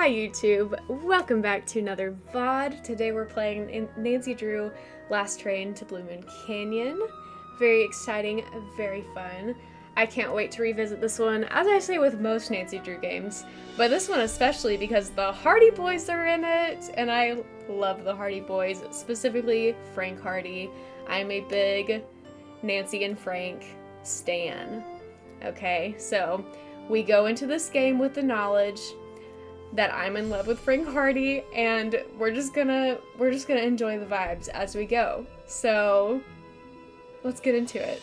Hi YouTube, welcome back to another VOD. Today we're playing Nancy Drew Last Train to Blue Moon Canyon. Very exciting, very fun. I can't wait to revisit this one, as I say with most Nancy Drew games, but this one especially because the Hardy Boys are in it, and I love the Hardy Boys, specifically Frank Hardy. I'm a big Nancy and Frank stan. Okay, so we go into this game with the knowledge that I'm in love with Frank Hardy, and we're just gonna enjoy the vibes as we go. So let's get into it.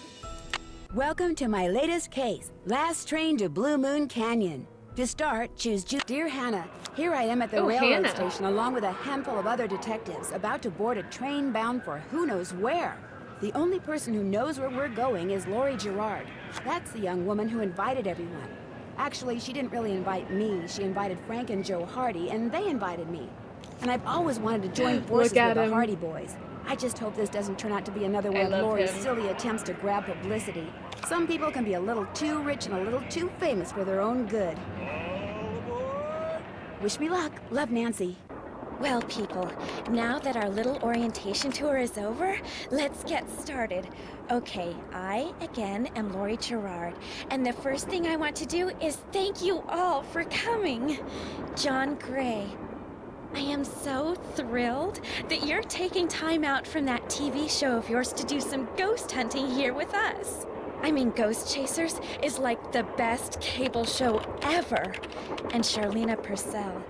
Welcome to my latest case, Last Train to Blue Moon Canyon. To start, choose Dear Hannah, here I am at the railroad station along with a handful of other detectives about to board a train bound for who knows where. The only person who knows where we're going is Lori Gerard. That's the young woman who invited everyone. Actually, she didn't really invite me. She invited Frank and Joe Hardy, and they invited me. And I've always wanted to join forces with the Hardy Boys. I just hope this doesn't turn out to be another one of Lori's silly attempts to grab publicity. Some people can be a little too rich and a little too famous for their own good. Wish me luck. Love, Nancy. Well, people, now that our little orientation tour is over, let's get started. Okay, I, again, am Lori Gerard, and the first thing I want to do is thank you all for coming. John Gray, I am so thrilled that you're taking time out from that TV show of yours to do some ghost hunting here with us. I mean, Ghost Chasers is like the best cable show ever. And Charlena Purcell,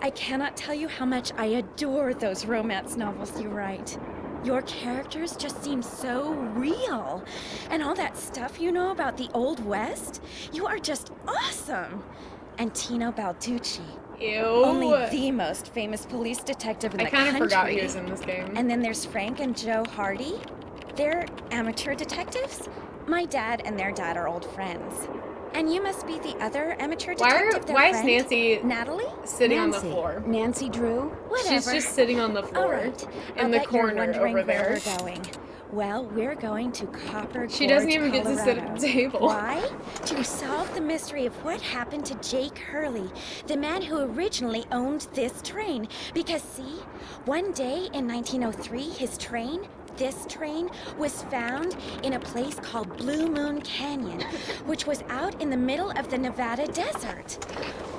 I cannot tell you how much I adore those romance novels you write. Your characters just seem so real. And all that stuff you know about the Old West, you are just awesome. And Tino Balducci. Ew. Only the most famous police detective in the country. I kind of forgot he was in this game. And then there's Frank and Joe Hardy. They're amateur detectives. My dad and their dad are old friends. And you must be the other amateur detective. Why is Nancy Natalie sitting on the floor? Nancy Drew? Whatever. She's just sitting on the floor in the corner over there. Where we're going. Well, we're going to Copper Gorge, She doesn't even Colorado. get to sit at the table. Why? To solve the mystery of what happened to Jake Hurley, the man who originally owned this train. Because see, one day in 1903, this train was found in a place called Blue Moon Canyon, which was out in the middle of the Nevada desert.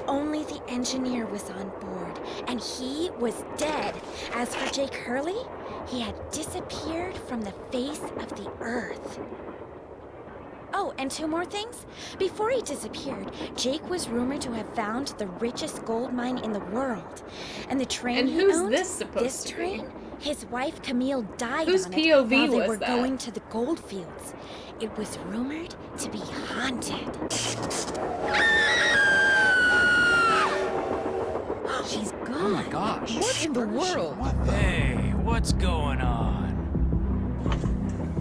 Only the engineer was on board, and he was dead. As for Jake Hurley, he had disappeared from the face of the earth. Oh, and two more things. Before he disappeared, Jake was rumored to have found the richest gold mine in the world. And the train he owned, this supposed to be? His wife Camille died Whose on POV it while they was were that? going to the gold fields. It was rumored to be haunted. She's gone. Oh my gosh. What in the world? Hey, what's going on?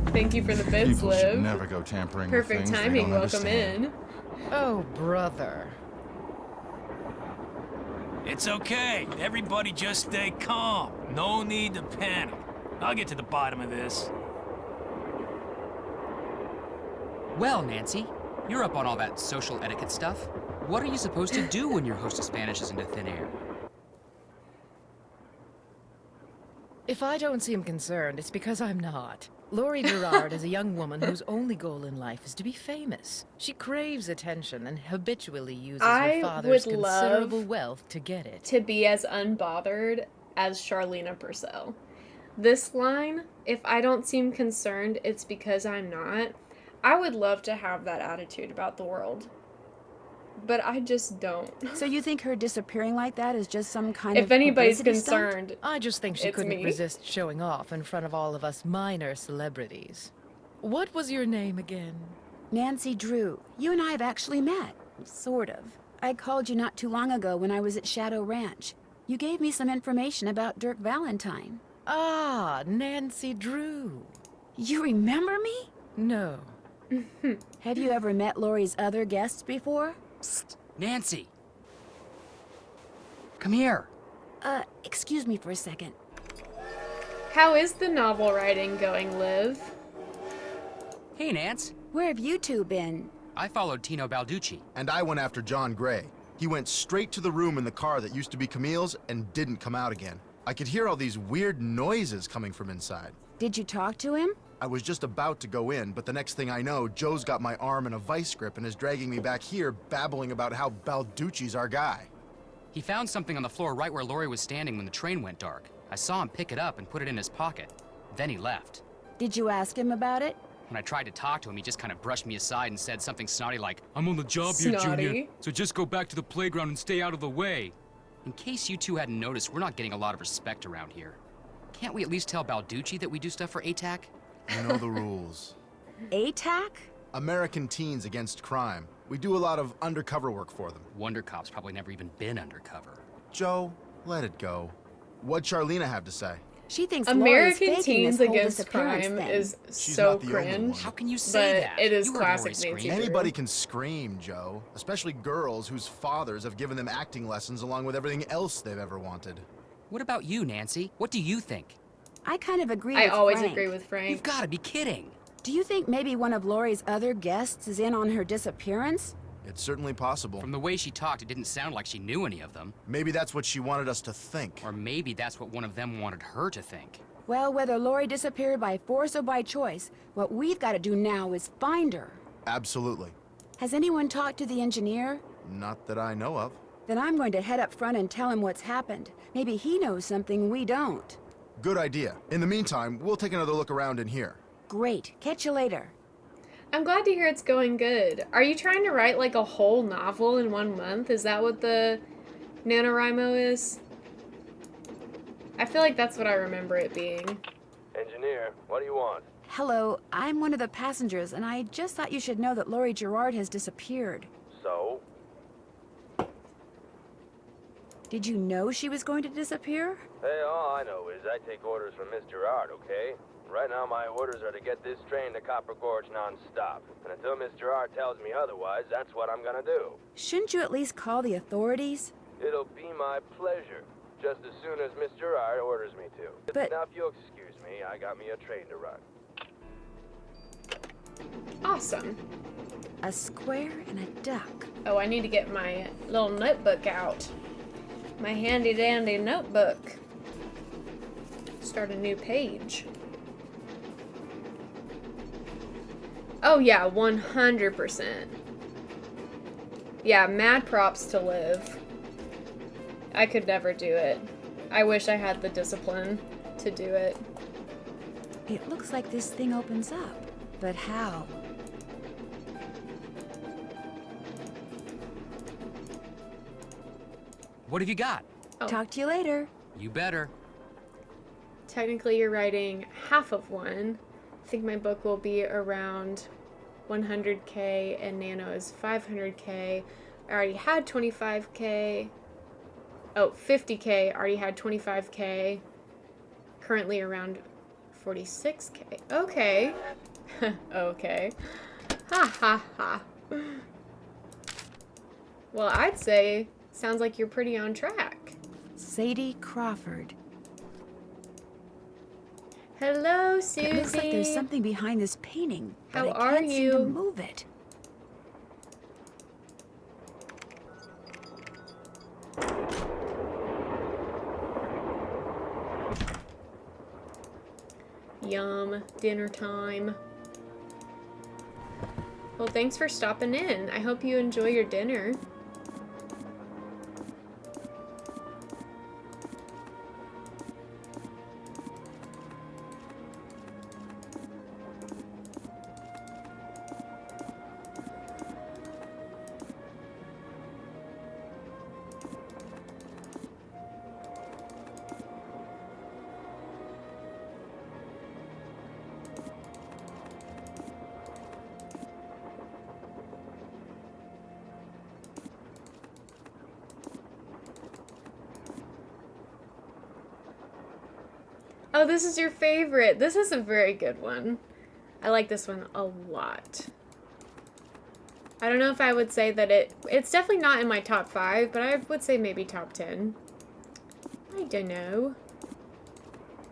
Thank you for the bids, People should Liv. never go tampering Perfect with things timing, they don't welcome understand. in. Oh, brother. It's okay. Everybody just stay calm. No need to panic. I'll get to the bottom of this. Well, Nancy, you're up on all that social etiquette stuff. What are you supposed to do when your hostess vanishes into thin air? If I don't seem concerned, it's because I'm not. Lori Gerard is a young woman whose only goal in life is to be famous. She craves attention and habitually uses her father's considerable wealth to get it. To be as unbothered as Charlena Purcell. This line, if I don't seem concerned, it's because I'm not. I would love to have that attitude about the world. But I just don't. So you think her disappearing like that is just some kind of If anybody's publicity stunt? concerned, I just think she it's couldn't me. resist showing off in front of all of us minor celebrities. What was your name again? Nancy Drew. You and I have actually met. Sort of. I called you not too long ago when I was at Shadow Ranch. You gave me some information about Dirk Valentine. Ah, Nancy Drew. You remember me? No. Have you ever met Lori's other guests before? Psst, Nancy! Come here. Excuse me for a second. how is the novel writing going, Liv? Hey, Nance. Where have you two been? I followed Tino Balducci. And I went after John Gray. He went straight to the room in the car that used to be Camille's and didn't come out again. I could hear all these weird noises coming from inside. Did you talk to him? I was just about to go in, but the next thing I know, Joe's got my arm in a vice grip and is dragging me back here, babbling about how Balducci's our guy. He found something on the floor right where Laurie was standing when the train went dark. I saw him pick it up and put it in his pocket. Then he left. Did you ask him about it? When I tried to talk to him, he just kind of brushed me aside and said something snotty like, "I'm on the job here, Snotty. Junior, so just go back to the playground and stay out of the way." In case you two hadn't noticed, we're not getting a lot of respect around here. Can't we at least tell Balducci that we do stuff for ATAC? You know the rules. ATAC? American Teens Against Crime. We do a lot of undercover work for them. Wonder Cop's probably never even been undercover. Joe, let it go. What'd Charlena have to say? She thinks American Laurie's faking Teens this whole Against disappearance Crime thing. is She's so not the only cringe. one. How can you say But that? it is You heard classic Laurie Nancy scream. Drew. Anybody can scream, Joe. Especially girls whose fathers have given them acting lessons along with everything else they've ever wanted. What about you, Nancy? What do you think? I kind of agree I with always Frank. agree with Frank. You've got to be kidding. Do you think maybe one of Laurie's other guests is in on her disappearance? It's certainly possible. From the way she talked, it didn't sound like she knew any of them. Maybe that's what she wanted us to think. Or maybe that's what one of them wanted her to think. Well, whether Laurie disappeared by force or by choice, what we've got to do now is find her. Absolutely. Has anyone talked to the engineer? Not that I know of. Then I'm going to head up front and tell him what's happened. Maybe he knows something we don't. Good idea. In the meantime, we'll take another look around in here. Great. Catch you later. I'm glad to hear it's going good. Are you trying to write like a whole novel in 1 month? Is that what the NaNoWriMo is? I feel like that's what I remember it being. Engineer, what do you want? Hello, I'm one of the passengers, and I just thought you should know that Laurie Gerard has disappeared. So? Did you know she was going to disappear? Hey, all I know is I take orders from Miss Gerard, okay? Right now my orders are to get this train to Copper Gorge non-stop. And until Miss Gerard tells me otherwise, that's what I'm gonna do. Shouldn't you at least call the authorities? It'll be my pleasure. Just as soon as Miss Gerard orders me to. But- Now, if you'll excuse me, I got me a train to run. Awesome. A square and a duck. Oh, I need to get my little notebook out. My handy dandy notebook. Start a new page. Oh yeah, 100%. Yeah, mad props to Liv. I could never do it. I wish I had the discipline to do it. It looks like this thing opens up. But how? What have you got? Oh. Talk to you later. You better. Technically, you're writing half of one. I think my book will be around 100K and Nano is 500K. I already had 25K. Oh, 50K. I already had 25K. Currently around 46K. Okay. Okay. Ha ha ha. Well, I'd say sounds like you're pretty on track. Sadie Crawford. Hello, Susie. It looks like there's something behind this painting, but How I are can't seem to you? move it. Yum, dinner time. Well, thanks for stopping in. I hope you enjoy your dinner. Oh, this is your favorite. This is a very good one. I like this one a lot. I don't know if I would say that it's definitely not in my top 5, but I would say maybe top 10. I don't know.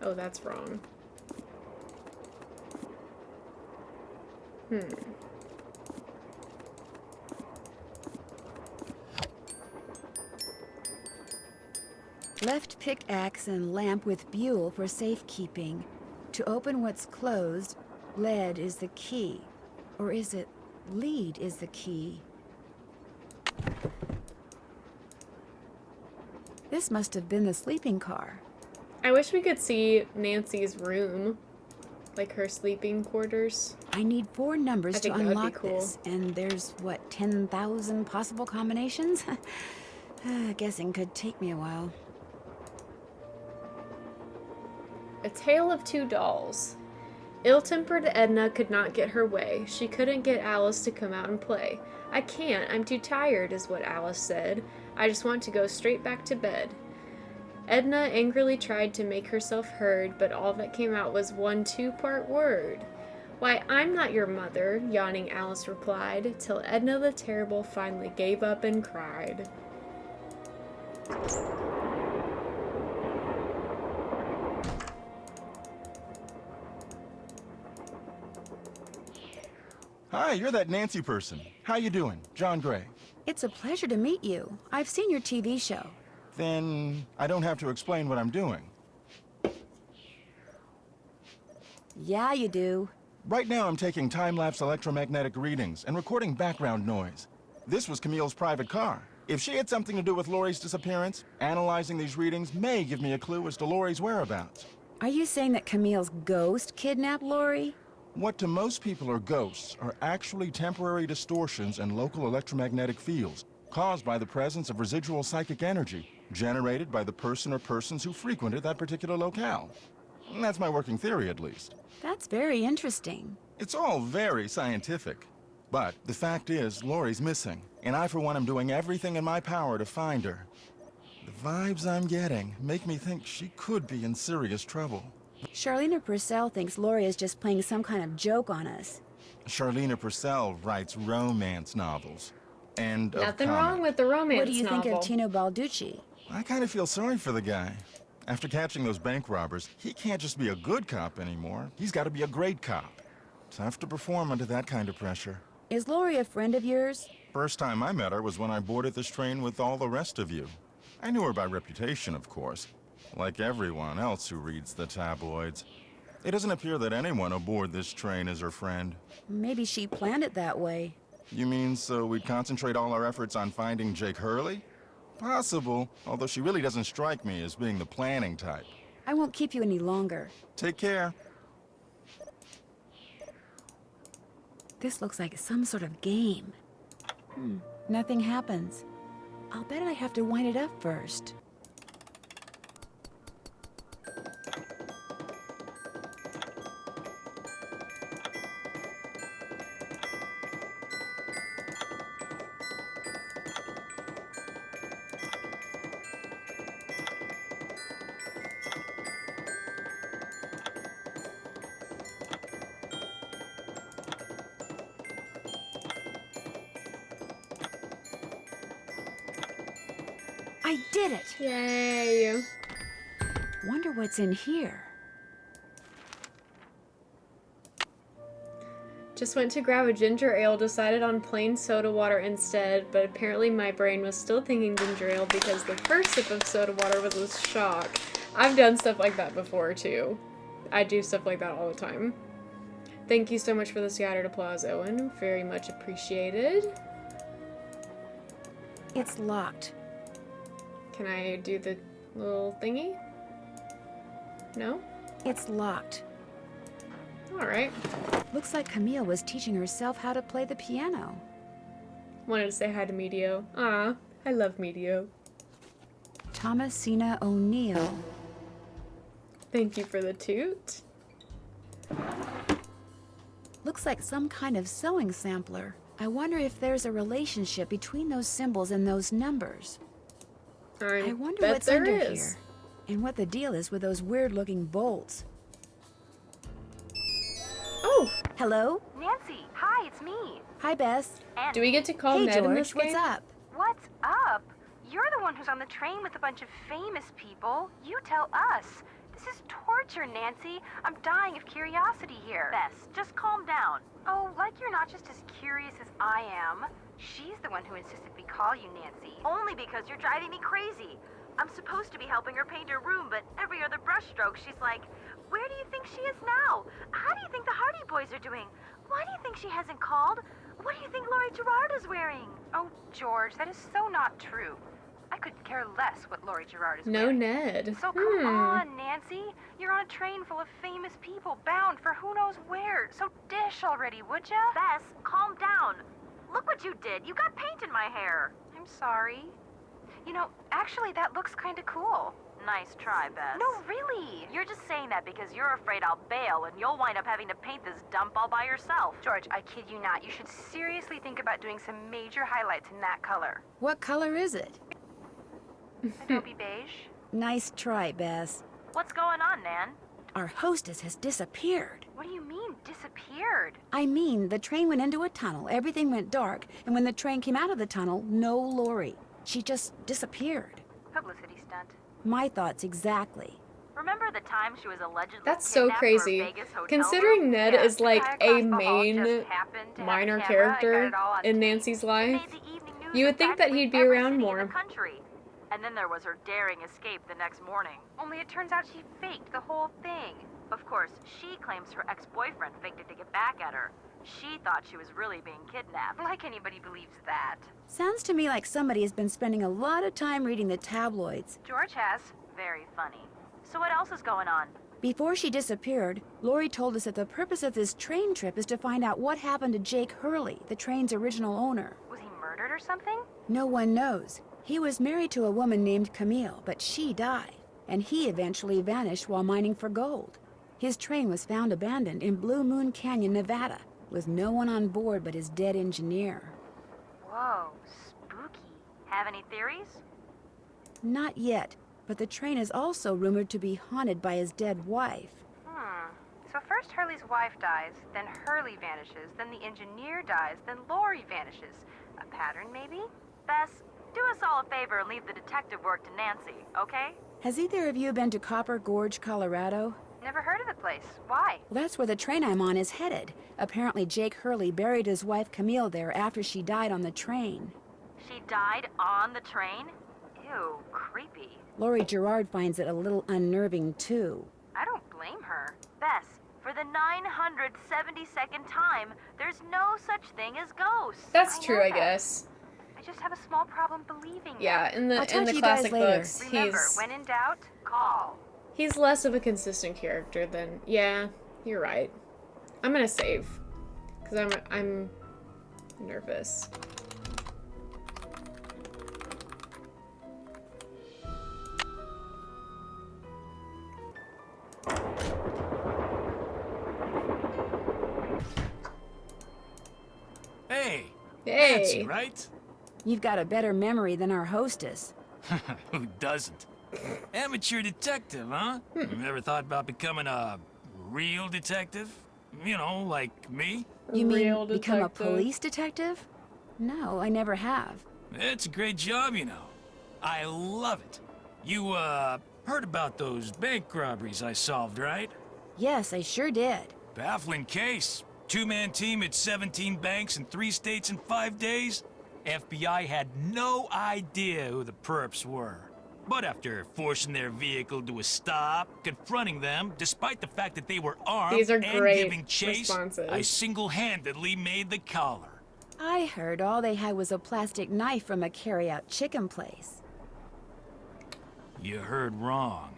Oh, that's wrong. Left pickaxe and lamp with buhl for safekeeping. To open what's closed, lead is the key. Or is it lead is the key? This must have been the sleeping car. I wish we could see Nancy's room. Like her sleeping quarters. I need 4 numbers to unlock cool. this. And there's, what, 10,000 possible combinations? Guessing could take me a while. A Tale of Two Dolls. Ill-tempered Edna could not get her way. She couldn't get Alice to come out and play. I can't, I'm too tired, is what Alice said. I just want to go straight back to bed. Edna angrily tried to make herself heard, but all that came out was one 2-part word. Why, I'm not your mother, yawning Alice replied, till Edna the Terrible finally gave up and cried. Hi, you're that Nancy person. How you doing? John Gray. It's a pleasure to meet you. I've seen your TV show. Then I don't have to explain what I'm doing. Yeah, you do. Right now I'm taking time-lapse electromagnetic readings and recording background noise. This was Camille's private car. If she had something to do with Laurie's disappearance, analyzing these readings may give me a clue as to Laurie's whereabouts. Are you saying that Camille's ghost kidnapped Laurie? What to most people are ghosts are actually temporary distortions in local electromagnetic fields caused by the presence of residual psychic energy generated by the person or persons who frequented that particular locale. That's my working theory, at least. That's very interesting. It's all very scientific. But the fact is, Laurie's missing, and I, for one, am doing everything in my power to find her. The vibes I'm getting make me think she could be in serious trouble. Charlene Purcell thinks Laurie is just playing some kind of joke on us. Charlene Purcell writes romance novels. And nothing wrong with the romance novel. What do you think of Tino Balducci? I kind of feel sorry for the guy. After catching those bank robbers, he can't just be a good cop anymore. He's got to be a great cop. Tough to perform under that kind of pressure. Is Laurie a friend of yours? First time I met her was when I boarded this train with all the rest of you. I knew her by reputation, of course. Like everyone else who reads the tabloids. It doesn't appear that anyone aboard this train is her friend. Maybe she planned it that way. You mean so we'd concentrate all our efforts on finding Jake Hurley? Possible, although she really doesn't strike me as being the planning type. I won't keep you any longer. Take care. This looks like some sort of game. Nothing happens. I'll bet I have to wind it up first. I did it! Yay! Wonder what's in here. Just went to grab a ginger ale, decided on plain soda water instead, but apparently my brain was still thinking ginger ale because the first sip of soda water was a shock. I've done stuff like that before too. I do stuff like that all the time. Thank you so much for the scattered applause, Owen. Very much appreciated. It's locked. Can I do the little thingy? No? It's locked. Alright. Looks like Camille was teaching herself how to play the piano. Wanted to say hi to Medio. Ah, I love Medio. Thomasina O'Neill. Thank you for the toot. Looks like some kind of sewing sampler. I wonder if there's a relationship between those symbols and those numbers. I wonder bet what's there under is. here. And what the deal is with those weird-looking bolts. Oh! Hello? Nancy, hi, it's me. Hi, Bess. And Do we get to call Hey, Ned George, in this game? what's up? what's up? You're the one who's on the train with a bunch of famous people. You tell us. This is torture, Nancy. I'm dying of curiosity here. Bess, just calm down. Oh, like you're not just as curious as I am. She's the one who insisted we call you Nancy. Only because you're driving me crazy. I'm supposed to be helping her paint her room, but every other brushstroke she's like, where do you think she is now? How do you think the Hardy Boys are doing? Why do you think she hasn't called? What do you think Laurie Gerard is wearing? Oh, George, that is so not true. I could care less what Laurie Gerard is No wearing. Ned. So come on, Nancy. You're on a train full of famous people bound for who knows where. So dish already, would ya? Bess, calm down. Look what you did. You got paint in my hair. I'm sorry. You know, actually, that looks kind of cool. Nice try, Bess. No, really. You're just saying that because you're afraid I'll bail and you'll wind up having to paint this dump all by yourself. George, I kid you not. You should seriously think about doing some major highlights in that color. What color is it? Adobe beige. Nice try, Bess. What's going on, Nan? Our hostess has disappeared. What do you mean, disappeared? I mean, the train went into a tunnel, everything went dark, and when the train came out of the tunnel, no Laurie. She just disappeared. Publicity stunt. My thoughts exactly. Remember the time she was allegedly That's so kidnapped crazy. for a Vegas hotel Considering room? Ned Yeah, is the like guy a across the hall main just happened to have a minor camera and got character it all on in tape. Nancy's life, Made the evening news you would in think that practically he'd be every around city in more. the country. And then there was her daring escape the next morning. Only it turns out she faked the whole thing. Of course, she claims her ex-boyfriend faked it to get back at her. She thought she was really being kidnapped. Like anybody believes that. Sounds to me like somebody has been spending a lot of time reading the tabloids. George has. Very funny. So what else is going on? Before she disappeared, Laurie told us that the purpose of this train trip is to find out what happened to Jake Hurley, the train's original owner. Was he murdered or something? No one knows. He was married to a woman named Camille, but she died, and he eventually vanished while mining for gold. His train was found abandoned in Blue Moon Canyon, Nevada, with no one on board but his dead engineer. Whoa, spooky. Have any theories? Not yet, but the train is also rumored to be haunted by his dead wife. So first Hurley's wife dies, then Hurley vanishes, then the engineer dies, then Laurie vanishes. A pattern, maybe? Bess, do us all a favor and leave the detective work to Nancy, okay? Has either of you been to Copper Gorge, Colorado? Never heard of the place. Why? Well, that's where the train I'm on is headed. Apparently Jake Hurley buried his wife Camille there after she died on the train. She died on the train? Ew, creepy. Laurie Gerard finds it a little unnerving, too. I don't blame her. Bess, for the 972nd time, there's no such thing as ghosts. That's I true, know I that. guess. I just have a small problem believing Yeah, that. in I'll the talk to you classic guys later. books, Remember, when in doubt, call. he's less of a consistent character than. Yeah, you're right. I'm gonna save because I'm nervous. Hey, Hey. Nancy, right? You've got a better memory than our hostess. Who doesn't? Amateur detective, huh? Ever thought about becoming a real detective? You know, like me? You mean Real become a detective. police detective? No, I never have. It's a great job, you know. I love it. You, heard about those bank robberies I solved, right? Yes, I sure did. Baffling case. Two-man team at 17 banks in 3 states in 5 days. FBI had no idea who the perps were. But after forcing their vehicle to a stop, confronting them, despite the fact that they were armed These are and great giving chase, responses. I single-handedly made the collar. I heard all they had was a plastic knife from a carry-out chicken place. You heard wrong.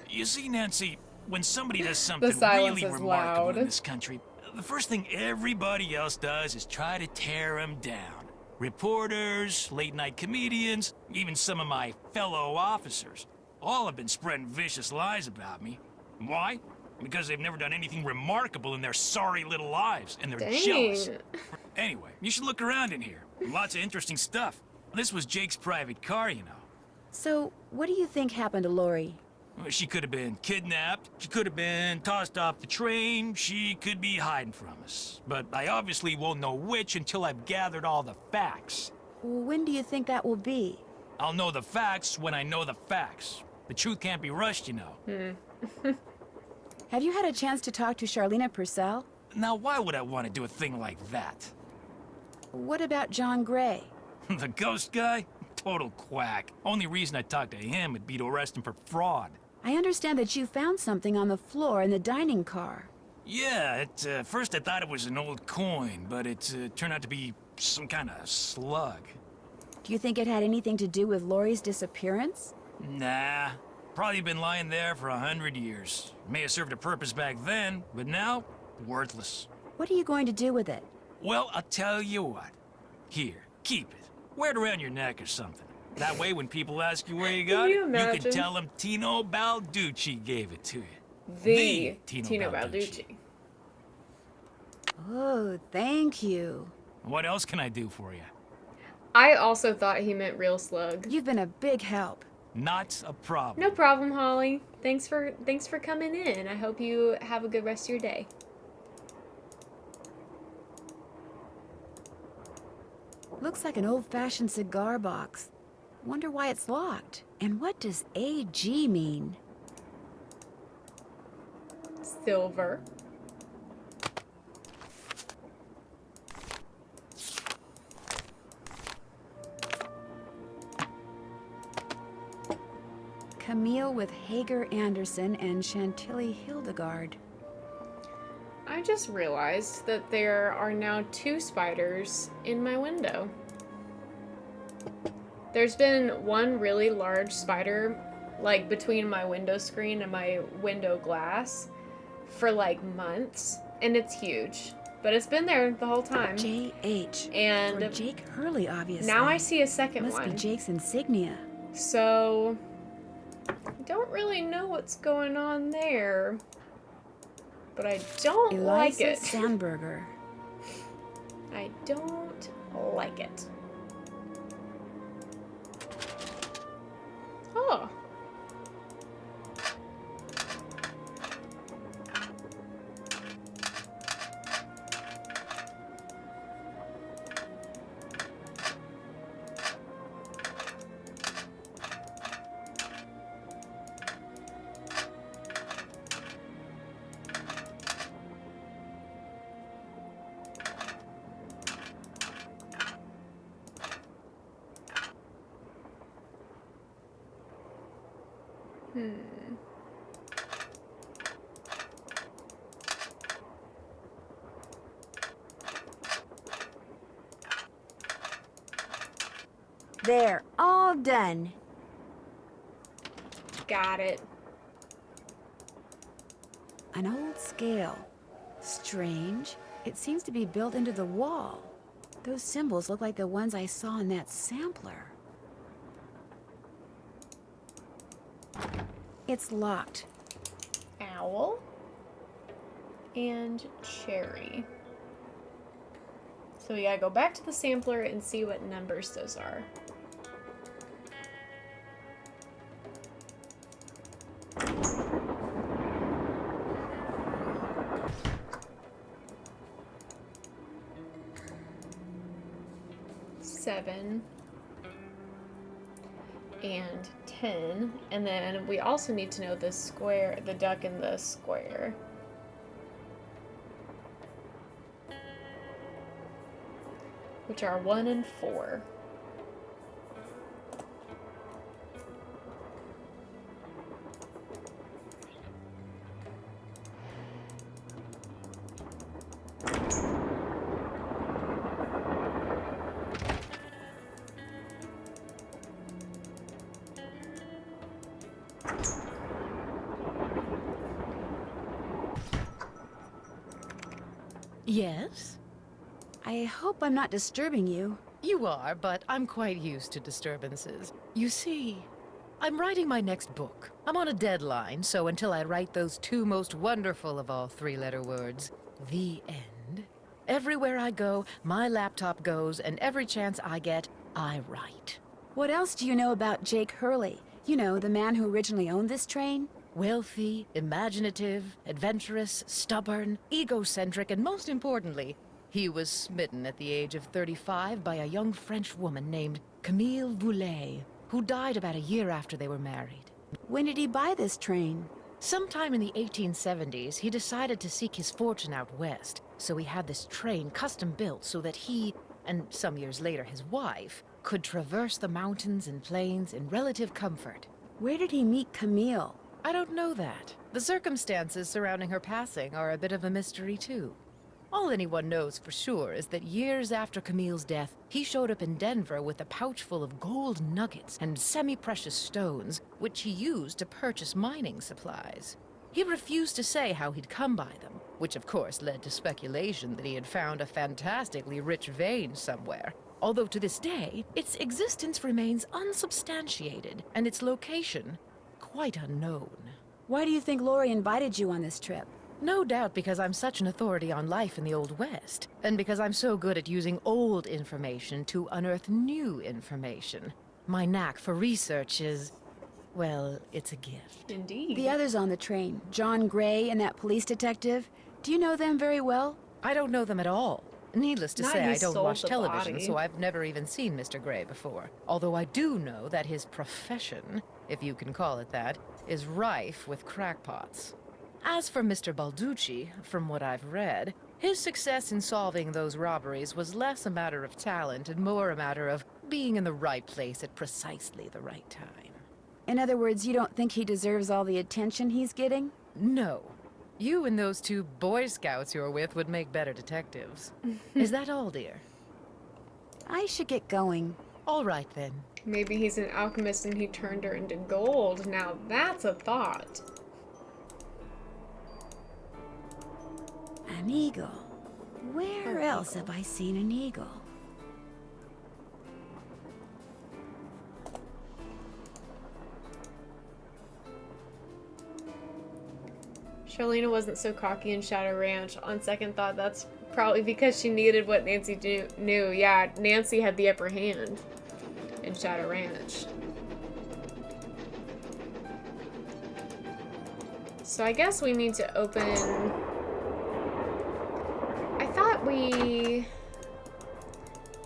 You see, Nancy, when somebody does something silence really is remarkable loud. in this country, the first thing everybody else does is try to tear them down. Reporters, late-night comedians, even some of my fellow officers, all have been spreading vicious lies about me. Why? Because they've never done anything remarkable in their sorry little lives, and they're jealous. Dang. Anyway, you should look around in here. Lots of interesting stuff. This was Jake's private car, you know. So, what do you think happened to Laurie? Well, she could have been kidnapped, she could have been tossed off the train, she could be hiding from us. But I obviously won't know which until I've gathered all the facts. When do you think that will be? I'll know the facts when I know the facts. The truth can't be rushed, you know. Have you had a chance to talk to Charlena Purcell? Now, why would I want to do a thing like that? What about John Gray? The ghost guy? total quack. Only reason I talked to him would be to arrest him for fraud. I understand that you found something on the floor in the dining car. Yeah, at first I thought it was an old coin, but it turned out to be some kind of slug. Do you think it had anything to do with Lori's disappearance? Nah. Probably been lying there for 100 years. May have served a purpose back then, but now, worthless. What are you going to do with it? Well, I'll tell you what. Here, keep it. Wear it around your neck or something. That way when people ask you where you got it, you can tell them Tino Balducci gave it to you. The Tino Balducci. Oh, thank you. What else can I do for you? I also thought he meant real slug. You've been a big help. Not a problem. No problem, Holly. Thanks for coming in. I hope you have a good rest of your day. Looks like an old-fashioned cigar box. Wonder why it's locked. And what does AG mean? Silver. Camille with Hager Anderson and Chantilly Hildegard. I just realized that there are now 2 spiders in my window. There's been one really large spider, like, between my window screen and my window glass for, like, months, and it's huge. But it's been there the whole time. JH. And for Jake Hurley, obviously. now I see a second Must one. be Jake's insignia. So, I don't really know what's going on there. But I don't like it. Sandberger. I don't like it. Oh. There, all done. Got it. An old scale. Strange. It seems to be built into the wall. Those symbols look like the ones I saw in that sampler. It's locked. Owl and cherry. So we gotta go back to the sampler and see what numbers those are. Seven and 10, and then we also need to know the square, the duck in the square. Which are 1 and 4. Yes? I hope I'm not disturbing you. You are, but I'm quite used to disturbances. You see, I'm writing my next book. I'm on a deadline, so until I write those 2 most wonderful of all 3-letter words, the end, everywhere I go, my laptop goes, and every chance I get, I write. What else do you know about Jake Hurley? You know, the man who originally owned this train? Wealthy, imaginative, adventurous, stubborn, egocentric, and most importantly, he was smitten at the age of 35 by a young French woman named Camille Voulet, who died about a year after they were married. When did he buy this train? Sometime in the 1870s, he decided to seek his fortune out west, so he had this train custom built so that he, and some years later his wife, could traverse the mountains and plains in relative comfort. Where did he meet Camille? I don't know that. The circumstances surrounding her passing are a bit of a mystery, too. All anyone knows for sure is that years after Camille's death, he showed up in Denver with a pouch full of gold nuggets and semi-precious stones, which he used to purchase mining supplies. He refused to say how he'd come by them, which of course led to speculation that he had found a fantastically rich vein somewhere. Although to this day, its existence remains unsubstantiated, and its location quite unknown. Why do you think Lori invited you on this trip? No doubt because I'm such an authority on life in the Old West, and because I'm so good at using old information to unearth new information. My knack for research is, well, it's a gift. Indeed. The others on the train, John Gray and that police detective, do you know them very well? I don't know them at all. Needless to say, I don't watch television, body. so I've never even seen Mr. Gray before. Although I do know that his profession, if you can call it that, is rife with crackpots. As for Mr. Balducci, from what I've read, his success in solving those robberies was less a matter of talent and more a matter of being in the right place at precisely the right time. In other words, you don't think he deserves all the attention he's getting? No. You and those two Boy Scouts you're with would make better detectives. Is that all, dear? I should get going. All right, then. Maybe he's an alchemist and he turned her into gold. Now that's a thought. An eagle. Where else have I seen an eagle? Charlena wasn't so cocky in Shadow Ranch. On second thought, that's probably because she needed what Nancy knew. Yeah, Nancy had the upper hand in Shadow Ranch. So I guess we need to open... I thought we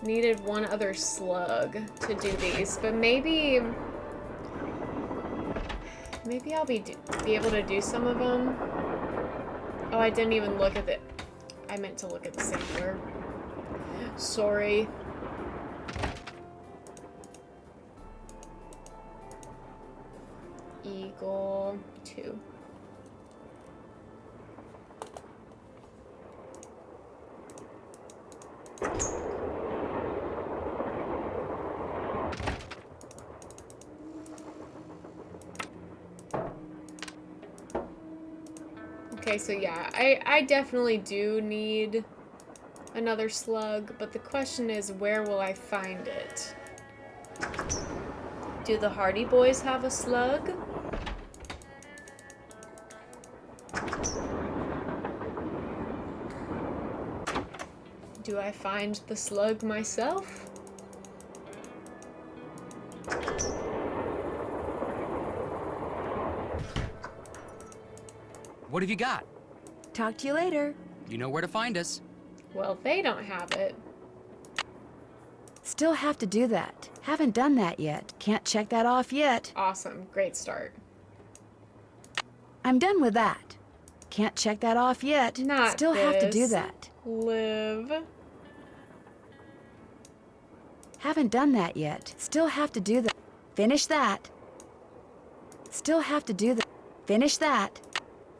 needed one other slug to do these, but maybe I'll be able to do some of them. Oh, I didn't even look at it. I meant to look at the sampler. Sorry. Eagle 2. Okay, so yeah, I definitely do need another slug, but the question is, where will I find it? Do the Hardy Boys have a slug? Do I find the slug myself? What have you got? Talk to you later. You know where to find us. Well, they don't have it. Still have to do that. Haven't done that yet. Can't check that off yet. Awesome. Great start. I'm done with that. Can't check that off yet. Not Still have to do that. Live. Haven't done that yet. Still have to do that. Finish that. Still have to do that. Finish that.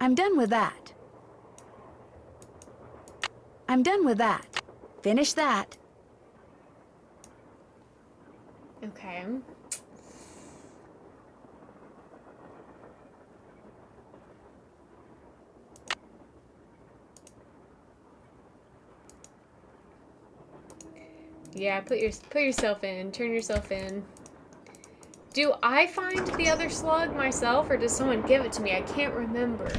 I'm done with that. I'm done with that. Finish that. Okay. Yeah, put yourself in. Turn yourself in. Do I find the other slug myself, or does someone give it to me? I can't remember.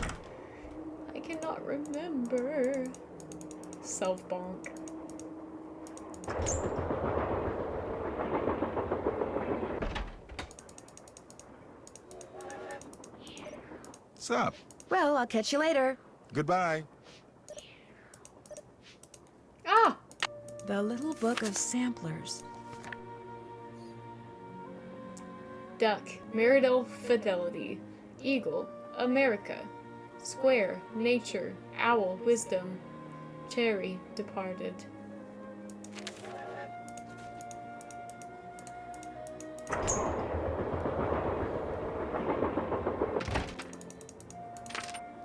I cannot remember. Self-bonk. What's up? Well, I'll catch you later. Goodbye. Ah! The Little Book of Samplers. Duck, marital fidelity. Eagle, America. Square, nature. Owl, wisdom. Cherry, departed.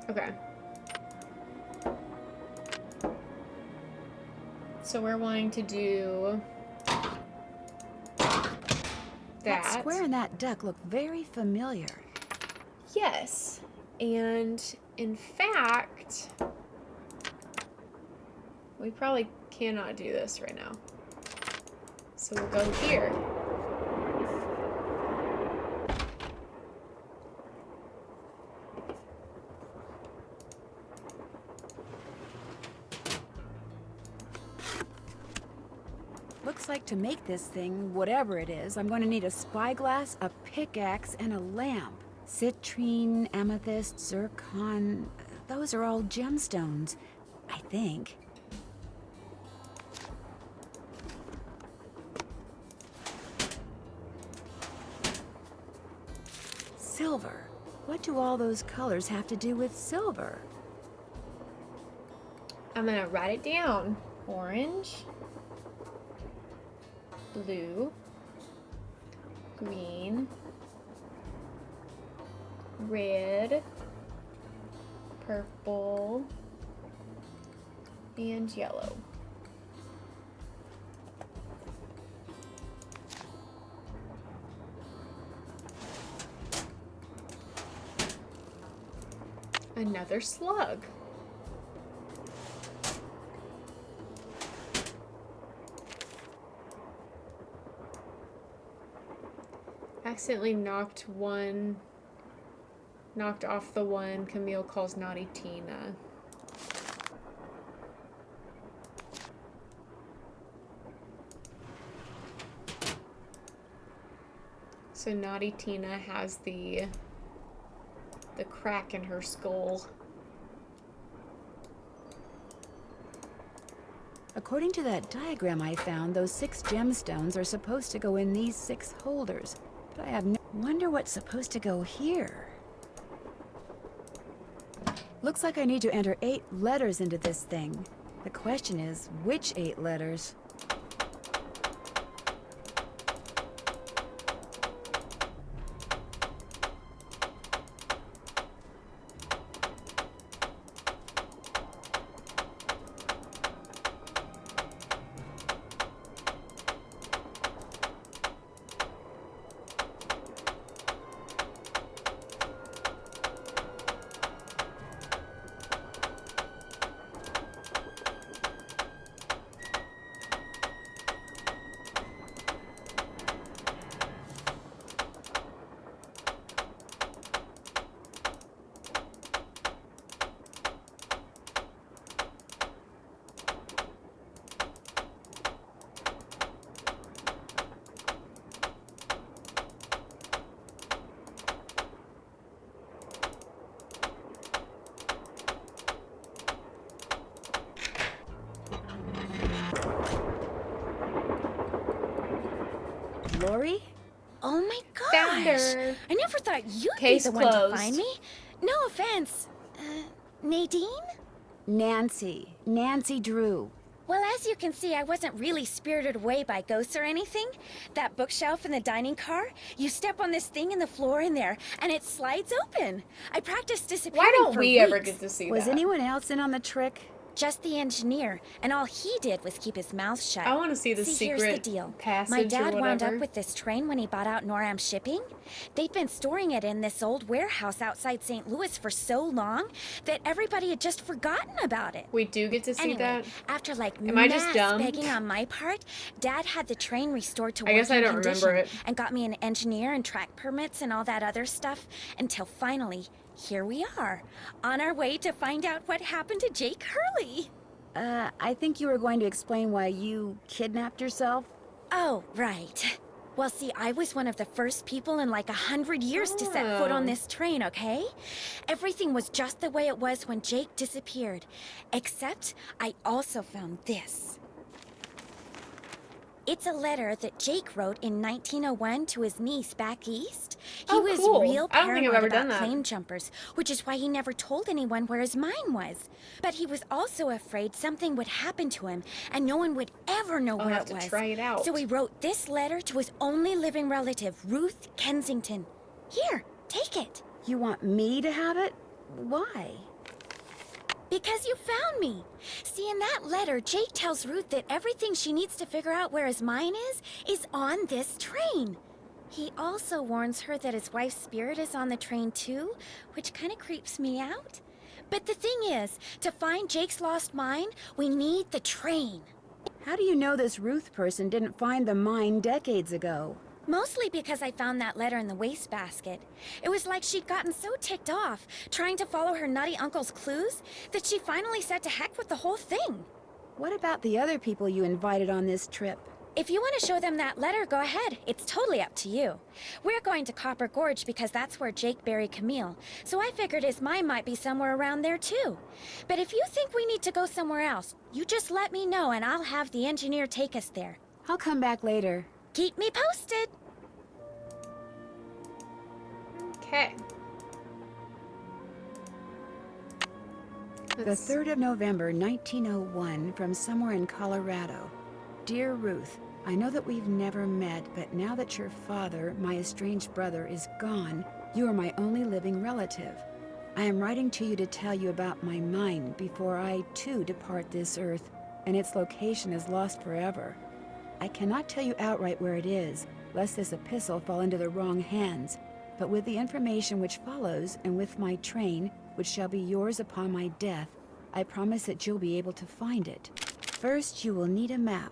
Okay. So we're wanting to do that square and that duck look very familiar. Yes. And in fact, we probably cannot do this right now. So we'll go here. Looks like to make this thing, whatever it is, I'm going to need a spyglass, a pickaxe, and a lamp. Citrine, amethyst, zircon, those are all gemstones, I think. Silver. What do all those colors have to do with silver? I'm gonna write it down. Orange, blue, green, red, purple, and yellow. Another slug. Accidentally knocked off the one Camille calls Naughty Tina. So Naughty Tina has the crack in her skull. According to that diagram I found, those 6 gemstones are supposed to go in these 6 holders. But I have no... Wonder what's supposed to go here. Looks like I need to enter 8 letters into this thing. The question is, which 8 letters? Lori? Oh my gosh! Found her. I never thought you'd Case be the closed. one to find me. No offense. Nadine? Nancy. Nancy Drew. Well, as you can see, I wasn't really spirited away by ghosts or anything. That bookshelf in the dining car, you step on this thing in the floor in there, and it slides open. I practiced disappearing Why don't for we weeks. ever get to see Was that? anyone else in on the trick? Just the engineer, and all he did was keep his mouth shut. I want to see the Here's secret the deal. passage My dad or wound whatever. up with this train when he bought out Noram Shipping. They'd been storing it in this old warehouse outside St. Louis for so long that everybody had just forgotten about it. We do get to see Anyway, that. after like Am I just mass dumb? begging on my part, Dad had the train restored to I guess I working don't condition remember it. and got me an engineer and track permits and all that other stuff until finally, here we are, on our way to find out what happened to Jake Hurley. I think you were going to explain why you kidnapped yourself. Oh, right. Well, see, I was one of the first people in like 100 years to set foot on this train, okay? Everything was just the way it was when Jake disappeared. Except, I also found this. It's a letter that Jake wrote in 1901 to his niece back east. He was cool. real I don't think I've paranoid ever about done that. plane jumpers, which is why he never told anyone where his mine was. But he was also afraid something would happen to him, and no one would ever know I'll where have it was. to try it out. So he wrote this letter to his only living relative, Ruth Kensington. Here, take it. You want me to have it? Why? Because you found me. See, in that letter, Jake tells Ruth that everything she needs to figure out where his mine is on this train. He also warns her that his wife's spirit is on the train too, which kind of creeps me out. But the thing is, to find Jake's lost mine, we need the train. How do you know this Ruth person didn't find the mine decades ago? Mostly because I found that letter in the wastebasket. It was like she'd gotten so ticked off, trying to follow her nutty uncle's clues, that she finally said to heck with the whole thing. What about the other people you invited on this trip? If you want to show them that letter, go ahead. It's totally up to you. We're going to Copper Gorge because that's where Jake buried Camille, so I figured his mine might be somewhere around there too. But if you think we need to go somewhere else, you just let me know and I'll have the engineer take us there. I'll come back later. Keep me posted. Okay. The 3rd of November, 1901, from somewhere in Colorado. Dear Ruth, I know that we've never met, but now that your father, my estranged brother, is gone, you are my only living relative. I am writing to you to tell you about my mine before I, too, depart this earth, and its location is lost forever. I cannot tell you outright where it is, lest this epistle fall into the wrong hands, but with the information which follows, and with my train, which shall be yours upon my death, I promise that you'll be able to find it. First, you will need a map.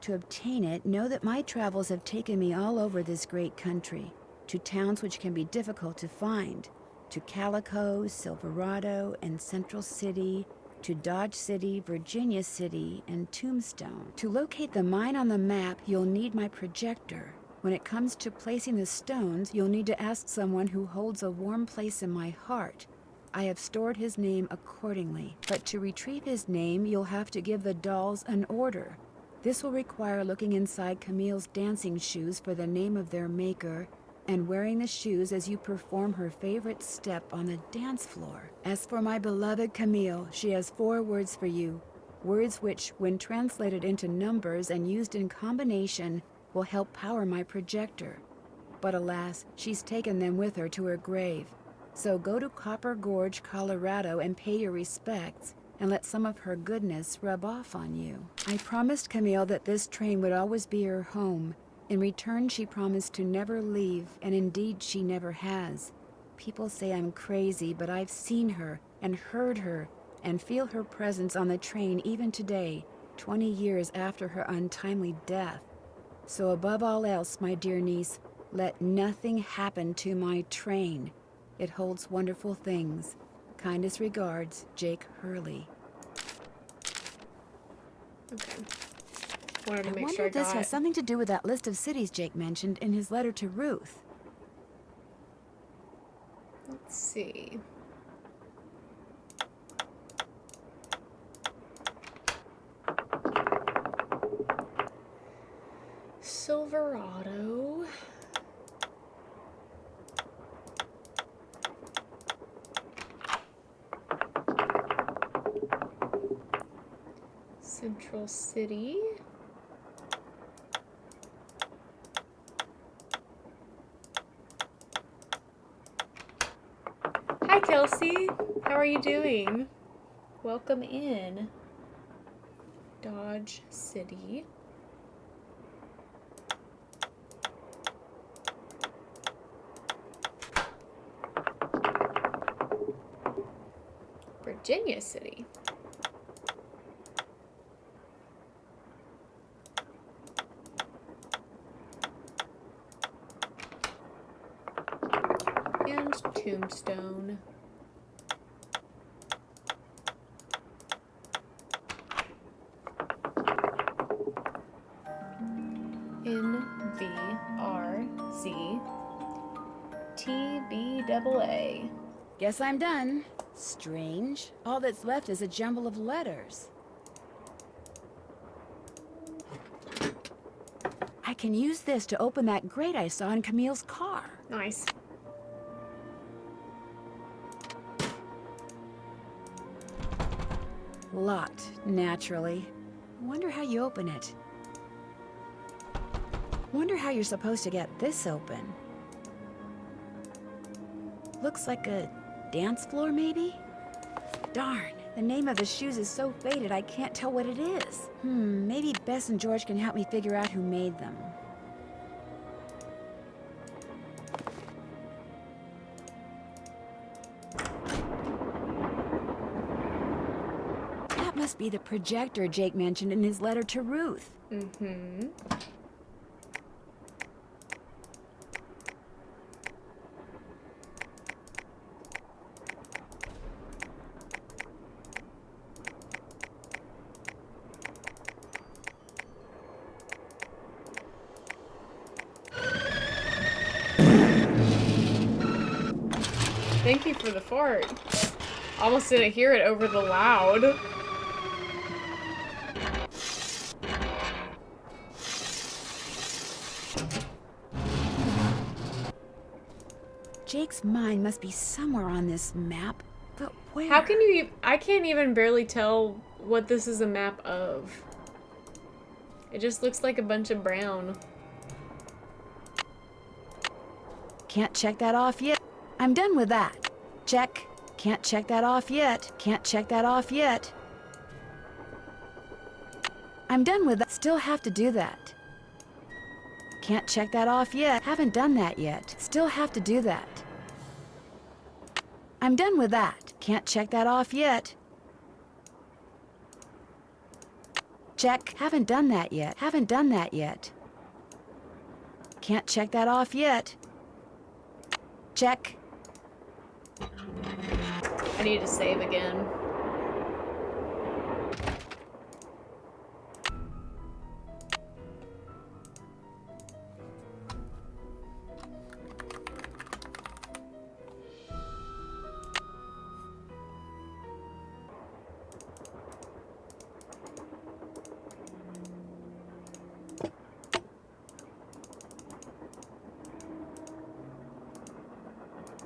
To obtain it, know that my travels have taken me all over this great country, to towns which can be difficult to find, to Calico, Silverado, and Central City, to Dodge City, Virginia City, and Tombstone. To locate the mine on the map, you'll need my projector. When it comes to placing the stones, you'll need to ask someone who holds a warm place in my heart. I have stored his name accordingly, but to retrieve his name, you'll have to give the dolls an order. This will require looking inside Camille's dancing shoes for the name of their maker, and wearing the shoes as you perform her favorite step on the dance floor. As for my beloved Camille, she has 4 words for you, words which, when translated into numbers and used in combination, will help power my projector. But alas, she's taken them with her to her grave. So go to Copper Gorge, Colorado, and pay your respects, and let some of her goodness rub off on you. I promised Camille that this train would always be her home. In return, she promised to never leave, and indeed she never has. People say I'm crazy, but I've seen her, and heard her, and feel her presence on the train even today, 20 years after her untimely death. So above all else, my dear niece, let nothing happen to my train. It holds wonderful things. Kindest regards, Jake Hurley. Okay. Wanted to I make wonder sure I if this got has something to do with that list of cities Jake mentioned in his letter to Ruth. Let's see. Silverado. Central City. Hi, Kelsey. How are you doing? Welcome in. Dodge City. Virginia City. And Tombstone. NVRZTBAA. Guess I'm done. Strange. All that's left is a jumble of letters. can use this to open that grate I saw in Camille's car. Nice. Locked, naturally. Wonder how you open it. Wonder how you're supposed to get this open. Looks like a dance floor, maybe? Darn, the name of the shoes is so faded I can't tell what it is. Maybe Bess and George can help me figure out who made them. That must be the projector Jake mentioned in his letter to Ruth. Mm-hmm. Thank you for the fart. Almost didn't hear it over the loud. Jake's mind must be somewhere on this map, but where? How can you I can't even barely tell what this is a map of. It just looks like a bunch of brown. Can't check that off yet. I'm done with that. Check. Can't check that off yet. Can't check that off yet. I'm done with that. Still have to do that. Can't check that off yet. Haven't done that yet. Still have to do that. I'm done with that. Can't check that off yet. Check. Haven't done that yet. Haven't done that yet. Can't check that off yet. Check. I need to save again.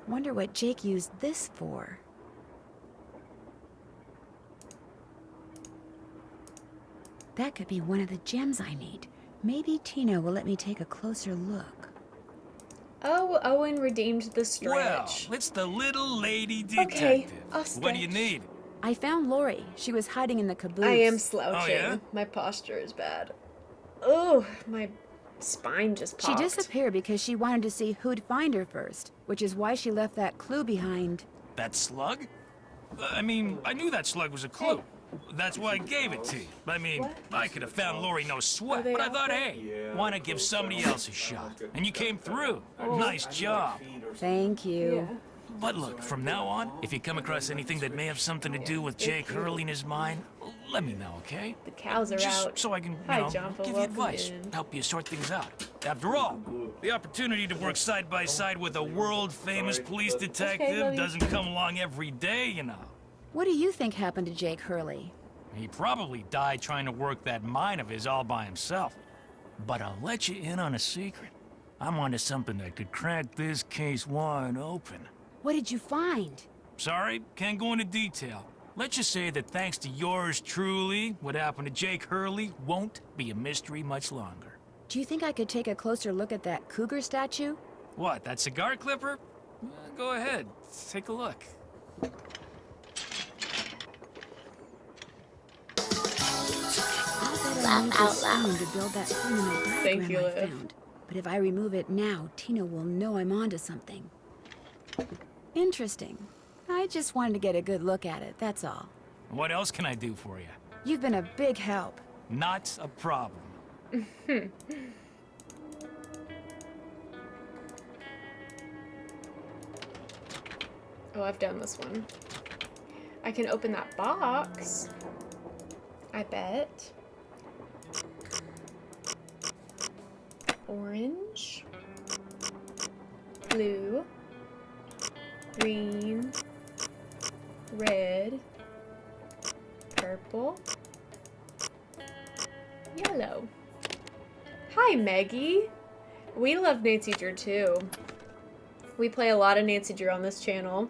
Wonder what Jake used this for. That could be one of the gems I need. Maybe Tina will let me take a closer look. Oh, Owen redeemed the Well, stretch. it's the little lady detective. Okay, I'll What do you stretch. need? I found Lori. She was hiding in the caboose. I am slouching. Oh, yeah? My posture is bad. Oh, my spine just She popped. disappeared because she wanted to see who'd find her first, which is why she left that clue behind. That slug? I mean, I knew that slug was a clue. That's why I gave it to you. I mean, I could have found Lori no sweat, but I thought, hey, why not give somebody else a shot? And you came through. Nice job. Thank you. Yeah. But look, from now on, if you come across anything that may have something to do with Jake Hurley in his mind, let me know, okay? The cows are Just out. so I can, Hi, you know, Jumbo, give you welcome advice, in. help you sort things out. After all, the opportunity to work side by side with a world-famous police detective buddy. doesn't come along every day, you know. What do you think happened to Jake Hurley? He probably died trying to work that mine of his all by himself. But I'll let you in on a secret. I'm onto something that could crack this case wide open. What did you find? Sorry, can't go into detail. Let's just say that thanks to yours truly, what happened to Jake Hurley won't be a mystery much longer. Do you think I could take a closer look at that cougar statue? What, that cigar clipper? Go ahead, take a look. Laugh out loud. To build that thing in the Thank you, diagram I Liv. found. But if I remove it now, Tina will know I'm onto something. Interesting. I just wanted to get a good look at it, that's all. What else can I do for you? You've been a big help. Not a problem. Oh, I've done this one. I can open that box. I bet. Orange. Blue. Green. Red. Purple. Yellow. Hi, Maggie. We love Nancy Drew too. We play a lot of Nancy Drew on this channel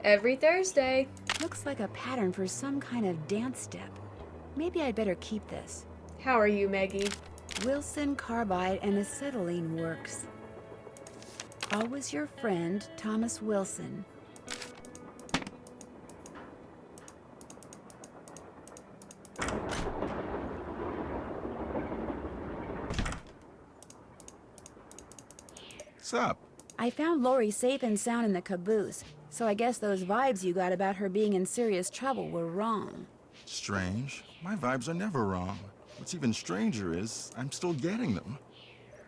every Thursday. Looks like a pattern for some kind of dance step. Maybe I'd better keep this. How are you, Maggie? Wilson carbide and acetylene works. Always your friend, Thomas Wilson. What's up? I found Lori safe and sound in the caboose, so I guess those vibes you got about her being in serious trouble were wrong. Strange. My vibes are never wrong. What's even stranger is I'm still getting them.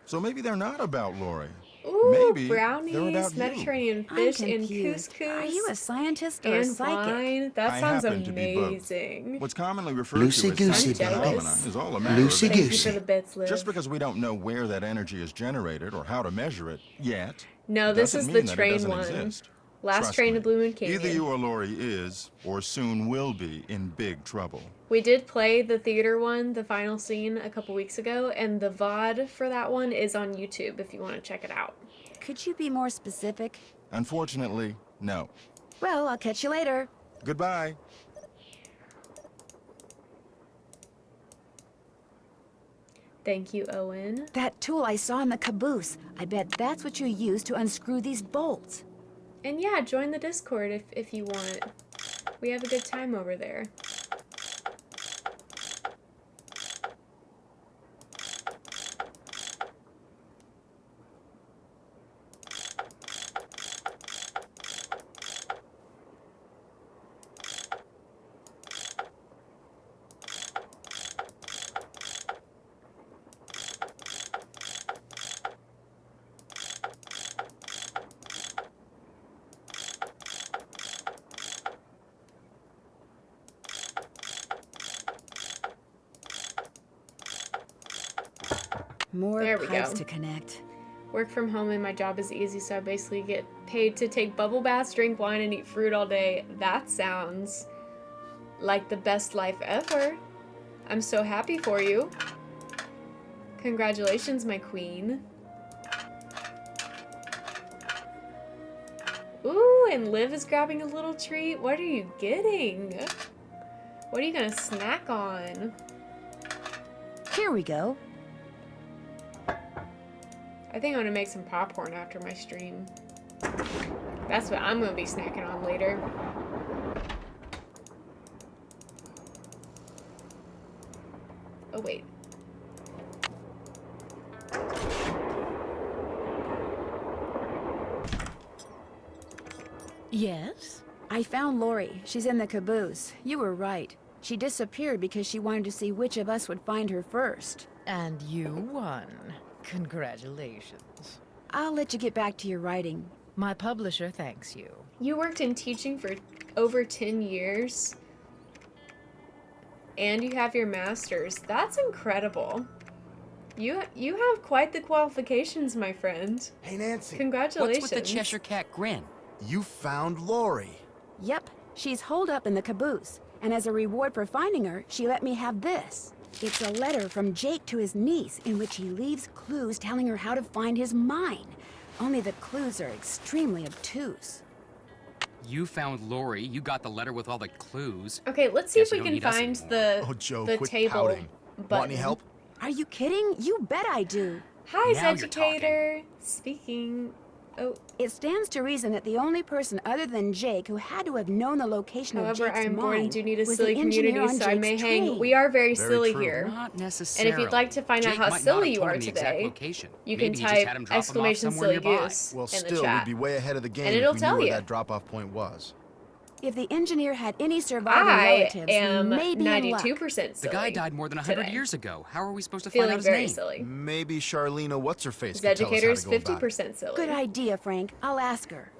So maybe they're not about Lori. Ooh, maybe brownies, they're about Mediterranean you. fish, I'm and confused. couscous. Are you a scientist or a and psychic? wine? That I sounds happen to be both. amazing. What's commonly referred to as I'm psychic phenomena jealous. is all a matter of Thank you for the bits, Liv. Just because we don't know where that energy is generated or how to measure it yet, No, this doesn't is mean the that it train doesn't one. exist. Last Trust train me. to Blue Moon Canyon. Either you or Lori is, or soon will be, in big trouble. We did play the theater one, the final scene, a couple weeks ago, and the VOD for that one is on YouTube if you want to check it out. Could you be more specific? Unfortunately, no. Well, I'll catch you later. Goodbye. Thank you, Owen. That tool I saw in the caboose. I bet that's what you use to unscrew these bolts. And yeah, join the Discord if you want. We have a good time over there. More There we pipes go. to connect. Work from home and my job is easy, so I basically get paid to take bubble baths, drink wine, and eat fruit all day. That sounds like the best life ever. I'm so happy for you. Congratulations, my queen. Ooh, and Liv is grabbing a little treat. What are you getting? What are you gonna snack on? Here we go. I think I'm gonna make some popcorn after my stream. That's what I'm gonna be snacking on later. Oh, wait. Yes? I found Lori. She's in the caboose. You were right. She disappeared because she wanted to see which of us would find her first. And you won. Congratulations. I'll let you get back to your writing. My publisher thanks you. You worked in teaching for over 10 years. And you have your master's. That's incredible. You have quite the qualifications, my friend. Hey, Nancy. Congratulations. What's with the Cheshire Cat grin? You found Lori. Yep, she's holed up in the caboose. And as a reward for finding her, she let me have this. It's a letter from Jake to his niece in which he leaves clues telling her how to find his mine. Only the clues are extremely obtuse. You found Lori. You got the letter with all the clues. Okay, let's see Guess if you we don't can need us find anymore. the, Oh, Joe, the quit table pouting. button. Want any help? Are you kidding? You bet I do. Hi, Now you're Educator. Speaking. Oh, It stands to reason that the only person other than Jake who had to have known the location however, of I Jake's am bored mine and do need a was silly the engineer community, on so I may Jake's hang. train. We are very Very silly true. here. Not And necessarily. if you'd like to find out Jake how might not silly have you told are him the exact today, location. you Maybe can he just type had him drop him off exclamation somewhere silly nearby. goose Well, in the still, chat. we'd be way ahead of the game And if it'll we tell knew you. where that drop-off point was. If the engineer had any surviving I relatives, he am may be in luck. 92% silly. The guy died more than 100 today. years ago. How are we supposed to find out Feeling his very name? silly. Maybe Charlena What's-Her-Face His could tell us educator how is to go about it. 50% silly. Good idea, Frank. I'll ask her.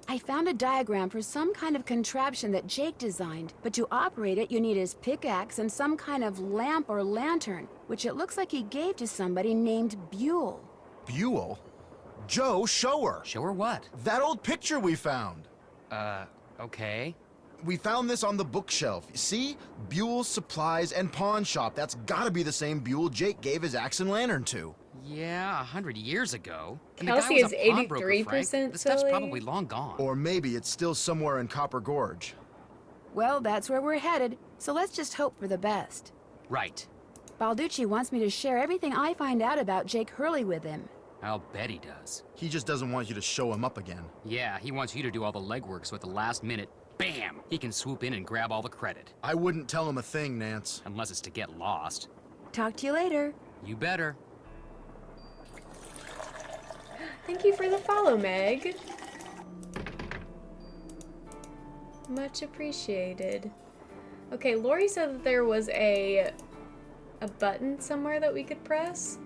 I found a diagram for some kind of contraption that Jake designed, but to operate it, you need his pickaxe and some kind of lamp or lantern, which it looks like he gave to somebody named Buell. Buell? Joe, show her. Show her what? That old picture we found. Okay. We found this on the bookshelf. See? Buell's Supplies and Pawn Shop. That's gotta be the same Buell Jake gave his axe and lantern to. Yeah, 100 years ago. And Kelsey the guy was is a pawnbroker, 83% Frank. The stuff's silly. probably long gone. Or maybe it's still somewhere in Copper Gorge. Well, that's where we're headed, so let's just hope for the best. Right. Balducci wants me to share everything I find out about Jake Hurley with him. I'll bet he does. He just doesn't want you to show him up again. Yeah, he wants you to do all the legwork so at the last minute, bam, he can swoop in and grab all the credit. I wouldn't tell him a thing, Nance. Unless it's to get lost. Talk to you later. You better. Thank you for the follow, Meg. Much appreciated. Okay, Lori said that there was a button somewhere that we could press,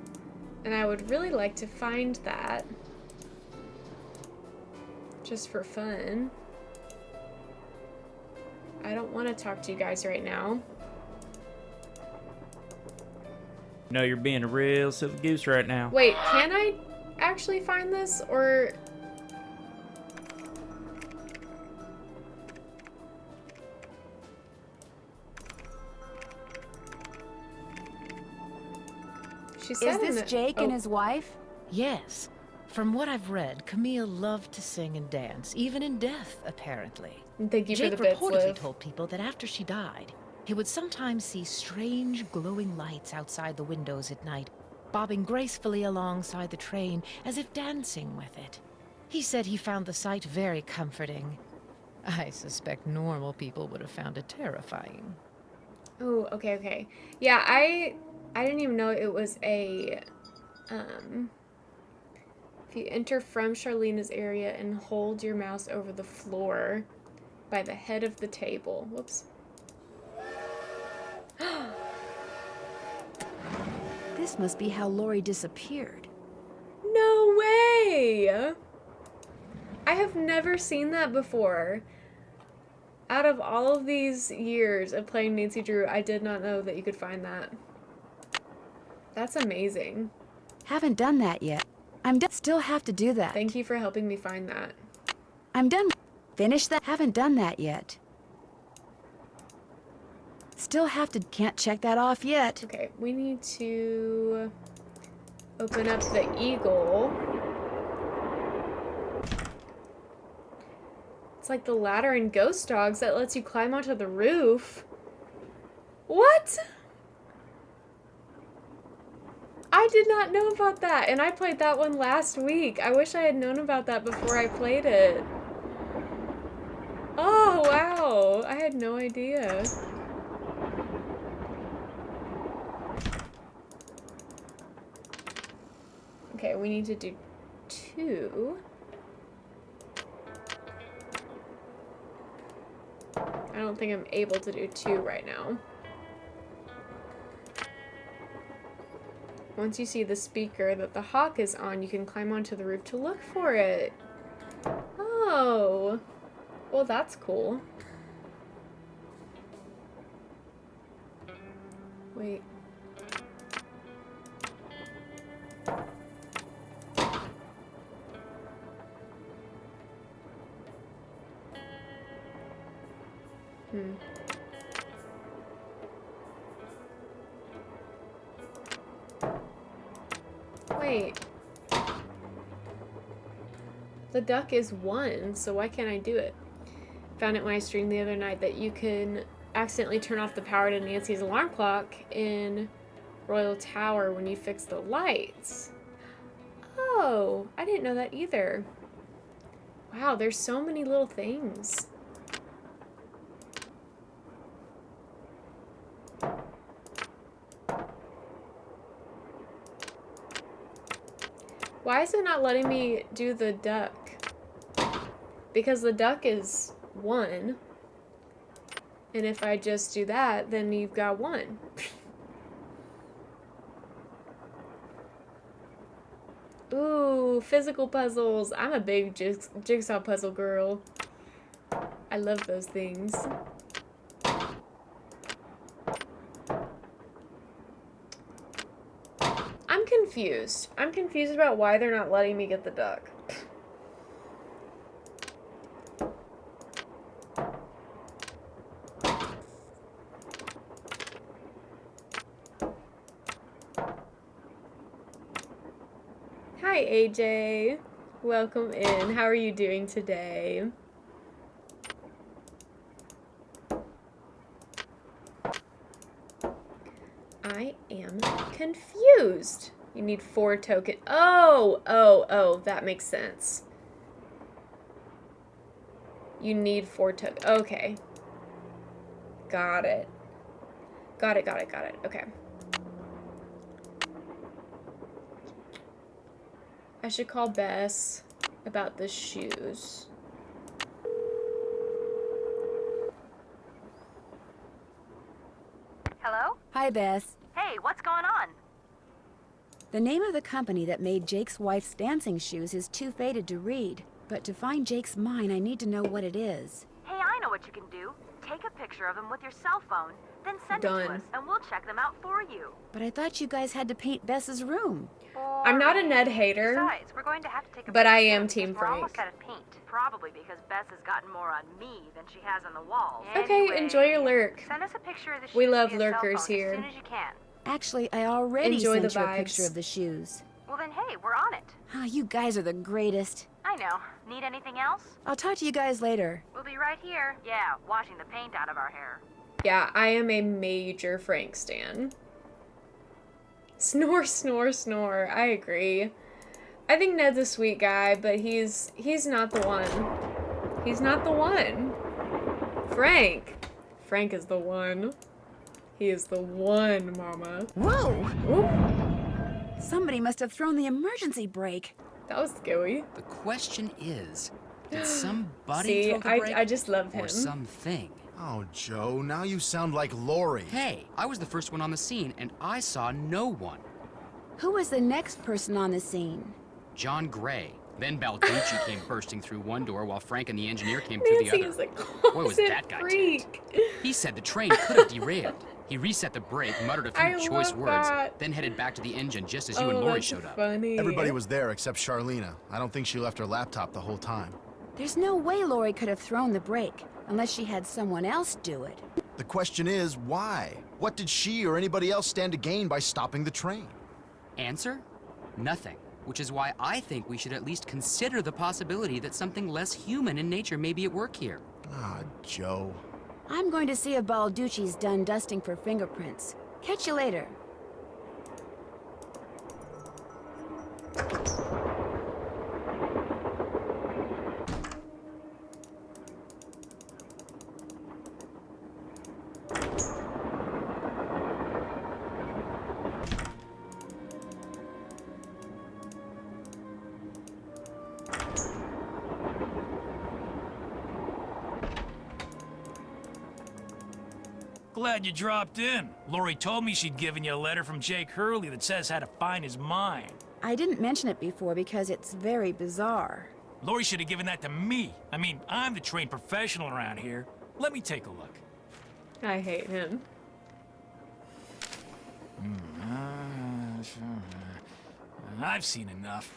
and I would really like to find that. Just for fun. I don't want to talk to you guys right now. No, you're being a real silly goose right now. Wait, can I actually find this, or... She said Is this Jake and oh. his wife? Yes. From what I've read, Camille loved to sing and dance, even in death, apparently. Thank you Jake for the bits, reportedly Liv. told people that after she died, he would sometimes see strange glowing lights outside the windows at night, bobbing gracefully alongside the train as if dancing with it. He said he found the sight very comforting. I suspect normal people would have found it terrifying. Oh, okay, okay. Yeah, I didn't even know it was a, if you enter from Charlena's area and hold your mouse over the floor by the head of the table. Whoops. This must be how Lori disappeared. No way! I have never seen that before. Out of all of these years of playing Nancy Drew, I did not know that you could find that. That's amazing. Haven't done that yet. I'm done. Still have to do that. Thank you for helping me find that. I'm done. Finish that. Haven't done that yet. Still have to. Can't check that off yet. Okay, we need to open up the eagle. It's like the ladder in Ghost Dogs that lets you climb onto the roof. What? I did not know about that, and I played that one last week. I wish I had known about that before I played it. Oh, wow. I had no idea. Okay, we need to do 2. I don't think I'm able to do 2 right now. Once you see the speaker that the hawk is on, you can climb onto the roof to look for it. Oh. Well, that's cool. Wait. Wait. The duck is 1, so why can't I do it? Found it when I streamed the other night that you can accidentally turn off the power to Nancy's alarm clock in Royal Tower when you fix the lights. Oh, I didn't know that either. Wow, there's so many little things. Why is it not letting me do the duck? Because the duck is 1. And if I just do that, then you've got 1. Ooh, physical puzzles. I'm a big jigsaw puzzle girl. I love those things. I'm confused. I'm confused about why they're not letting me get the duck. Hi, AJ. Welcome in. How are you doing today? I am confused. You need 4 tokens. Oh, that makes sense. You need 4 tokens. Okay. Got it. Got it. Okay. I should call Bess about the shoes. Hello? Hi, Bess. Hey, what's going on? The name of the company that made Jake's wife's dancing shoes is too faded to read. But to find Jake's mine, I need to know what it is. Hey, I know what you can do. Take a picture of them with your cell phone, then send it to us, and we'll check them out for you. But I thought you guys had to paint Bess's room. I'm not a Ned hater, Besides, we're going to have to take a but break I am soon Team because we're almost Frank. out of paint. Probably because Bess has gotten more on me than she has on the walls. Okay, Anyway, enjoy your lurk. Send us a picture of the shoes We love via cell lurkers phone here. as soon as you can. Actually, I already Enjoy sent the you a vibes. picture of the shoes. Well then, hey, we're on it. Ah, you guys are the greatest. I know. Need anything else? I'll talk to you guys later. We'll be right here. Yeah, washing the paint out of our hair. Yeah, I am a major Frank stan. Snore, snore, snore. I agree. I think Ned's a sweet guy, but he's not the one. He's not the one. Frank is the one. He is the one, mama. Whoa! Oop. Somebody must have thrown the emergency brake. That was scary. The question is, did somebody See, throw the brake? I just love him. Or something? Oh, Joe, now you sound like Lori. Hey, I was the first one on the scene, and I saw no one. Who was the next person on the scene? John Gray. Then Balducci came bursting through one door while Frank and the engineer came through the Nancy other. is a Boy, was closet that guy freak. tight. He said the train could have derailed. He reset the brake, muttered a few I choice love words, that. then headed back to the engine just as you Oh, and Lori that's showed up. funny. Everybody was there except Charlena. I don't think she left her laptop the whole time. There's no way Lori could have thrown the brake, unless she had someone else do it. The question is, why? What did she or anybody else stand to gain by stopping the train? Answer? Nothing. Which is why I think we should at least consider the possibility that something less human in nature may be at work here. Ah, Joe. I'm going to see if Balducci's done dusting for fingerprints. Catch you later. Glad you dropped in. Lori told me she'd given you a letter from Jake Hurley that says how to find his mine. I didn't mention it before because it's very bizarre. Lori should have given that to me. I mean, I'm the trained professional around here. Let me take a look. I hate him. I've seen enough.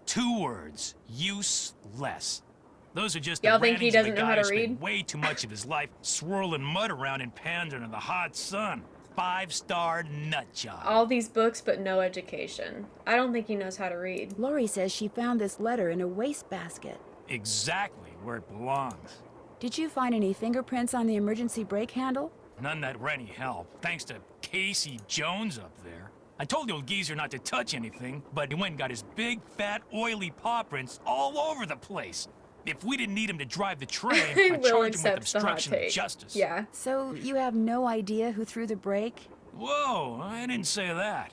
2 words. Useless. Those are just Y'all the think he rantings of a doesn't know guy how to who spent read? way too much of his life swirling mud around in pans under the hot sun. 5-star nut job. All these books, but no education. I don't think he knows how to read. Lori says she found this letter in a wastebasket. Exactly where it belongs. Did you find any fingerprints on the emergency brake handle? None that were any help, thanks to Casey Jones up there. I told the old geezer not to touch anything, but he went and got his big, fat, oily paw prints all over the place. If we didn't need him to drive the train, I I'd will charge him with accept the hot obstruction of take. justice. Yeah. So you have no idea who threw the brake? Whoa, I didn't say that.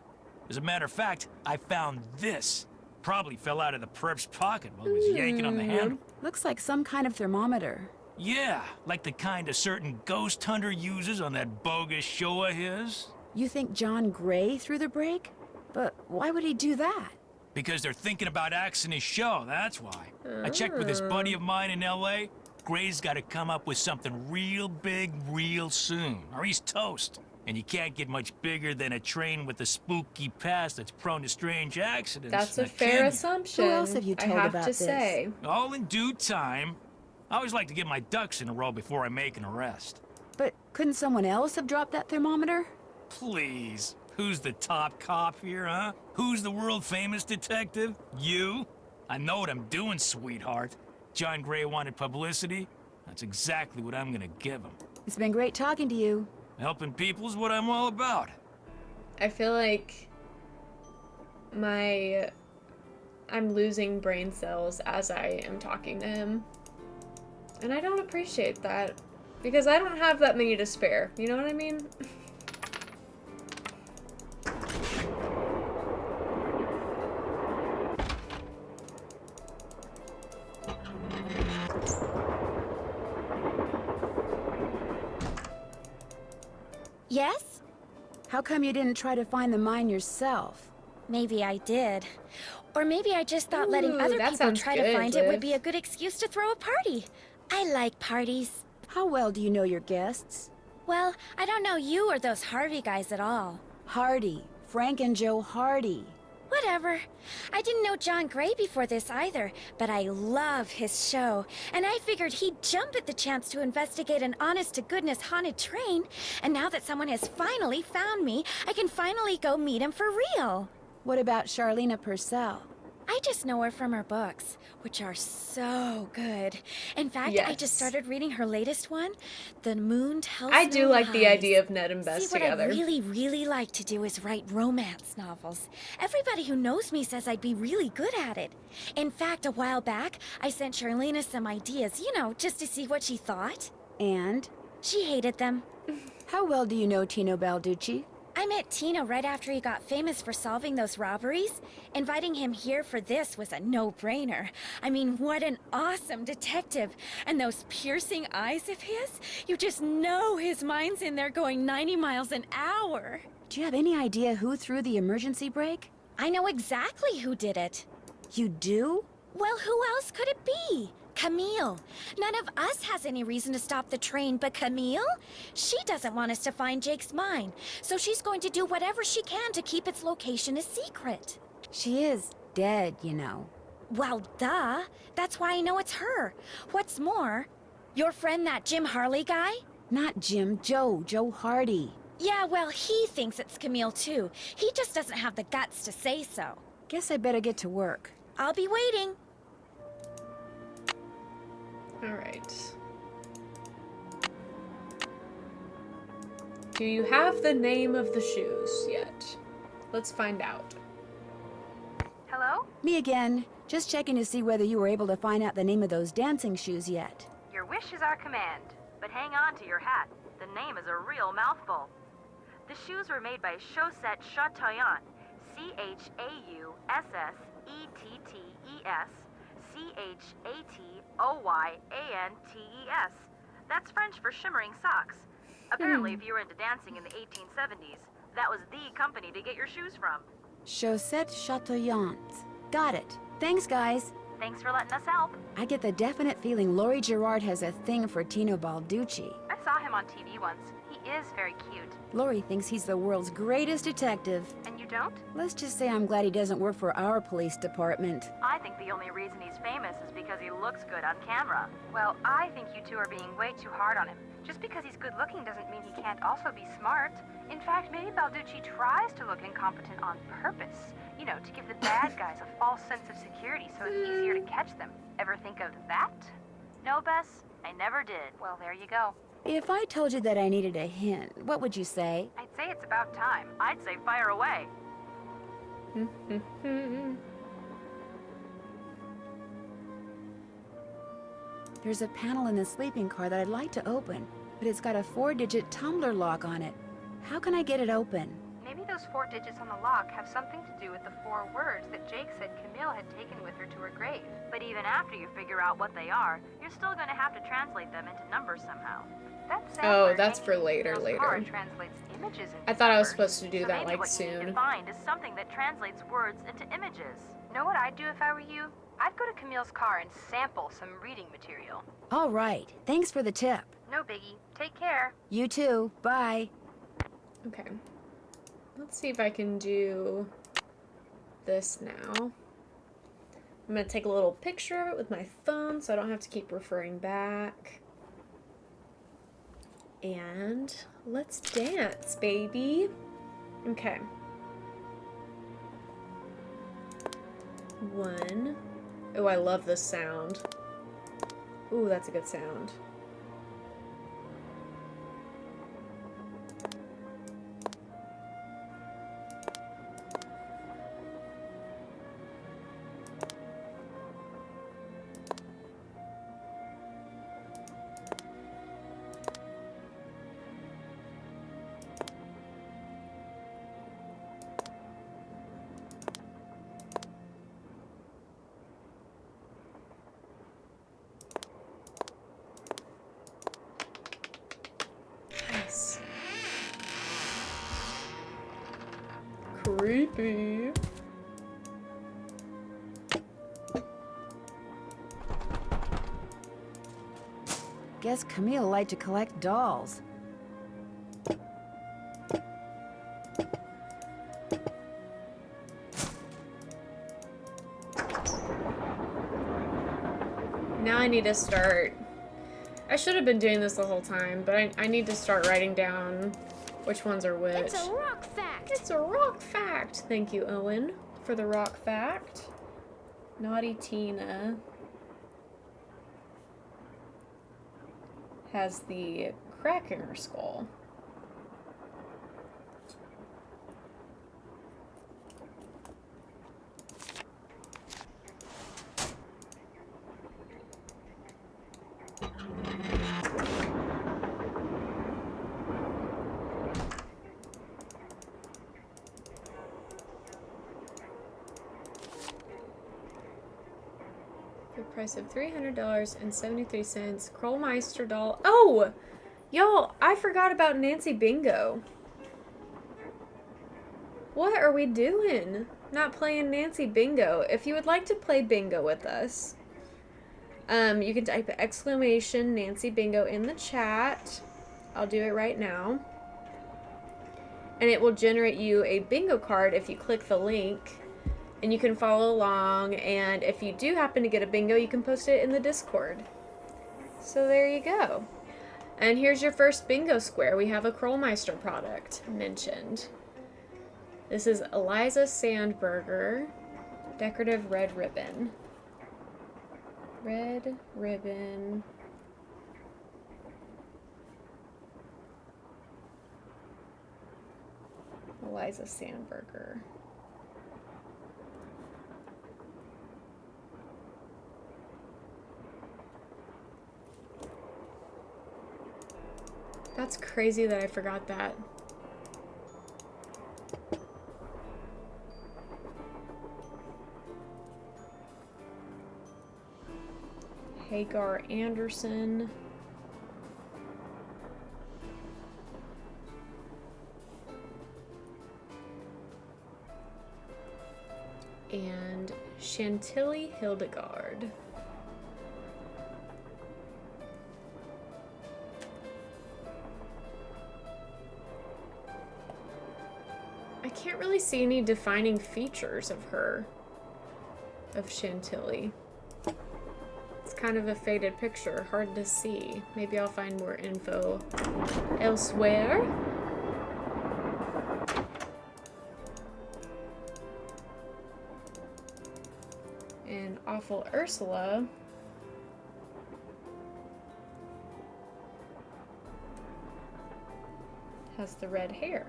As a matter of fact, I found this. Probably fell out of the perp's pocket while he was yanking on the handle. Looks like some kind of thermometer. Yeah, like the kind a certain ghost hunter uses on that bogus show of his. You think John Gray threw the brake? But why would he do that? Because they're thinking about axing his show, that's why. I checked with this buddy of mine in L.A. Gray's got to come up with something real big real soon, or he's toast. And you can't get much bigger than a train with a spooky past that's prone to strange accidents. That's a now, fair can you? assumption. Who else have you told I have about to this? say. All in due time. I always like to get my ducks in a row before I make an arrest. But couldn't someone else have dropped that thermometer? Please, who's the top cop here, huh? Who's the world-famous detective? You? I know what I'm doing, sweetheart. John Gray wanted publicity. That's exactly what I'm gonna give him. It's been great talking to you. Helping people is what I'm all about. I feel like I'm losing brain cells as I am talking to him. And I don't appreciate that. Because I don't have that many to spare. You know what I mean? Yes? How come you didn't try to find the mine yourself? Maybe I did. Or maybe I just thought letting other people try to find it would be a good excuse to throw a party. I like parties. How well do you know your guests? Well, I don't know you or those Harvey guys at all. Hardy. Frank and Joe Hardy. Whatever. I didn't know John Gray before this either, but I love his show. And I figured he'd jump at the chance to investigate an honest-to-goodness haunted train. And now that someone has finally found me, I can finally go meet him for real. What about Charlena Purcell? I just know her from her books, which are so good. In fact, I just started reading her latest one, The Moon Tells I do No like the Lies. idea of Ned and Bess See, together. what I really, really like to do is write romance novels. Everybody who knows me says I'd be really good at it. In fact, a while back, I sent Charlena some ideas, you know, just to see what she thought. And? She hated them. How well do you know Tino Balducci? I met Tino right after he got famous for solving those robberies. Inviting him here for this was a no-brainer. I mean, what an awesome detective. And those piercing eyes of his, you just know his mind's in there going 90 miles an hour. Do you have any idea who threw the emergency brake? I know exactly who did it. You do? Well, who else could it be? Camille. None of us has any reason to stop the train but Camille. She doesn't want us to find Jake's mine, so she's going to do whatever she can to keep its location a secret. She is dead, you know. Well, duh. That's why I know it's her. What's more, your friend, that Jim Harley guy? Not Jim, Joe Hardy. Yeah, well, he thinks it's Camille too. He just doesn't have the guts to say so. Guess I better get to work. I'll be waiting. Alright. Do you have the name of the shoes yet? Let's find out. Hello? Me again. Just checking to see whether you were able to find out the name of those dancing shoes yet. Your wish is our command, but hang on to your hat. The name is a real mouthful. The shoes were made by Chaussette Chateauyantes, Chausssettees, Chatoyantes. That's French for shimmering socks. Apparently, if you were into dancing in the 1870s, that was the company to get your shoes from. Chaussette Chateauyantes. Got it. Thanks, guys. Thanks for letting us help. I get the definite feeling Laurie Gerard has a thing for Tino Balducci. I saw him on TV once. He is very cute. Laurie thinks he's the world's greatest detective. And you don't? Let's just say I'm glad he doesn't work for our police department. I think the only reason he's famous is because he looks good on camera. Well, I think you two are being way too hard on him. Just because he's good looking doesn't mean he can't also be smart. In fact, maybe Balducci tries to look incompetent on purpose. You know, to give the bad guys a false sense of security so it's easier to catch them. Ever think of that? No, Bess, I never did. Well, there you go. If I told you that I needed a hint, what would you say? I'd say it's about time. I'd say fire away. There's a panel in the sleeping car that I'd like to open, but it's got a 4-digit tumbler lock on it. How can I get it open? Maybe those 4 digits on the lock have something to do with the 4 words that Jake said Camille had taken with her to her grave. But even after you figure out what they are, you're still going to have to translate them into numbers somehow. Oh, that's for later. Translates images into I thought I was numbers. supposed to do So that maybe like what you need to soon. find is something that translates words into images. Know what I'd do if I were you? I'd go to Camille's car and sample some reading material. All right. Thanks for the tip. No biggie. Take care. You too. Bye. Okay. Let's see if I can do this now. I'm going to take a little picture of it with my phone so I don't have to keep referring back. And let's dance, baby. Okay. 1. Oh, I love this sound. Ooh, that's a good sound. Nice. Creepy. Guess Camille liked to collect dolls. Now I need to start. I should have been doing this the whole time, but I need to start writing down which ones are which. It's a rock fact. It's a rock fact. Thank you, Owen, for the rock fact. Naughty Tina has the crack in her skull. The price of $300.73. Krollmeister doll. Oh! Y'all, I forgot about Nancy Bingo. What are we doing? Not playing Nancy Bingo. If you would like to play bingo with us, you can type exclamation Nancy Bingo in the chat. I'll do it right now. And it will generate you a bingo card if you click the link. And you can follow along, and if you do happen to get a bingo, you can post it in the Discord. So there you go. And here's your first bingo square. We have a Krollmeister product mentioned. This is Eliza Sandburger, decorative red ribbon. Red ribbon. Eliza Sandburger. That's crazy that I forgot that. Hagar Anderson. And Chantilly Hildegard. I can't really see any defining features of her, of Chantilly. It's kind of a faded picture, hard to see. Maybe I'll find more info elsewhere. And Awful Ursula has the red hair.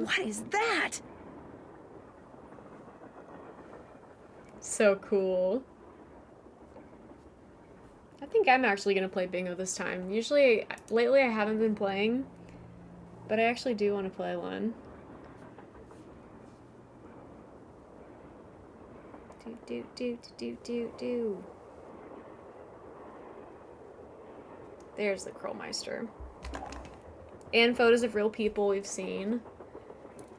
What is that? So cool. I think I'm actually going to play bingo this time. Usually, lately I haven't been playing, but I actually do want to play one. Do. There's the Krollmeister. And photos of real people we've seen.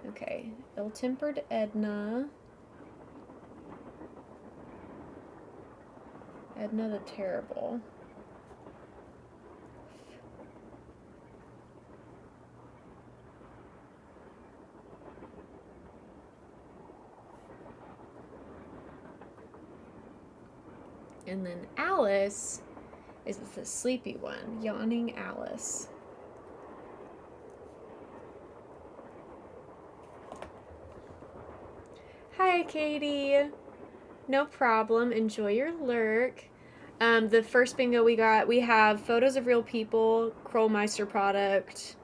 Okay, Ill-Tempered Edna. Edna the Terrible. And then Alice is the sleepy one. Yawning Alice. Hi, Katie. No problem. Enjoy your lurk. The first bingo we have photos of real people, Krollmeister product,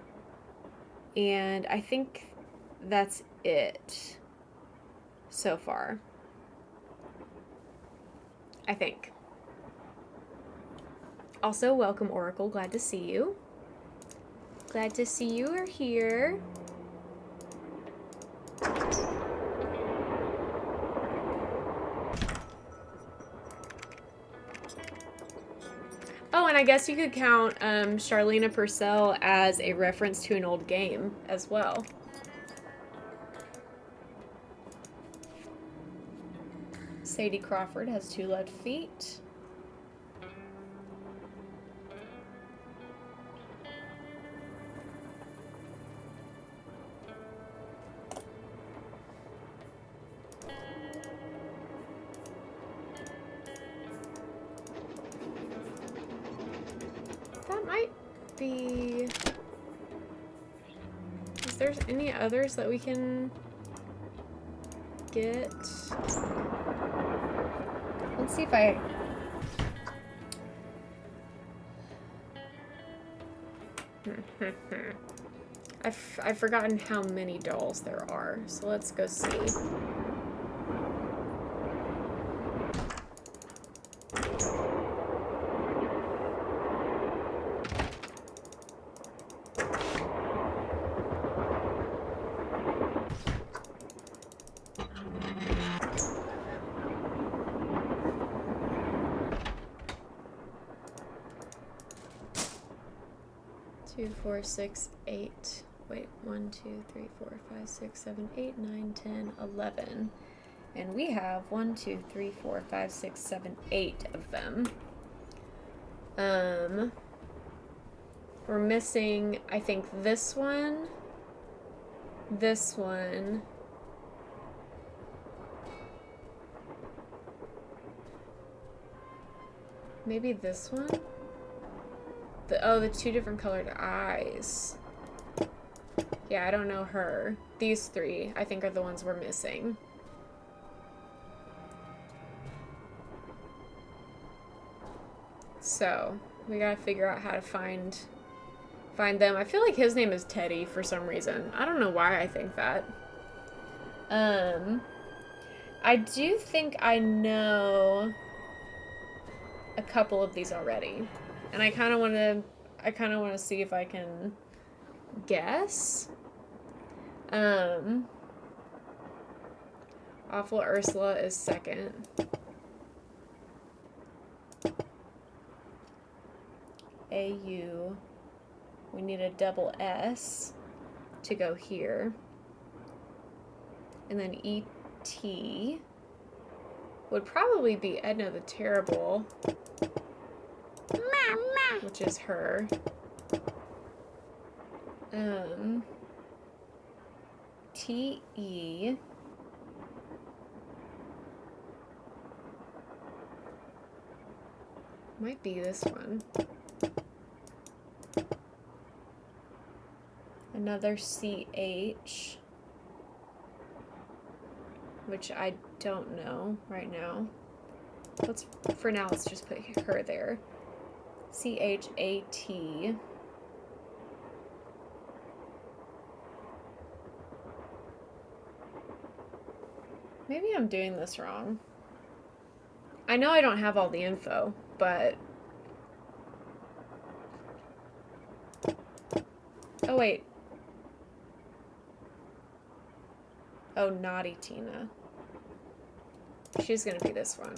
and I think that's it so far. I think. Also, welcome, Oracle. Glad to see you. Glad to see you are here. Oh, and I guess you could count Charlena Purcell as a reference to an old game as well. Sadie Crawford has 2 left feet. That might be... Is there any others that we can get? Let's see if I've forgotten how many dolls there are, so let's go see. 2, 4, 6, 8. Wait, 1, 2, 3, 4, 5, 6, 7, 8, 9, 10, 11. And we have 1, 2, 3, 4, 5, 6, 7, 8 of them. We're missing, I think, this one. This one. Maybe this one? The 2 different colored eyes. Yeah, I don't know her. These 3, I think, are the ones we're missing. So, we gotta figure out how to find them. I feel like his name is Teddy for some reason. I don't know why I think that. I do think I know a couple of these already. And I kind of want to see if I can guess. Awful Ursula is second. AU. We need a double S to go here. And then ET would probably be Edna the Terrible. Which is her. TE. Might be this one. Another CH. Which I don't know right now. For now, let's just put her there. CHAT. Maybe I'm doing this wrong. I know I don't have all the info, but... Oh, wait. Oh, Naughty Tina. She's gonna be this one.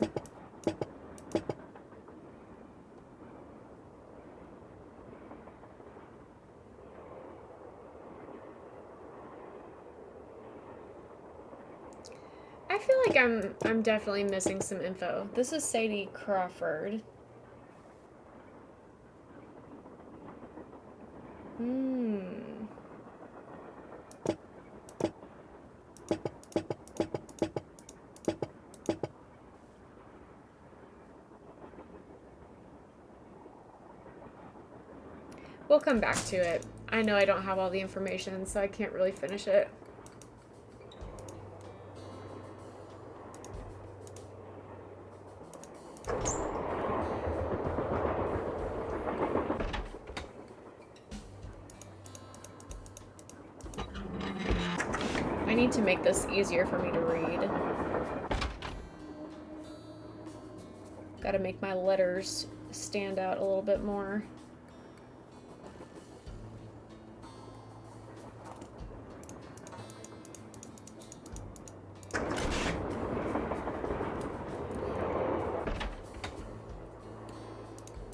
I feel like I'm definitely missing some info. This is Sadie Crawford. We'll come back to it. I know I don't have all the information, so I can't really finish it. I need to make this easier for me to read. Gotta make my letters stand out a little bit more.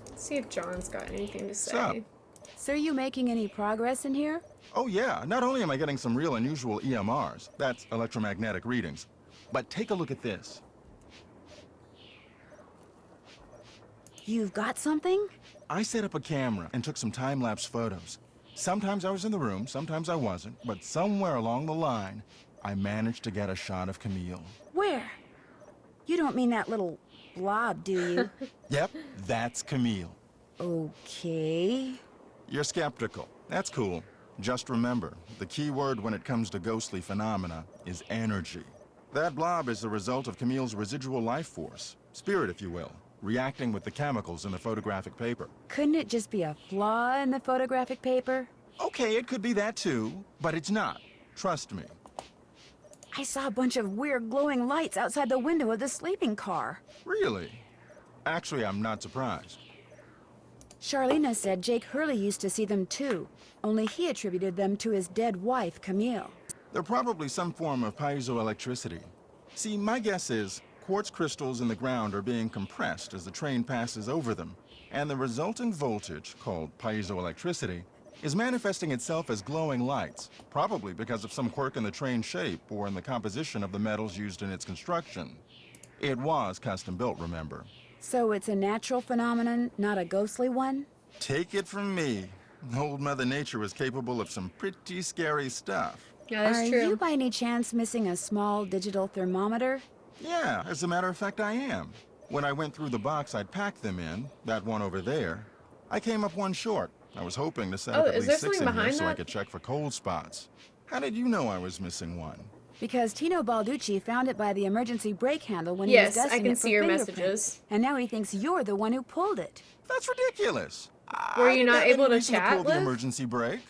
Let's see if John's got anything to say. Sup? So are you making any progress in here? Oh yeah, not only am I getting some real unusual EMRs, that's electromagnetic readings, but take a look at this. You've got something? I set up a camera and took some time-lapse photos. Sometimes I was in the room, sometimes I wasn't, but somewhere along the line, I managed to get a shot of Camille. Where? You don't mean that little blob, do you? Yep, that's Camille. Okay. You're skeptical. That's cool. Just remember, the key word when it comes to ghostly phenomena is energy. That blob is the result of Camille's residual life force, spirit if you will, reacting with the chemicals in the photographic paper. Couldn't it just be a flaw in the photographic paper? Okay, it could be that too, but it's not. Trust me. I saw a bunch of weird glowing lights outside the window of the sleeping car. Really? Actually, I'm not surprised. Charlena said Jake Hurley used to see them too, only he attributed them to his dead wife, Camille. They're probably some form of piezoelectricity. See, my guess is quartz crystals in the ground are being compressed as the train passes over them, and the resulting voltage, called piezoelectricity, is manifesting itself as glowing lights, probably because of some quirk in the train's shape or in the composition of the metals used in its construction. It was custom built, remember? So it's a natural phenomenon, not a ghostly one? Take it from me. Old Mother Nature was capable of some pretty scary stuff. Yeah, that's true. Are you by any chance missing a small digital thermometer? Yeah, as a matter of fact, I am. When I went through the box I'd packed them in, that one over there, I came up one short. I was hoping to set up at is there least 6 something in here behind so I that? could check for cold spots. How did you know I was missing one? Because Tino Balducci found it by the emergency brake handle when Yes, he was I dusting can it for see your fingerprints. messages. And now he thinks you're the one who pulled it. That's ridiculous. Were you not able to reason chat pull the with? emergency brake?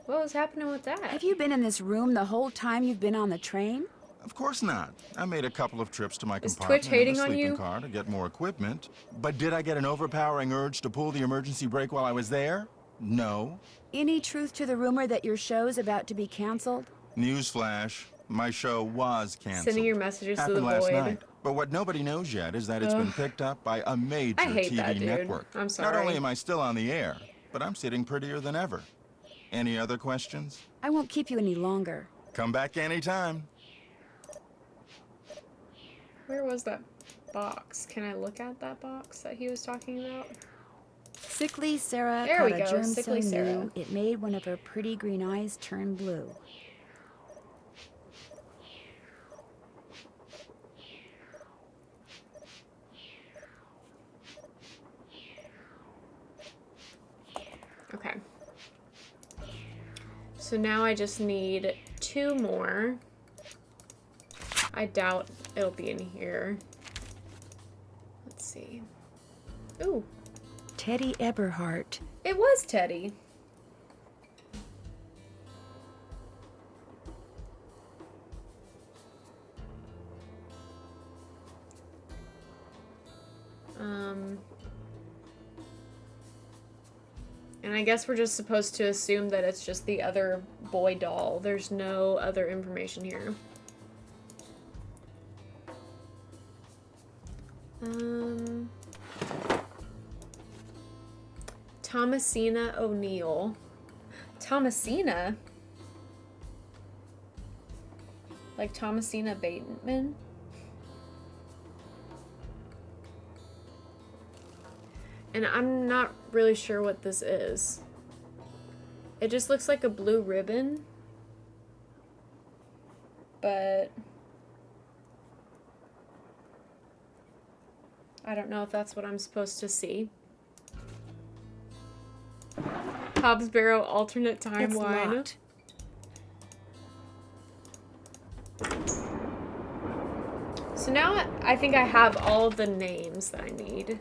What was happening with that? Have you been in this room the whole time you've been on the train? Of course not. I made a couple of trips to my Is compartment Twitch hating in the on sleeping you? car to get more equipment. But did I get an overpowering urge to pull the emergency brake while I was there? No. Any truth to the rumor that your show's about to be canceled? Newsflash, my show was canceled. Sending your messages to the Happened last void. night. But what nobody knows yet is that it's been picked up by a major I hate TV that, dude. network. I'm Not sorry. only am I still on the air, but I'm sitting prettier than ever. Any other questions? I won't keep you any longer. Come back anytime. Where was that box? Can I look at that box that he was talking about? Sickly Sarah There caught we a go, germ Sickly so Sarah. new it made one of her pretty green eyes turn blue. Okay. So now I just need 2 more. I doubt it'll be in here. Let's see. Ooh, Teddy Eberhardt. it was Teddy. And I guess we're just supposed to assume that it's just the other boy doll. There's no other information here. Thomasina O'Neill. Thomasina? Like Thomasina Bateman? And I'm not really sure what this is. It just looks like a blue ribbon. But I don't know if that's what I'm supposed to see. Hobbs Barrow alternate timeline. Locked. So now I think I have all of the names that I need.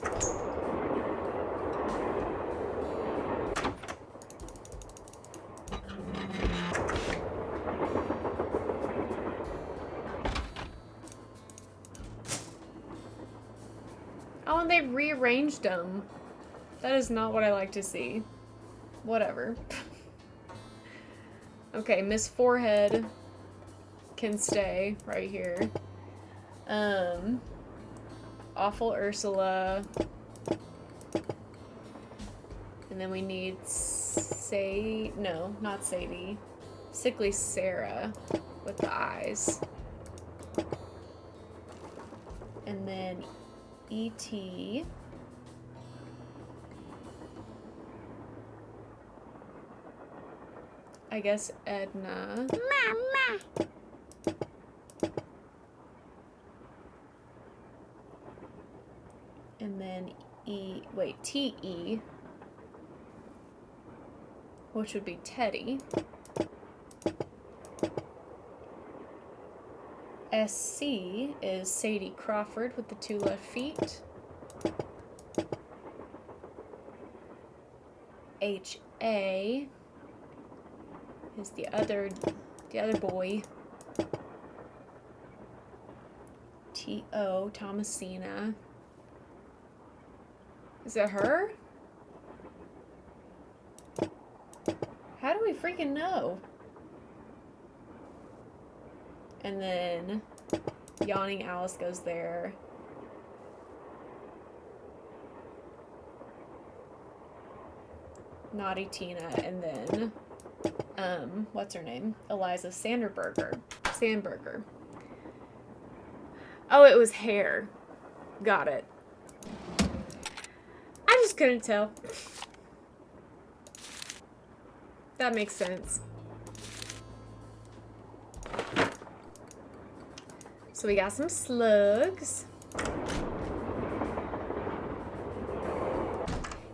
Oh, and they rearranged them. That is not what I like to see. Whatever. Okay, Miss Forehead can stay right here. Awful Ursula. And then we need no, not Sadie. Sickly Sarah with the eyes. And then E.T. I guess Edna. Mama. And then T.E. which would be Teddy. S.C. is Sadie Crawford with the 2 left feet. H.A. is the other boy. T.O. Thomasina. Is it her? How do we freaking know? And then Yawning Alice goes there. Naughty Tina, and then what's her name? Eliza Sandberger. Oh, it was hair. Got it. I just couldn't tell. That makes sense. So we got some slugs.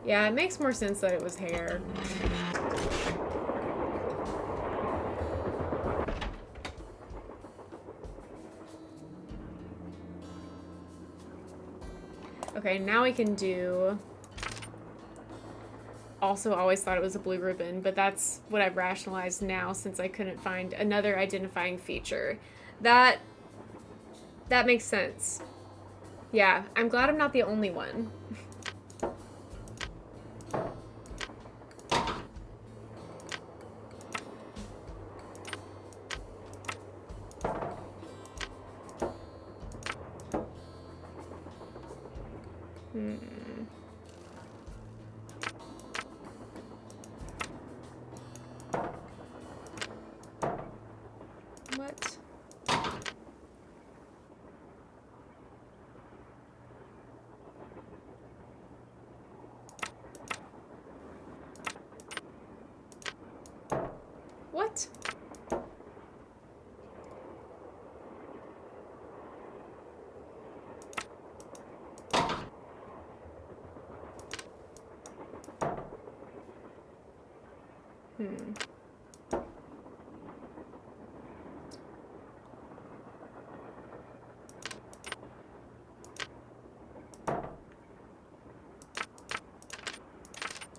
Yeah, it makes more sense that it was hair. Okay, now we can do... Also always thought it was a blue ribbon, but that's what I've rationalized now since I couldn't find another identifying feature. That makes sense. Yeah, I'm glad I'm not the only one. What? What?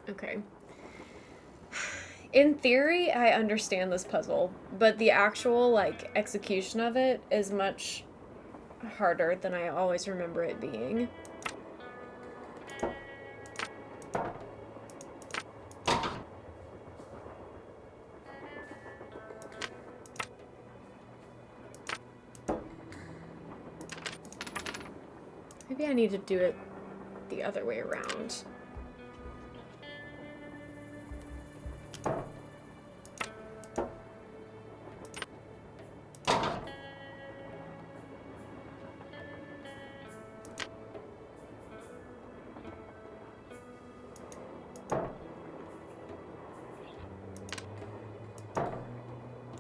Okay. In theory, I understand this puzzle, but the actual, like, execution of it is much harder than I always remember it being. Maybe I need to do it the other way around.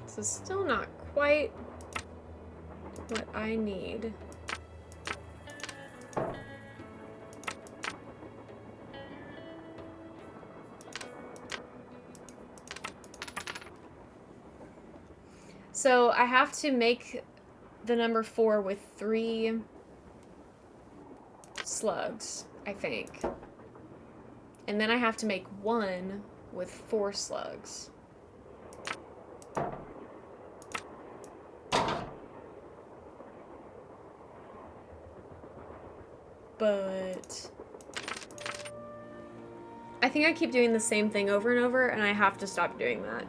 This is still not quite what I need. So I have to make the number 4 with 3 slugs, I think. And then I have to make 1 with 4 slugs. But I think I keep doing the same thing over and over, and I have to stop doing that.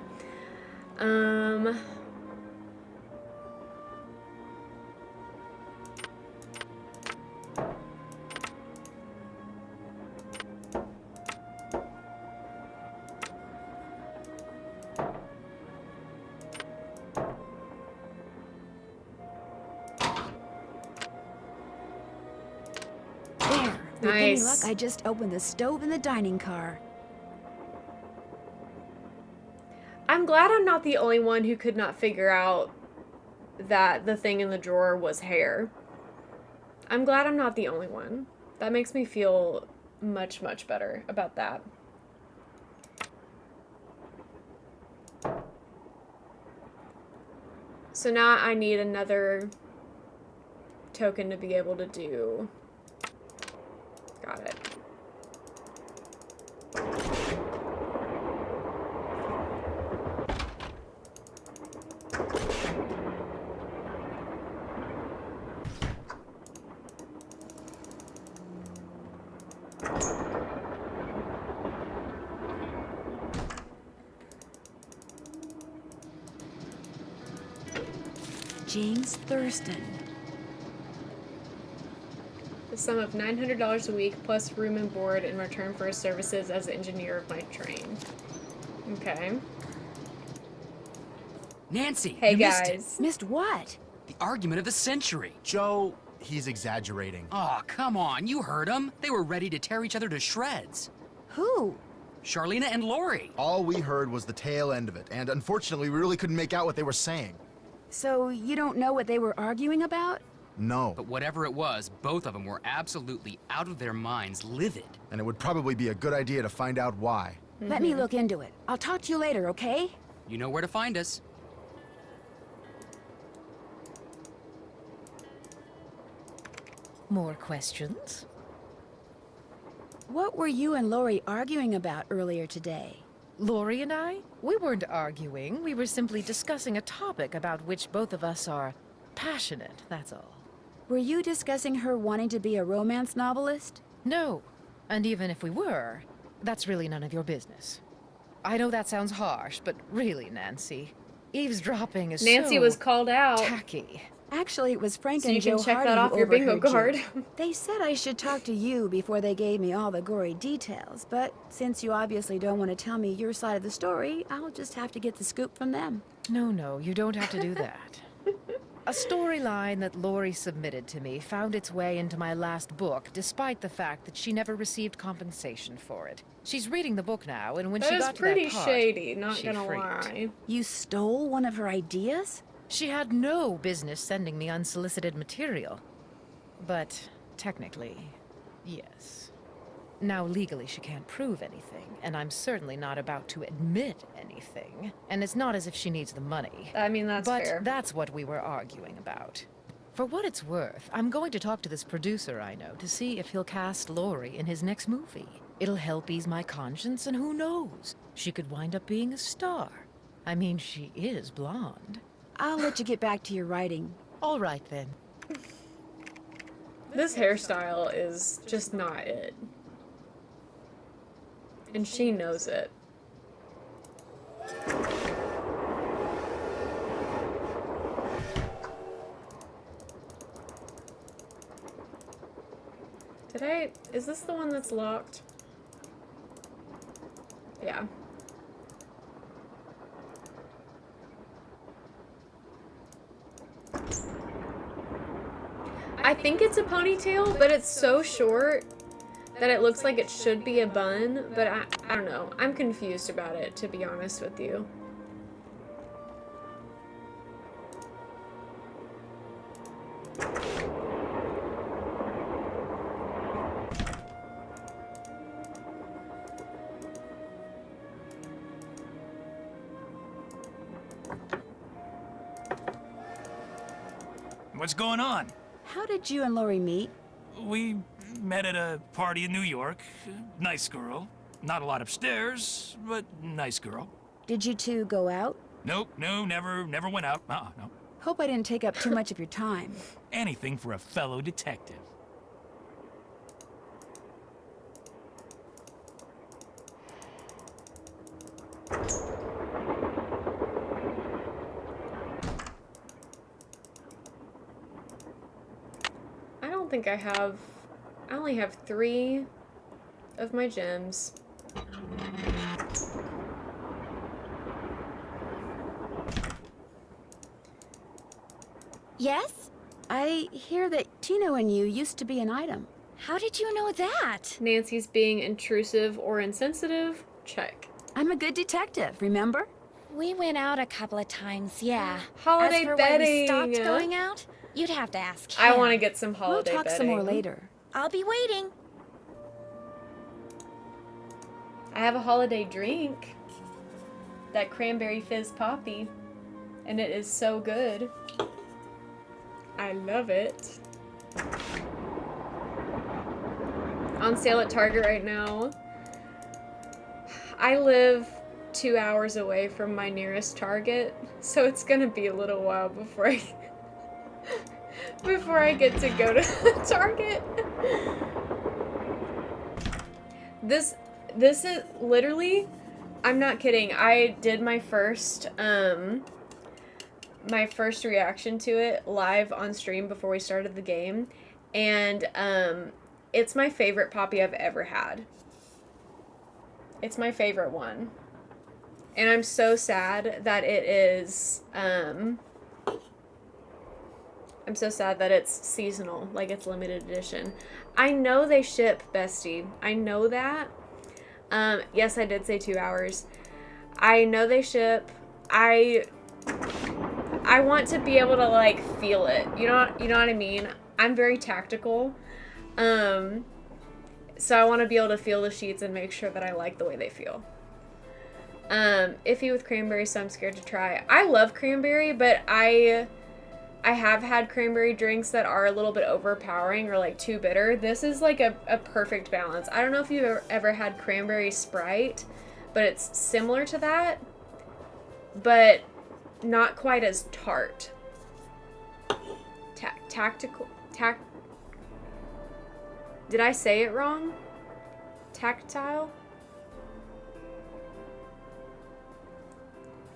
With any luck, Nice. I just opened the stove in the dining car. I'm glad I'm not the only one who could not figure out that the thing in the drawer was hair. I'm glad I'm not the only one. That makes me feel much, much better about that. So now I need another token to be able to do. Got it. James Thurston. The sum of $900 a week plus room and board in return for his services as engineer of my train. Okay. Nancy, Hey you guys. missed it. Missed what? The argument of the century. Joe, he's exaggerating. Aw, come on, you heard them. They were ready to tear each other to shreds. Who? Charlena and Lori. All we heard was the tail end of it, and unfortunately, we really couldn't make out what they were saying. So you don't know what they were arguing about? No. But whatever it was, both of them were absolutely out of their minds, livid. And it would probably be a good idea to find out why. Let me look into it. I'll talk to you later, okay? You know where to find us. More questions? What were you and Lori arguing about earlier today? Lori and I? We weren't arguing. We were simply discussing a topic about which both of us are passionate, that's all. Were you discussing her wanting to be a romance novelist? No. And even if we were, that's really none of your business. I know that sounds harsh, but really, Nancy, eavesdropping is Nancy so was called out. tacky. Actually, it was Frank So and you can Joe check Hardy that off who your bingo overheard you. card. They said I should talk to you before they gave me all the gory details, but since you obviously don't want to tell me your side of the story, I'll just have to get the scoop from them. No, you don't have to do that. A storyline that Lori submitted to me found its way into my last book, despite the fact that she never received compensation for it. She's reading the book now, and when That she is got to pretty that part, shady, not she gonna freaked. lie. You stole one of her ideas? She had no business sending me unsolicited material. But technically, yes. Now, legally, she can't prove anything, and I'm certainly not about to admit anything. And it's not as if she needs the money. I mean, that's But fair. that's what we were arguing about. For what it's worth, I'm going to talk to this producer I know to see if he'll cast Lori in his next movie. It'll help ease my conscience, and who knows? She could wind up being a star. I mean, she is blonde. I'll let you get back to your writing. All right, then. This hairstyle is just not it. And she knows it. Is this the one that's locked? Yeah. I think it's a ponytail, but it's so short that it looks like it should be a bun, but I don't know. I'm confused about it, to be honest with you. What's going on? How did you and Lori meet? We met at a party in New York. Nice girl. Not a lot upstairs, but nice girl. Did you two go out? Nope, no, never went out. No. Hope I didn't take up too much of your time. Anything for a fellow detective. I don't think I only have 3 of my gems. Yes? I hear that Tino and you used to be an item. How did you know that? Nancy's being intrusive or insensitive? Check. I'm a good detective, remember? We went out a couple of times, yeah. Holiday As for bedding. when we stopped going out, you'd have to ask him. I want to get some holiday We'll talk bedding. some more later. I'll be waiting. I have a holiday drink. That cranberry fizz poppy. And it is so good. I love it. On sale at Target right now. I live 2 hours away from my nearest Target, so it's gonna be a little while before I get to go to Target. This is literally, I'm not kidding. I did my first reaction to it live on stream before we started the game, and it's my favorite poppy I've ever had. It's my favorite one. And I'm so sad that it is, I'm so sad that it's seasonal, like it's limited edition. I know they ship, bestie. I know that. Yes, I did say 2 hours. I know they ship. I want to be able to, like, feel it. You know what I mean? I'm very tactical. So I want to be able to feel the sheets and make sure that I like the way they feel. Iffy with cranberry, so I'm scared to try. I love cranberry, but I have had cranberry drinks that are a little bit overpowering or like too bitter. This is like a perfect balance. I don't know if you've ever had cranberry Sprite, but it's similar to that, but not quite as tart. Did I say it wrong? Tactile?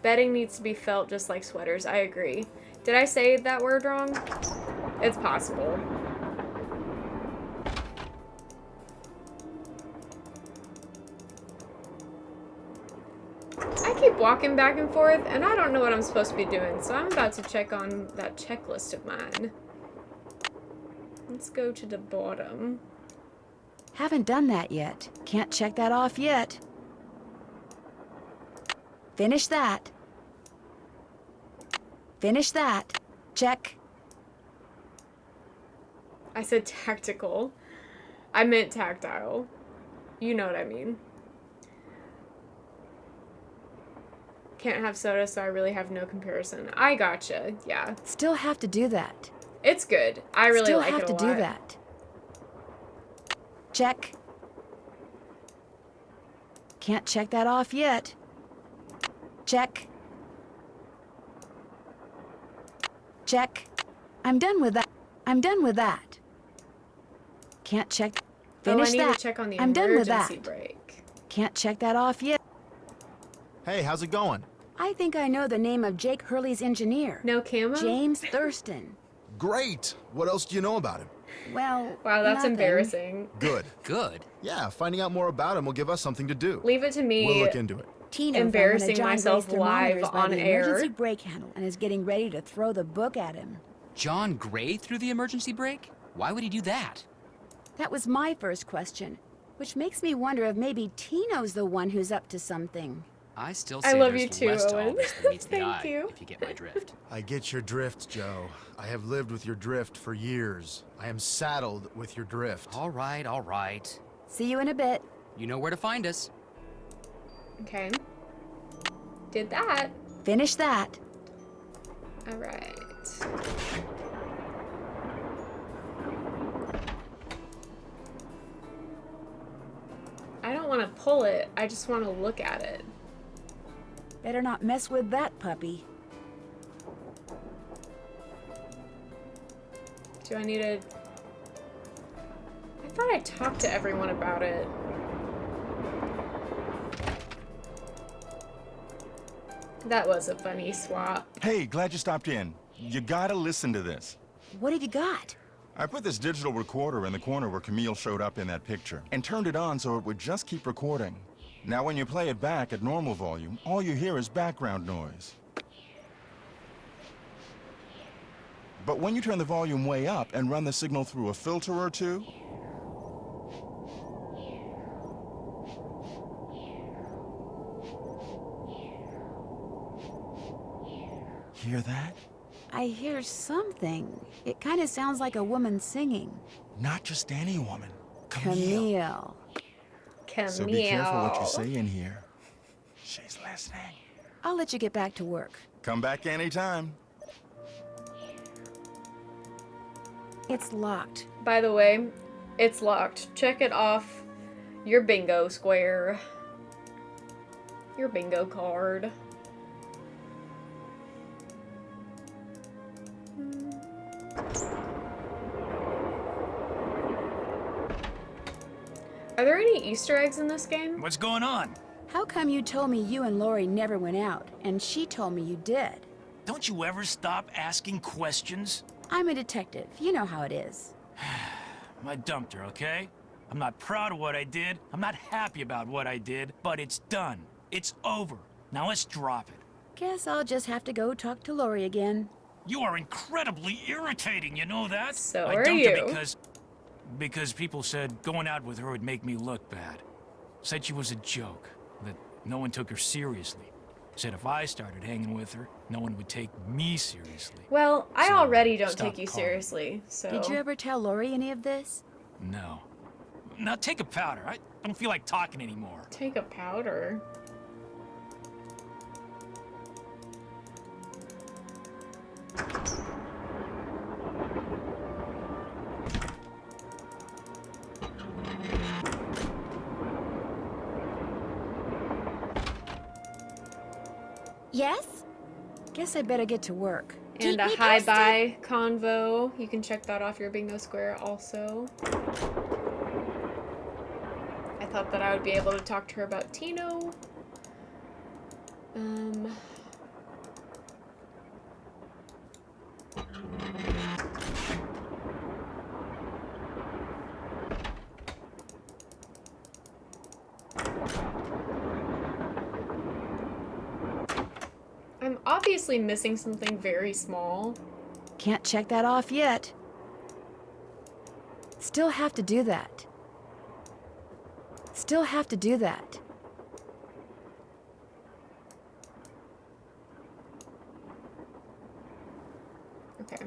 Bedding needs to be felt just like sweaters. I agree. Did I say that word wrong? It's possible. I keep walking back and forth, and I don't know what I'm supposed to be doing, so I'm about to check on that checklist of mine. Let's go to the bottom. Haven't done that yet. Can't check that off yet. Finish that. Finish that. Check. I said tactical. I meant tactile. You know what I mean. Can't have soda, so I really have no comparison. I gotcha. Yeah. Still have to do that. It's good. I really like it a lot. Still have to do that. Check. Can't check that off yet. Check. Check. I'm done with that. I'm done with that. Can't check. Finish I need that. to check on the I'm done with emergency that. brake. Can't check that off yet. Hey, how's it going? I think I know the name of Jake Hurley's engineer. No camo? James Thurston. Great. What else do you know about him? Well, wow, that's nothing. embarrassing. Good. Good. Yeah, finding out more about him will give us something to do. Leave it to me. We'll look into it. Tino Embarrassing found one of myself John Gray's live thermometers by on the air. emergency brake handle and is getting ready to throw the book at him. John Gray threw the emergency brake? Why would he do that? That was my first question, which makes me wonder if maybe Tino's the one who's up to something. I still I say love there's you too, less to all Owen. this than meets the Thank eye, you. if you get my drift. I get your drift, Joe. I have lived with your drift for years. I am saddled with your drift. All right, all right. See you in a bit. You know where to find us. Okay. Did that. Finish that. All right. want to pull it. I just want to look at it. Better not mess with that puppy. Do I need to... I thought I talked to everyone about it. That was a funny swap. Hey, glad you stopped in. You gotta listen to this. What have you got? I put this digital recorder in the corner where Camille showed up in that picture and turned it on so it would just keep recording. Now when you play it back at normal volume, all you hear is background noise. But when you turn the volume way up and run the signal through a filter or two, hear that? I hear something. It kind of sounds like a woman singing. Not just any woman. Camille. Camille. So be careful what you say in here. She's listening. I'll let you get back to work. Come back anytime. It's locked. By the way, it's locked. Check it off your bingo square. Your bingo card. Are there any Easter eggs in this game? What's going on? How come you told me you and Lori never went out, and she told me you did? Don't you ever stop asking questions? I'm a detective. You know how it is. I dumped her, okay? I'm not proud of what I did. I'm not happy about what I did, but it's done. It's over. Now let's drop it. Guess I'll just have to go talk to Lori again. You are incredibly irritating, you know that? So I are dumped you. her because people said going out with her would make me look bad. Said she was a joke, that no one took her seriously. Said if I started hanging with her, no one would take me seriously. Well, I So, already don't stop take you calling. seriously, so... Did you ever tell Lori any of this? No. Now take a powder. I don't feel like talking anymore. Take a powder? Yes? Guess I better get to work. And a Keep me hi-bye convo. You can check that off your bingo square also. I thought that I would be able to talk to her about Tino. I'm obviously missing something very small. Can't check that off yet. Still have to do that. Still have to do that. Okay.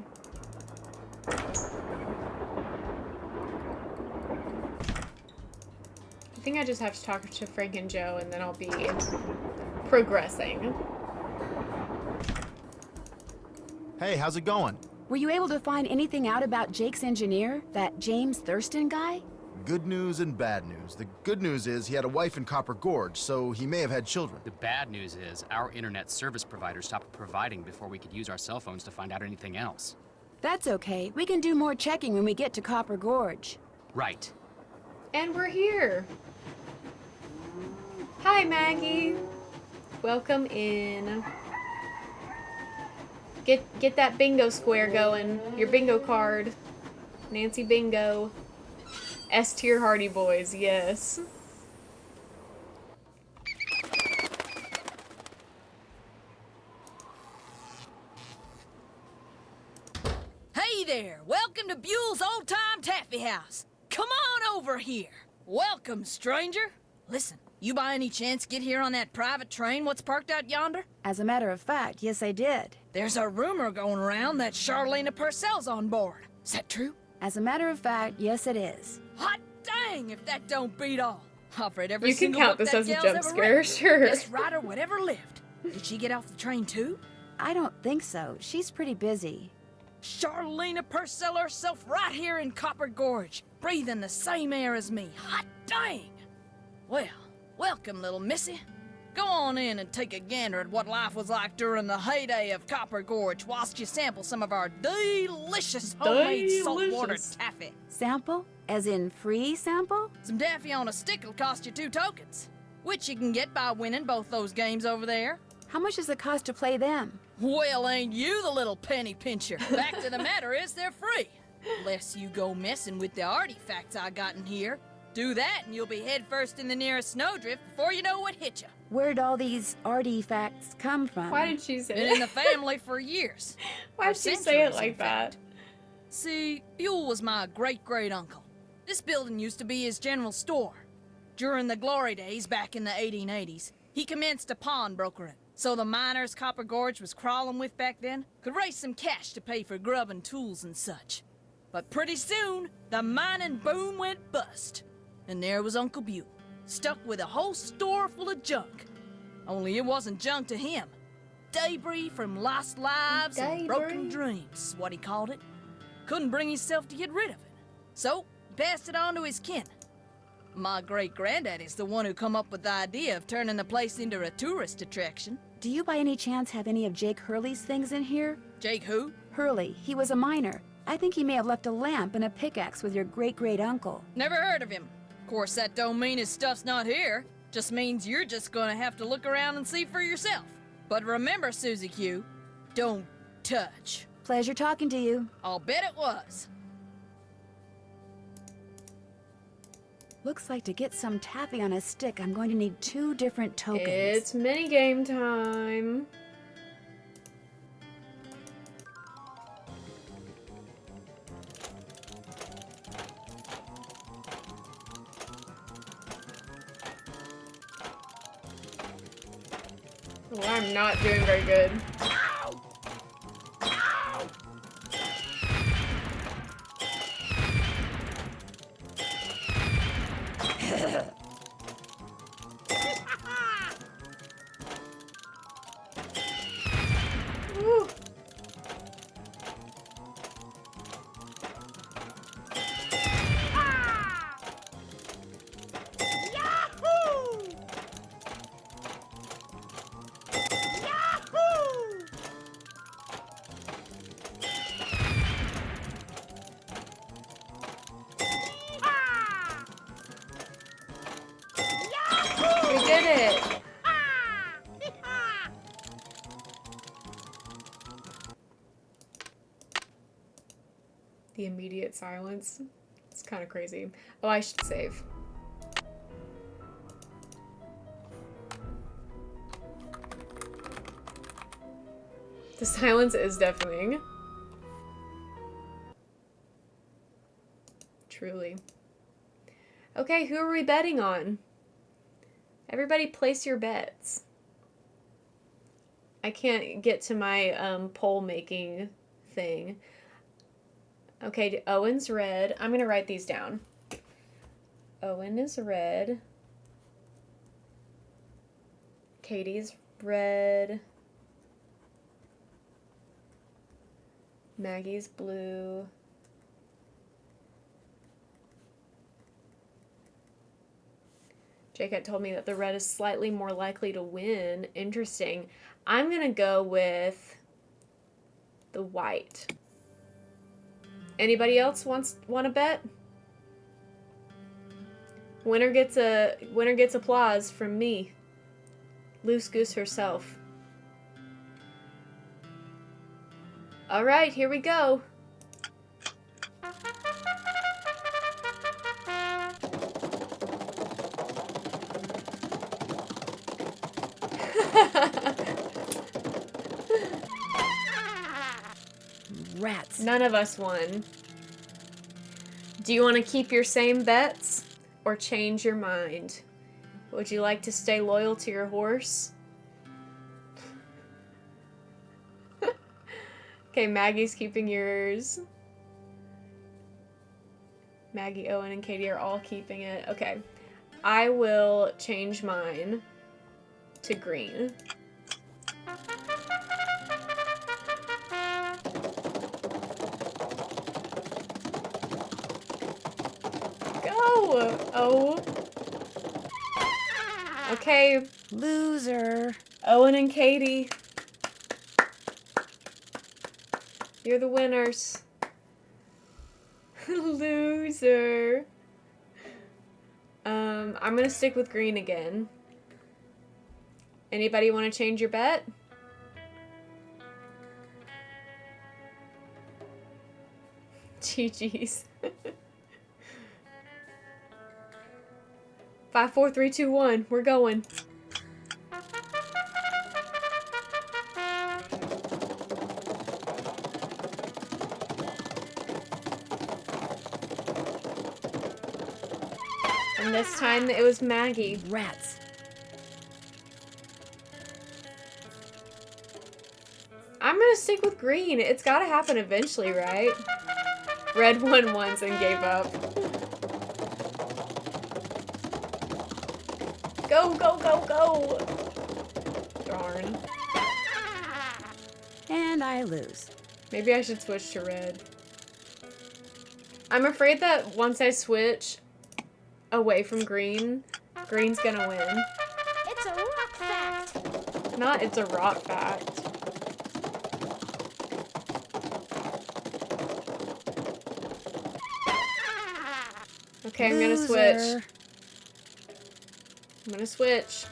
I think I just have to talk to Frank and Joe and then I'll be progressing. Hey, how's it going? Were you able to find anything out about Jake's engineer, that James Thurston guy? Good news and bad news. The good news is he had a wife in Copper Gorge, so he may have had children. The bad news is our internet service provider stopped providing before we could use our cell phones to find out anything else. That's okay. We can do more checking when we get to Copper Gorge. Right. And we're here. Hi, Maggie. Welcome in. Get that bingo square going. Your bingo card. Nancy Bingo. S-tier Hardy Boys, yes. Hey there! Welcome to Buell's Old Time Taffy House. Come on over here. Welcome, stranger. Listen, you by any chance get here on that private train what's parked out yonder? As a matter of fact, yes I did. There's a rumor going around that Charlena Purcell's on board. Is that true? As a matter of fact, yes it is. Hot dang if that don't beat all. I've read every You can single count book this that as a gal's jump ever scare, read. sure. Best writer whatever lived. Did she get off the train too? I don't think so. She's pretty busy. Charlena Purcell herself right here in Copper Gorge, breathing the same air as me. Hot dang! Well, welcome, little missy. Go on in and take a gander at what life was like during the heyday of Copper Gorge whilst you sample some of our delicious homemade saltwater taffy. Sample? As in free sample? Some taffy on a stick will cost you 2 tokens, which you can get by winning both those games over there. How much does it cost to play them? Well, ain't you the little penny pincher? Fact of the matter is they're free. Unless you go messing with the artifacts I got in here. Do that and you'll be headfirst in the nearest snowdrift before you know what hit you. Where'd all these artifacts come from? Why did she say Been in the family for years. Why did she say it like that? See, Buell was my great-great-uncle. This building used to be his general store. During the glory days back in the 1880s, he commenced a pawnbrokering. So the miners Copper Gorge was crawling with back then could raise some cash to pay for grub and tools and such. But pretty soon, the mining boom went bust. And there was Uncle Buell, stuck with a whole store full of junk. Only it wasn't junk to him. Debris from lost lives and broken dreams, is what he called it. Couldn't bring himself to get rid of it. So, he passed it on to his kin. My great-granddaddy's the one who come up with the idea of turning the place into a tourist attraction. Do you by any chance have any of Jake Hurley's things in here? Jake who? Hurley. He was a miner. I think he may have left a lamp and a pickaxe with your great-great-uncle. Never heard of him. Of course, that don't mean his stuff's not here. Just means you're just gonna have to look around and see for yourself. But remember, Susie Q, don't touch. Pleasure talking to you. I'll bet it was. Looks like to get some taffy on a stick, I'm going to need 2 different tokens. It's minigame time. Oh, I'm not doing very good. Woo. We did it! The immediate silence. It's kind of crazy. Oh, I should save. The silence is deafening. Truly. Okay, who are we betting on? Everybody place your bets. I can't get to my poll making thing. Okay, Owen's red. I'm gonna write these down. Owen is red. Katie's red. Maggie's blue. Jake had told me that the red is slightly more likely to win. Interesting. I'm gonna go with the white. Anybody else want to bet? Winner gets applause from me. Loose Goose herself. All right, here we go. Rats. None of us won. Do you want to keep your same bets or change your mind? Would you like to stay loyal to your horse? Okay, Maggie's keeping yours. Maggie, Owen, and Katie are all keeping it. Okay. I will change mine to green. Go! Oh. Okay. Loser. Owen and Katie. You're the winners. Loser. I'm gonna stick with green again. Anybody want to change your bet? GG's. 5, 4, 3, 2, 1. We're going. And this time it was Maggie. Rats. I'm gonna stick with green. It's gotta happen eventually, right? Red won once and gave up. Go, go, go, go! Darn. And I lose. Maybe I should switch to red. I'm afraid that once I switch away from green, green's gonna win. It's a rock fact. Not it's a rock fact. Okay, I'm gonna switch. I'm gonna switch.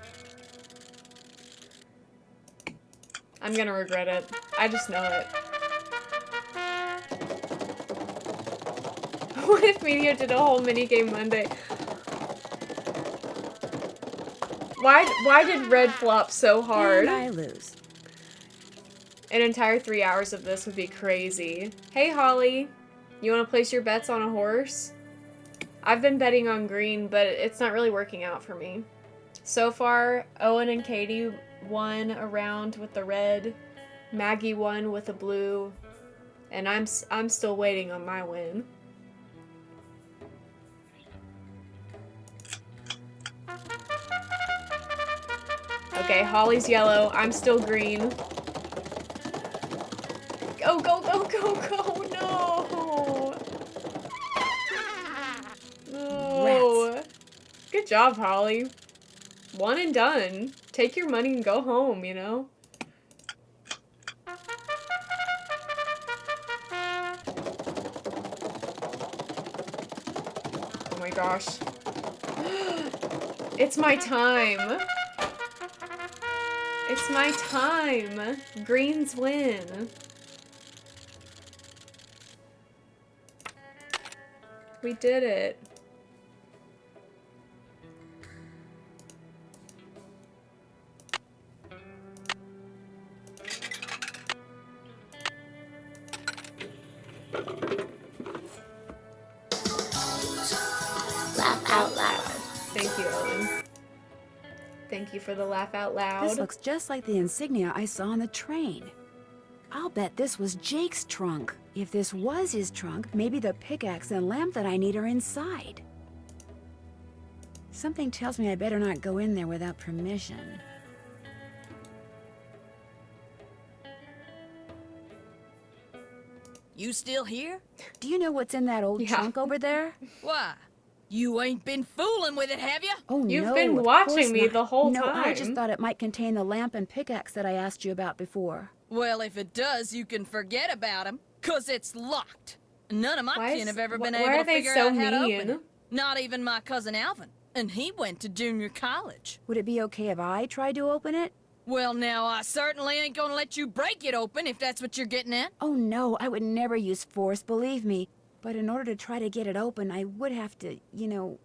I'm gonna regret it. I just know it. What if Media did a whole minigame Monday? Why did red flop so hard? And I lose. An entire 3 hours of this would be crazy. Hey Holly, you wanna place your bets on a horse? I've been betting on green, but it's not really working out for me. So far, Owen and Katie won a round with the red, Maggie won with the blue, and I'm still waiting on my win. Okay, Holly's yellow, I'm still green. Go, go, go, go, go, no! No. Good job, Holly. One and done. Take your money and go home, you know? Oh my gosh. It's my time. It's my time. Greens win. We did it. Laugh out loud. Thank you, Owen. Thank you for the laugh out loud. This looks just like the insignia I saw on the train. I'll bet this was Jake's trunk. If this was his trunk, maybe the pickaxe and lamp that I need are inside. Something tells me I better not go in there without permission. You still here? Do you know what's in that old trunk over there? Why? You ain't been fooling with it, have you? Oh, You've no, been of watching course me not. the whole No, time. I just thought it might contain the lamp and pickaxe that I asked you about before. Well, if it does, you can forget about him, 'cause it's locked. None of my kin have ever been able to figure out how to open it. Not even my cousin Alvin. And he went to junior college. Would it be okay if I tried to open it? Well, now, I certainly ain't gonna let you break it open if that's what you're getting at. Oh, no, I would never use force, believe me. But in order to try to get it open, I would have to, you know,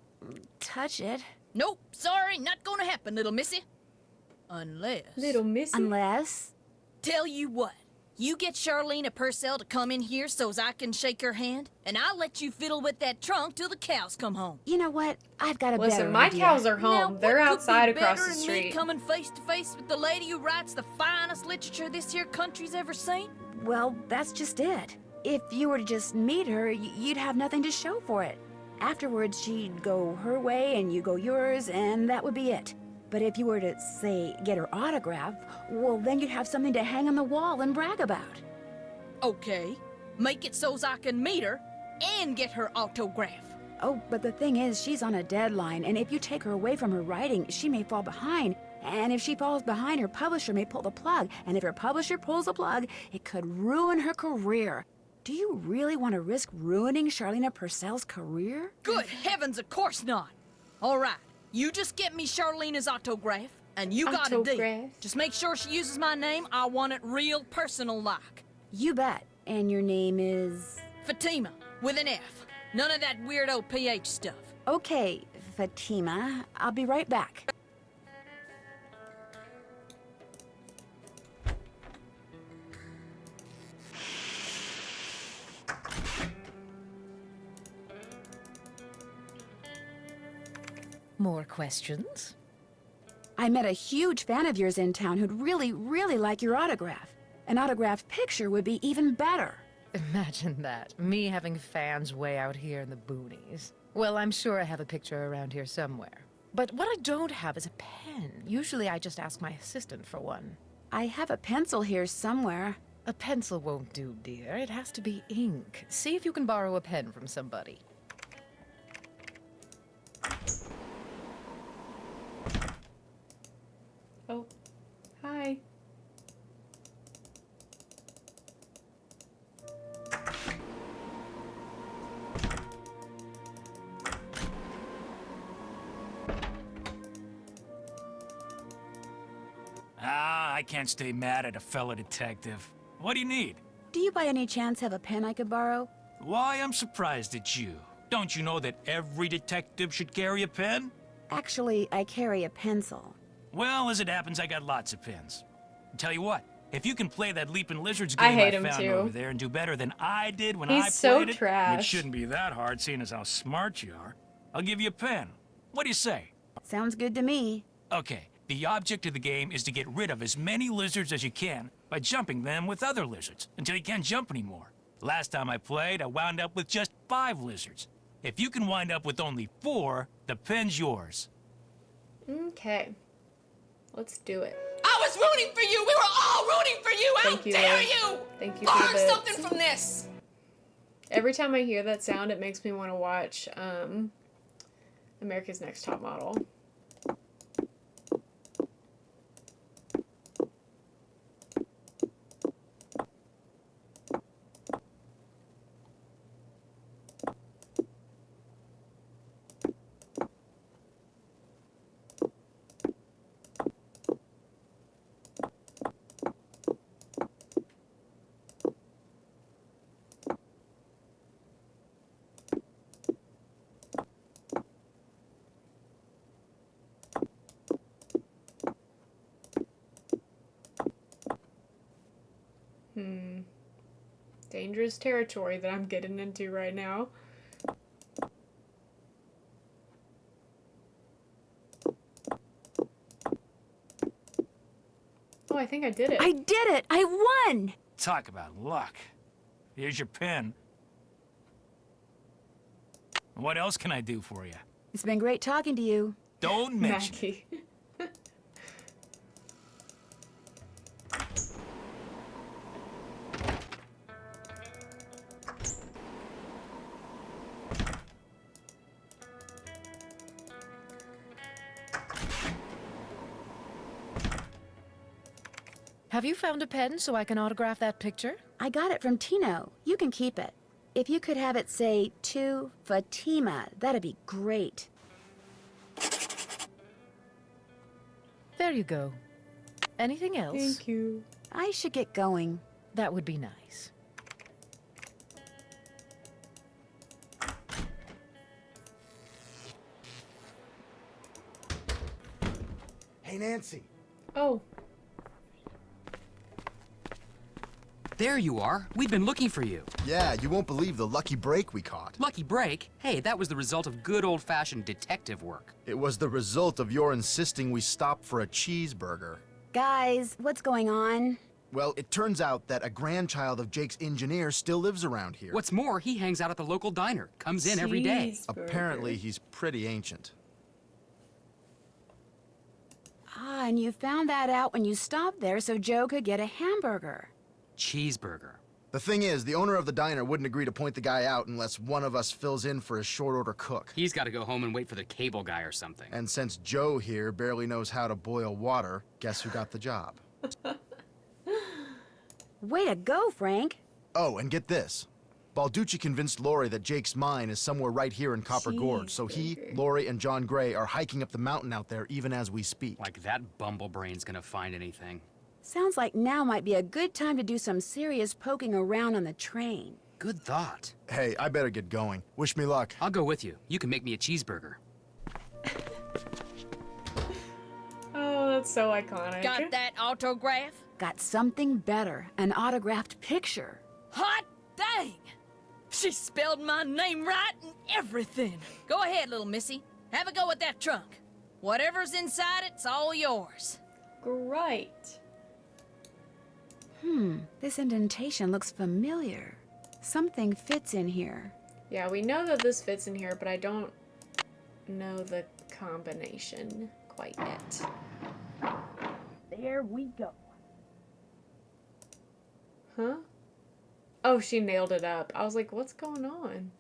touch it. Nope, sorry, not gonna happen, little missy. Unless... Little missy? Unless? Tell you what, you get Charlene Purcell to come in here so's I can shake her hand, and I'll let you fiddle with that trunk till the cows come home. You know what? I've got a better Listen, my idea. cows are home. Now, They're what could outside be across better the than street. me coming face to face with the lady who writes the finest literature this here country's ever seen? Well, that's just it. If you were to just meet her, you'd have nothing to show for it. Afterwards, she'd go her way and you go yours, and that would be it. But if you were to, say, get her autograph, well, then you'd have something to hang on the wall and brag about. Okay, make it so's I can meet her and get her autograph. Oh, but the thing is, she's on a deadline, and if you take her away from her writing, she may fall behind. And if she falls behind, her publisher may pull the plug. And if her publisher pulls the plug, it could ruin her career. Do you really want to risk ruining Charlena Purcell's career? Good heavens, of course not. All right, you just get me Charlena's autograph, and you got a deal. Just make sure she uses my name. I want it real personal-like. You bet. And your name is? Fatima, with an F. None of that weirdo PH stuff. Okay, Fatima. I'll be right back. More questions? I met a huge fan of yours in town who'd really like your autograph. An autographed picture would be even better. Imagine that. Me having fans way out here in the boonies. Well, I'm sure I have a picture around here somewhere. But what I don't have is a pen. Usually I just ask my assistant for one. I have a pencil here somewhere. A pencil won't do, dear. It has to be ink. See if you can borrow a pen from somebody. Oh, hi. I can't stay mad at a fellow detective. What do you need? Do you by any chance have a pen I could borrow? Why, I'm surprised at you. Don't you know that every detective should carry a pen? Actually, I carry a pencil. Well, as it happens, I got lots of pens. Tell you what, if you can play that Leaping Lizards game I hate him found too. over there and do better than I did when He's I so played trash. it, which shouldn't be that hard seeing as how smart you are, I'll give you a pen. What do you say? Sounds good to me. Okay, the object of the game is to get rid of as many lizards as you can by jumping them with other lizards until you can't jump anymore. Last time I played, I wound up with just 5 lizards. If you can wind up with only 4, the pen's yours. Okay. Let's do it. I was rooting for you. We were all rooting for you. How dare you? Thank you for the Learn bits. something from this. Every time I hear that sound, it makes me want to watch America's Next Top Model. Dangerous territory that I'm getting into right now. Oh, I think I did it. I did it! I won! Talk about luck. Here's your pen. What else can I do for you? It's been great talking to you. Don't mention Mackie. Have you found a pen so I can autograph that picture? I got it from Tino. You can keep it. If you could have it say, to Fatima, that'd be great. There you go. Anything else? Thank you. I should get going. That would be nice. Hey, Nancy. Oh. There you are. We've been looking for you. Yeah, you won't believe the lucky break we caught. Lucky break? Hey, that was the result of good old-fashioned detective work. It was the result of your insisting we stop for a cheeseburger. Guys, what's going on? Well, it turns out that a grandchild of Jake's engineer still lives around here. What's more, he hangs out at the local diner. Comes in every day. Apparently, he's pretty ancient. Ah, and you found that out when you stopped there so Joe could get a hamburger. Cheeseburger. The thing is, the owner of the diner wouldn't agree to point the guy out unless one of us fills in for his short-order cook. He's got to go home and wait for the cable guy or something. And since Joe here barely knows how to boil water, guess who got the job? Way to go, Frank. Oh, and get this. Balducci convinced Lori that Jake's mine is somewhere right here in Copper Gorge, so he, Lori, and John Gray are hiking up the mountain out there even as we speak. Like that bumblebrain's gonna find anything. Sounds like now might be a good time to do some serious poking around on the train. Good thought. Hey, I better get going. Wish me luck. I'll go with you. You can make me a cheeseburger. Oh, that's so iconic. Got that autograph? Got something better, an autographed picture. Hot dang! She spelled my name right and everything. Go ahead, little missy. Have a go at that trunk. Whatever's inside it's all yours. Great. This indentation looks familiar. Something fits in here. Yeah, we know that this fits in here, but I don't know the combination quite yet. There we go. Huh? Oh, she nailed it up. I was like, what's going on?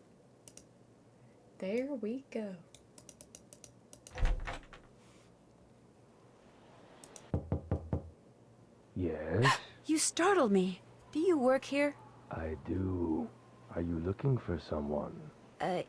There we go. Yes? You startled me. Do you work here? I do. Are you looking for someone?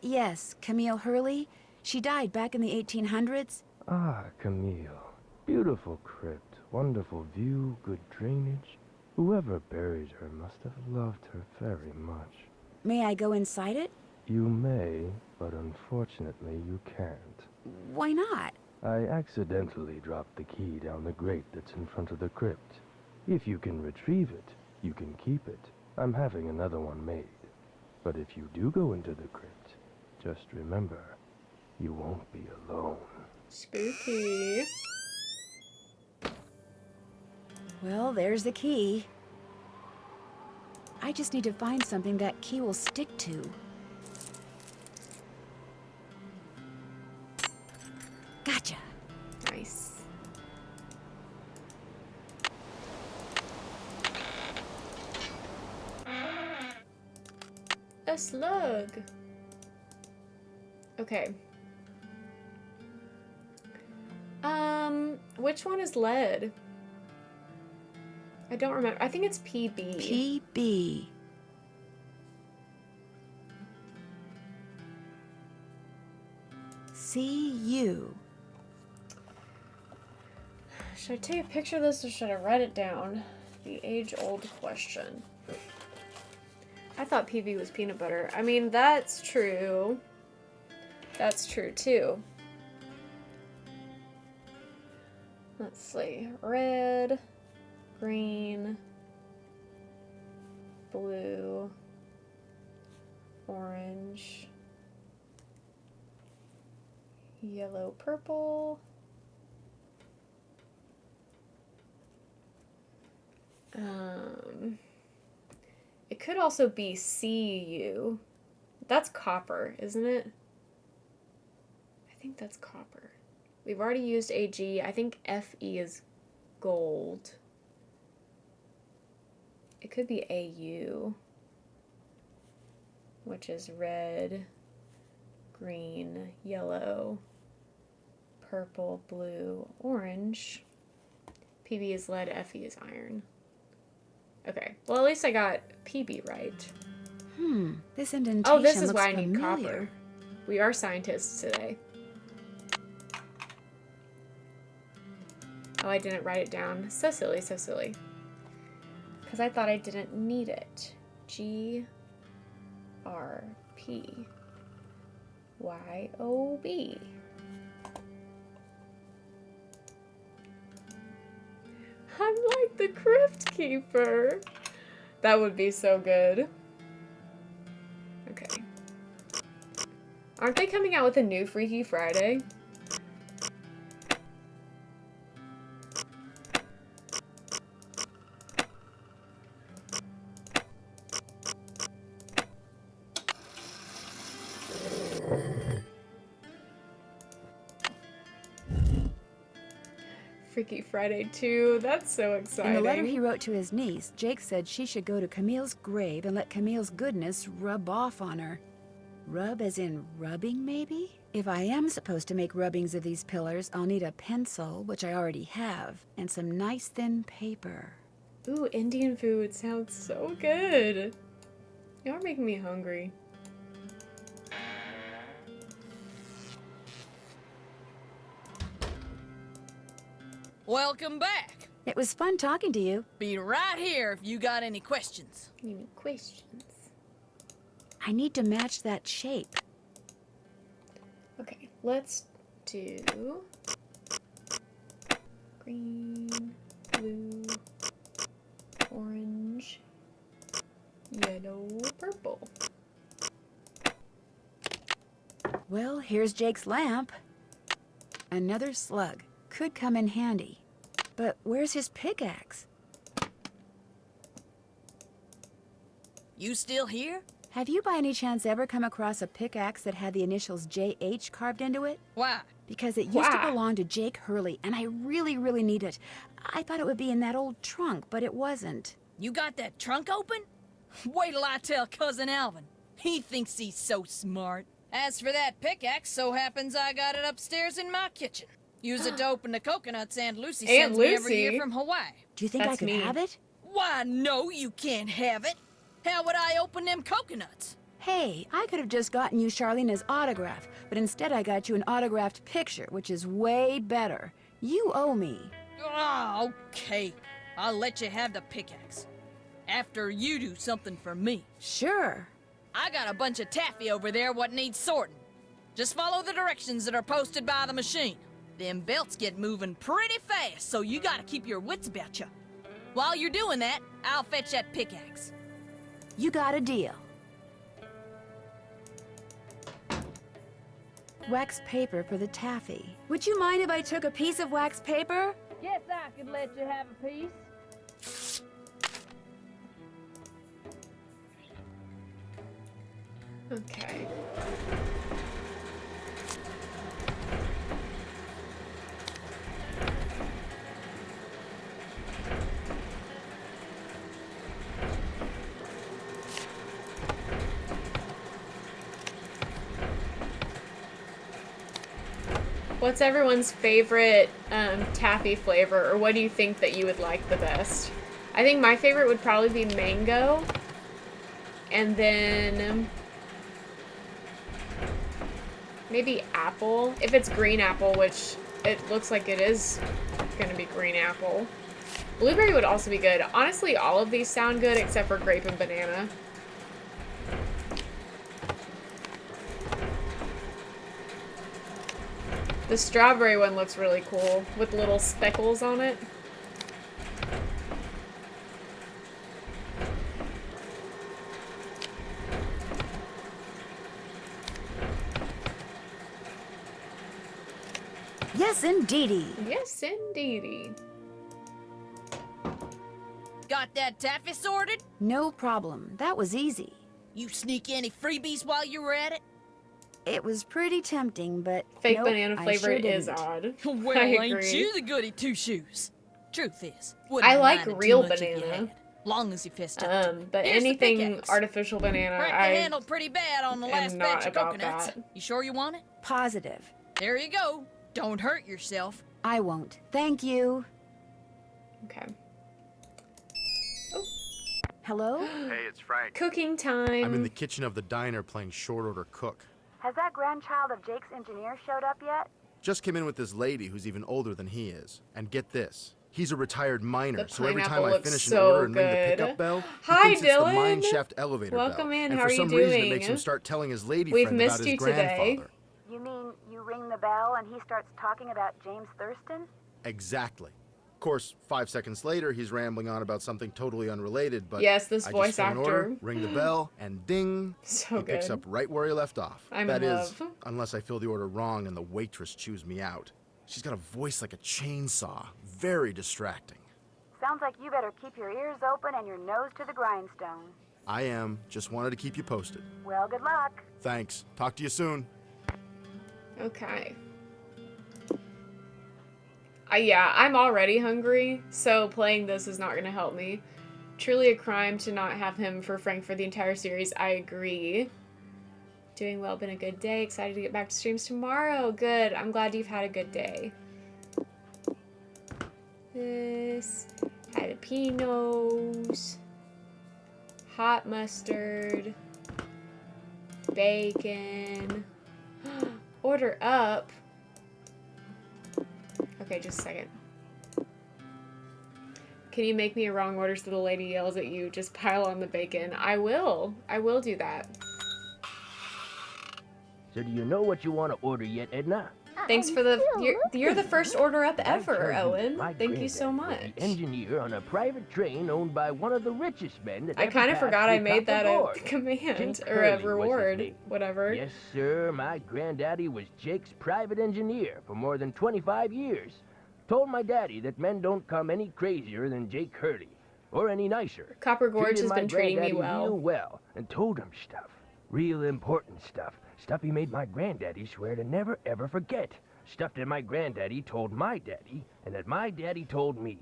Yes, Camille Hurley. She died back in the 1800s. Ah, Camille. Beautiful crypt, wonderful view, good drainage. Whoever buried her must have loved her very much. May I go inside it? You may, but unfortunately you can't. Why not? I accidentally dropped the key down the grate that's in front of the crypt. If you can retrieve it, you can keep it. I'm having another one made. But if you do go into the crypt, just remember, you won't be alone. Spooky. Well, there's the key. I just need to find something that key will stick to. Gotcha. Nice. A slug. Okay. Which one is lead? I don't remember. I think it's PB. PB. CU. Should I take a picture of this or should I write it down? The age-old question. I thought PB was peanut butter. I mean, that's true. That's true, too. Let's see. Red, green, blue, orange, yellow, purple. It could also be CU. That's copper, isn't it? I think that's copper. We've already used AG. I think FE is gold. It could be AU, which is red, green, yellow, purple, blue, orange. PB is lead, FE is iron. Okay, well at least I got PB right. This indentation Oh, this is looks why I need familiar. copper. We are scientists today. Oh, I didn't write it down. So silly, so silly. Because I thought I didn't need it. GRP. YOB. I'm like the Crypt Keeper. That would be so good. Okay. Aren't they coming out with a new Freaky Friday? Freaky Friday too. That's so exciting. In the letter he wrote to his niece, Jake said she should go to Camille's grave and let Camille's goodness rub off on her. Rub as in rubbing, maybe? If I am supposed to make rubbings of these pillars, I'll need a pencil, which I already have, and some nice thin paper. Ooh, Indian food sounds so good. You're making me hungry. Welcome back. It was fun talking to you. Be right here if you got any questions. Any questions? I need to match that shape. Okay, let's do green, blue, orange, yellow, purple. Well, here's Jake's lamp. Another slug. Could come in handy. But where's his pickaxe? You still here? Have you by any chance ever come across a pickaxe that had the initials JH carved into it? Why? Because it used to belong to Jake Hurley, and I really, really need it. I thought it would be in that old trunk, but it wasn't. You got that trunk open? Wait till I tell Cousin Alvin. He thinks he's so smart. As for that pickaxe, so happens I got it upstairs in my kitchen. Use it to open the coconuts Aunt Lucy sends me every year from Hawaii. Do you think I could have it? Why, no, you can't have it. How would I open them coconuts? Hey, I could have just gotten you Charlena's autograph, but instead I got you an autographed picture, which is way better. You owe me. Oh, okay. I'll let you have the pickaxe. After you do something for me. Sure. I got a bunch of taffy over there what needs sorting. Just follow the directions that are posted by the machine. Them belts get moving pretty fast, so you gotta keep your wits about you. While you're doing that, I'll fetch that pickaxe. You got a deal. Wax paper for the taffy. Would you mind if I took a piece of wax paper? Guess I could let you have a piece. Okay. What's everyone's favorite taffy flavor, or what do you think that you would like the best? I think my favorite would probably be mango, and then maybe apple. If it's green apple, which it looks like it is gonna be green apple. Blueberry would also be good. Honestly, all of these sound good except for grape and banana. The strawberry one looks really cool with little speckles on it. Yes, indeedy. Yes, indeedy. Got that taffy sorted? No problem. That was easy. You sneak any freebies while you were at it? It was pretty tempting, but fake nope, banana flavor sure is odd. Well, I ain't agree. you the goody two-shoes? Truth is, I like minded too real much if you banana. had, long as you fist up. But Here's the anything pickaxe. artificial banana, Cracked the I handle pretty bad on the am last not batch of about coconuts. that. You sure you want it? Positive. There you go. Don't hurt yourself. I won't. Thank you. Okay. Hello? Hey, it's Frank. Cooking time. I'm in the kitchen of the diner playing short order cook. Has that grandchild of Jake's engineer showed up yet? Just came in with this lady who's even older than he is. And get this, he's a retired miner, The so every time pineapple I looks finish an so order and ring the good. pickup bell, Hi, he thinks it's the Dylan. mine shaft elevator Welcome bell. in. And How for are you some reason, it doing? makes him start telling his lady We've friend about missed his you today. grandfather. You mean you ring the bell and he starts talking about James Thurston? Exactly. Of course, 5 seconds later, he's rambling on about something totally unrelated, but Yes, this I voice just fill an actor. order, ring the bell, and ding, So he picks good. up right where he left off. I'm That in is, love. unless I fill the order wrong and the waitress chews me out. She's got a voice like a chainsaw. Very distracting. Sounds like you better keep your ears open and your nose to the grindstone. I am. Just wanted to keep you posted. Well, good luck. Thanks. Talk to you soon. Okay. Yeah, I'm already hungry, so playing this is not going to help me. Truly a crime to not have him for Frank for the entire series. I agree. Doing well, been a good day. Excited to get back to streams tomorrow. Good. I'm glad you've had a good day. This. Jalapenos. Hot mustard. Bacon. Order up. Okay, just a second. Can you make me a wrong order so the lady yells at you? Just pile on the bacon. I will. I will do that. So do you know what you want to order yet, Edna? Thanks for the... You're the first order up ever, Owen. Thank you so much. The engineer on a private train owned by one of the richest men that I kind of forgot I made that a command or a reward, whatever. Yes, sir. My granddaddy was Jake's private engineer for more than 25 years. Told my daddy that men don't come any crazier than Jake Hurley, or any nicer. Copper Gorge has been treating me real well, and told him stuff. Real important stuff. Stuff he made my granddaddy swear to never ever forget. Stuff that my granddaddy told my daddy, and that my daddy told me.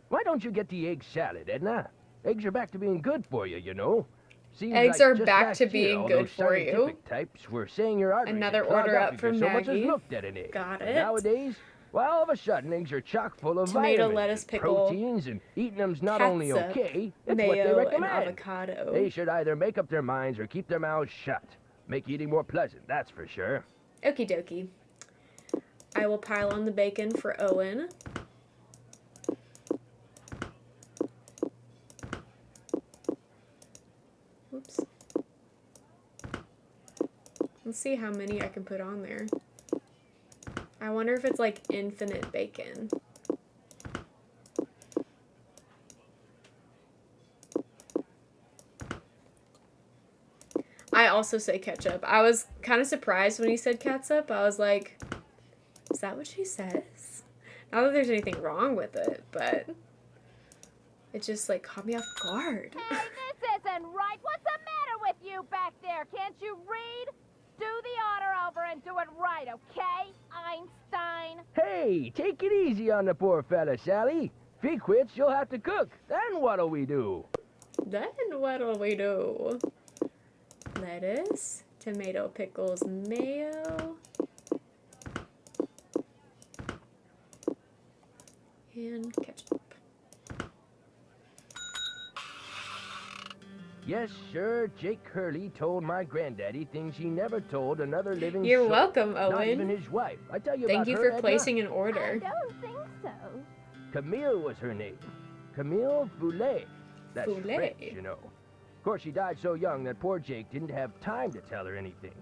Why don't you get the egg salad, Edna? Eggs are back to being good for you, you know. Seems Eggs like are just back last to year, being all good those for you. scientific types were saying your arteries Another had clogged order up up from because so much Maggie. as looked at an egg. Got But it. nowadays, well, all of a sudden, eggs are chock full of Tomato, vitamins lettuce, and pickle, proteins, and eating them's not only catsup, okay, it's mayo, what they and recommend. avocado. They should either make up their minds or keep their mouths shut. Make eating more pleasant, that's for sure. Okie dokie. I will pile on the bacon for Owen. Whoops. Let's see how many I can put on there. I wonder if it's like infinite bacon. I also say ketchup. I was kind of surprised when he said catsup. I was like, is that what she says? Not that there's anything wrong with it, but it just like caught me off guard. Hey, this isn't right. What's the matter with you back there? Can't you read? Do the order over and do it right, okay, Einstein? Hey, take it easy on the poor fella, Sally. If he quits, you'll have to cook. Then what'll we do? Then what'll we do? Lettuce, tomato, pickles, mayo, and ketchup. Yes, sir, Jake Hurley told my granddaddy things he never told another living You're soul. welcome, Not Owen. even his wife. I tell you Thank about you her, for Edna. placing an order. I don't think so. Camille was her name. Camille Foulet. That's Foulet. French, you know. Of course, she died so young that poor Jake didn't have time to tell her anything.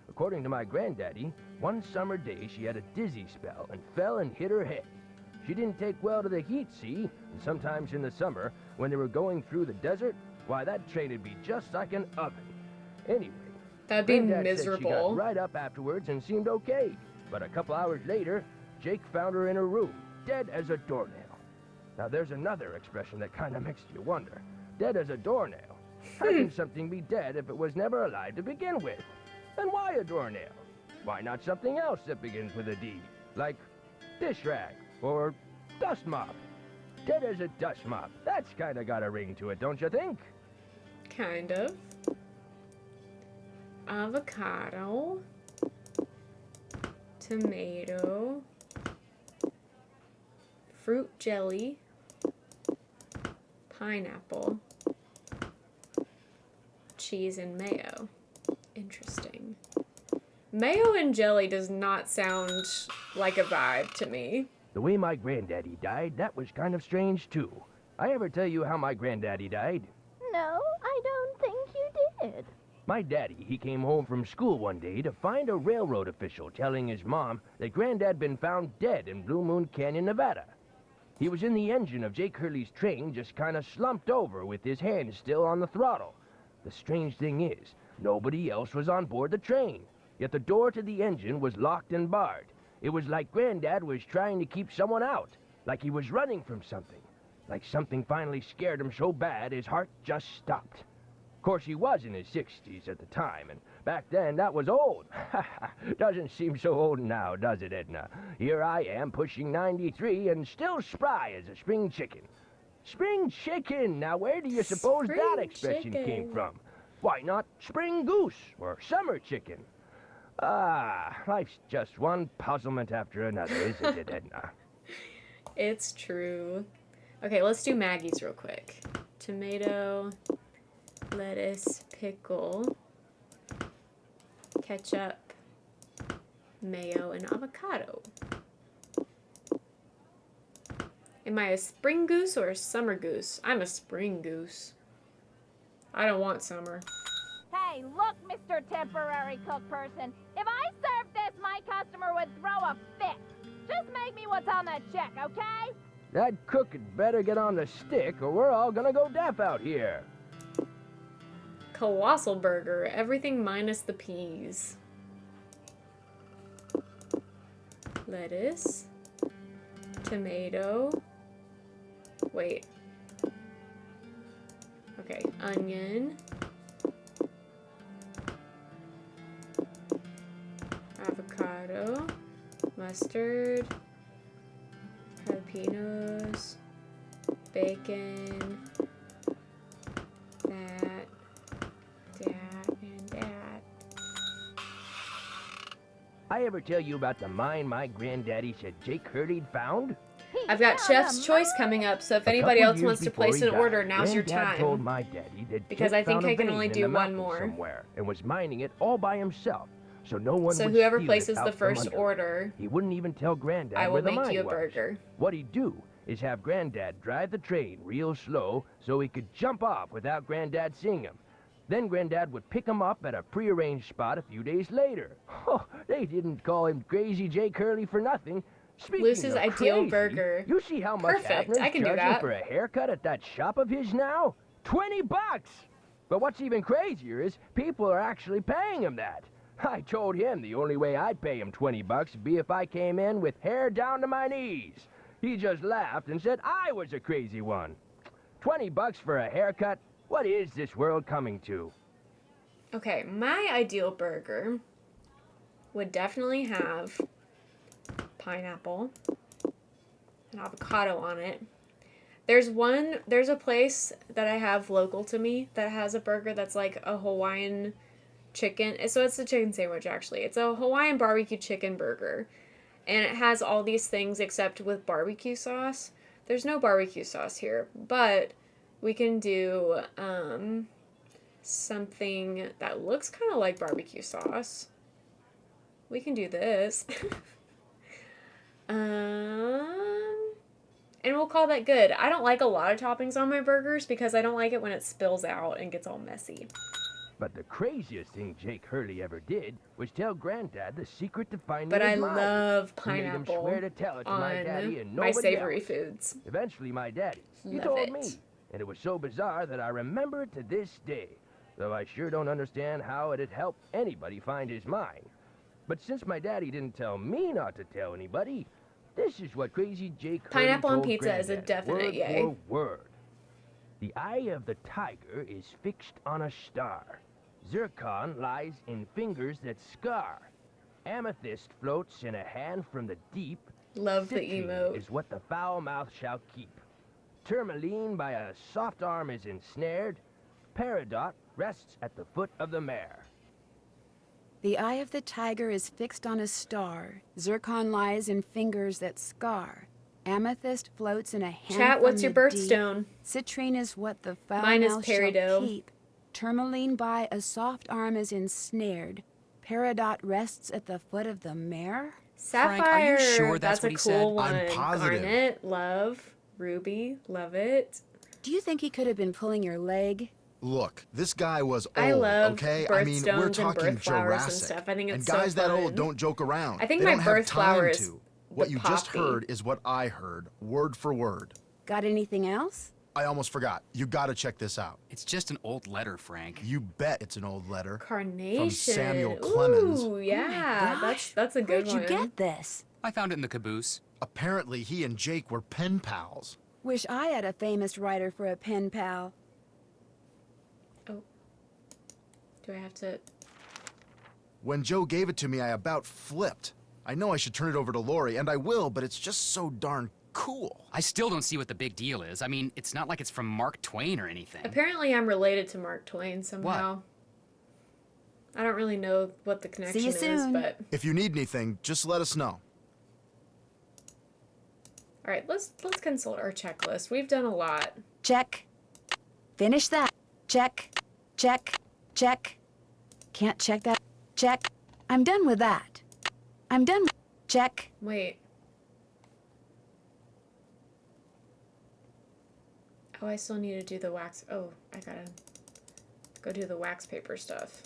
According to my granddaddy, one summer day she had a dizzy spell and fell and hit her head. She didn't take well to the heat, see? And sometimes in the summer, when they were going through the desert, why, that train would be just like an oven. Anyway, that'd be Granddad miserable. said she got right up afterwards and seemed okay. But a couple hours later, Jake found her in her room, dead as a doornail. Now there's another expression that kind of makes you wonder. Dead as a doornail. How can something be dead if it was never alive to begin with? And why a doornail? Why not something else that begins with a D? Like dish rag or dust mop. Dead as a dust mop. That's kind of got a ring to it, don't you think? Kind of. Avocado. Tomato. Fruit jelly. Pineapple. Cheese and mayo. Interesting. Mayo and jelly does not sound like a vibe to me. The way my granddaddy died, that was kind of strange, too. I ever tell you how my granddaddy died? No, I don't think you did. My daddy, he came home from school one day to find a railroad official telling his mom that Granddad been found dead in Blue Moon Canyon, Nevada. He was in the engine of Jake Hurley's train, just kind of slumped over with his hand still on the throttle. The strange thing is, nobody else was on board the train, yet the door to the engine was locked and barred. It was like Granddad was trying to keep someone out, like he was running from something, like something finally scared him so bad his heart just stopped. Of course, he was in his 60s at the time, and Back then, that was old. Doesn't seem so old now, does it, Edna? Here I am, pushing 93 and still spry as a spring chicken. Spring chicken! Now, where do you suppose that expression came from? Why not spring goose or summer chicken? Ah, life's just one puzzlement after another, isn't it, Edna? It's true. Okay, let's do Maggie's real quick. Tomato, lettuce, pickle, ketchup, mayo, and avocado. Am I a spring goose or a summer goose? I'm a spring goose. I don't want summer. Hey, look, Mr. Temporary Cook Person. If I served this, my customer would throw a fit. Just make me what's on that check, okay? That cook had better get on the stick or we're all gonna go deaf out here. Colossal burger. Everything minus the peas. Lettuce. Tomato. Wait. Okay, onion. Avocado. Mustard. Jalapenos. Bacon. That. And that. I ever tell you about the mine my granddaddy said Jake Hurley'd found? I've got Chef's Choice coming up, so if anybody else wants to place an order, now's your Granddad told time. my daddy that Because Jake I think found a I can vein only in do the one mountains more. somewhere and was mining it all by himself, so no one So would whoever steal places it out the from first under. order, He wouldn't even tell Granddad I will where the make mine you a was. burger. What he'd do is have Granddad drive the train real slow so he could jump off without Granddad seeing him. Then Granddad would pick him up at a prearranged spot a few days later. Oh, they didn't call him Crazy Jake Hurley for nothing. Speaking Luce's of Ideal crazy, Burger. You see how much Perfect, Abner's I can do charging that. for a haircut at that shop of his now? $20! But what's even crazier is people are actually paying him that. I told him the only way I'd pay him $20 would be if I came in with hair down to my knees. He just laughed and said I was a crazy one. $20 for a haircut? What is this world coming to? Okay, my ideal burger would definitely have pineapple and avocado on it. There's a place that I have local to me that has a burger that's like a Hawaiian chicken. So it's a chicken sandwich, actually. It's a Hawaiian barbecue chicken burger. And it has all these things except with barbecue sauce. There's no barbecue sauce here, but we can do something that looks kind of like barbecue sauce. We can do this. And we'll call that good. I don't like a lot of toppings on my burgers because I don't like it when it spills out and gets all messy. But the craziest thing Jake Hurley ever did was tell Granddad the secret to finding But his I mine. love He made him pineapple swear to tell it to my daddy and on my nobody savory else. foods. Eventually, my daddy, he Love told it. me, and it was so bizarre that I remember it to this day, though I sure don't understand how it'd help anybody find his mine. But since my daddy didn't tell me not to tell anybody, this is what Crazy Jake Hurley Pineapple on told pizza is a Granddad, definite word yay. for word. The eye of the tiger is fixed on a star. Zircon lies in fingers that scar. Amethyst floats in a hand from the deep. Love the Citrine emote. is what the foul mouth shall keep. Tourmaline by a soft arm is ensnared. Peridot rests at the foot of the mare. The eye of the tiger is fixed on a star. Zircon lies in fingers that scar. Amethyst floats in a hand Chat, from what's your the birthstone? deep. Citrine is what the foul Mine is mouth shall peridot. keep. Tourmaline by a soft arm is ensnared. Peridot rests at the foot of the mare. Sapphire. Frank, are you sure that's what a he cool said? one. I'm positive. Garnet, love, ruby, love it. Do you think he could have been pulling your leg? Look, this guy was old, I love okay? I mean, we're birthstones and talking birth flowers and Jurassic. stuff. I think it's and so guys that fun. old don't joke around. I think they my don't have birth time flower is to. What the you just poppy. heard is what I heard, word for word. Got anything else? I almost forgot. You gotta check this out. It's just an old letter, Frank. You bet it's an old letter. Carnation. From Samuel Clemens. Ooh, yeah, that's a good Where'd one. you get this? I found it in the caboose. Apparently, he and Jake were pen pals. Wish I had a famous writer for a pen pal. Oh. Do I have to... When Joe gave it to me, I about flipped. I know I should turn it over to Lori, and I will, but it's just so darn cool. I still don't see what the big deal is. I mean, it's not like it's from Mark Twain or anything. Apparently I'm related to Mark Twain somehow. What? I don't really know what the connection See you soon. is, but... If you need anything, just let us know. Alright, let's consult our checklist. We've done a lot. Check. Finish that. Check. Check. Check. Can't check that. Check. I'm done with that. I'm done. Check. Wait. Oh, I still need to do the wax. Oh, I gotta go do the wax paper stuff.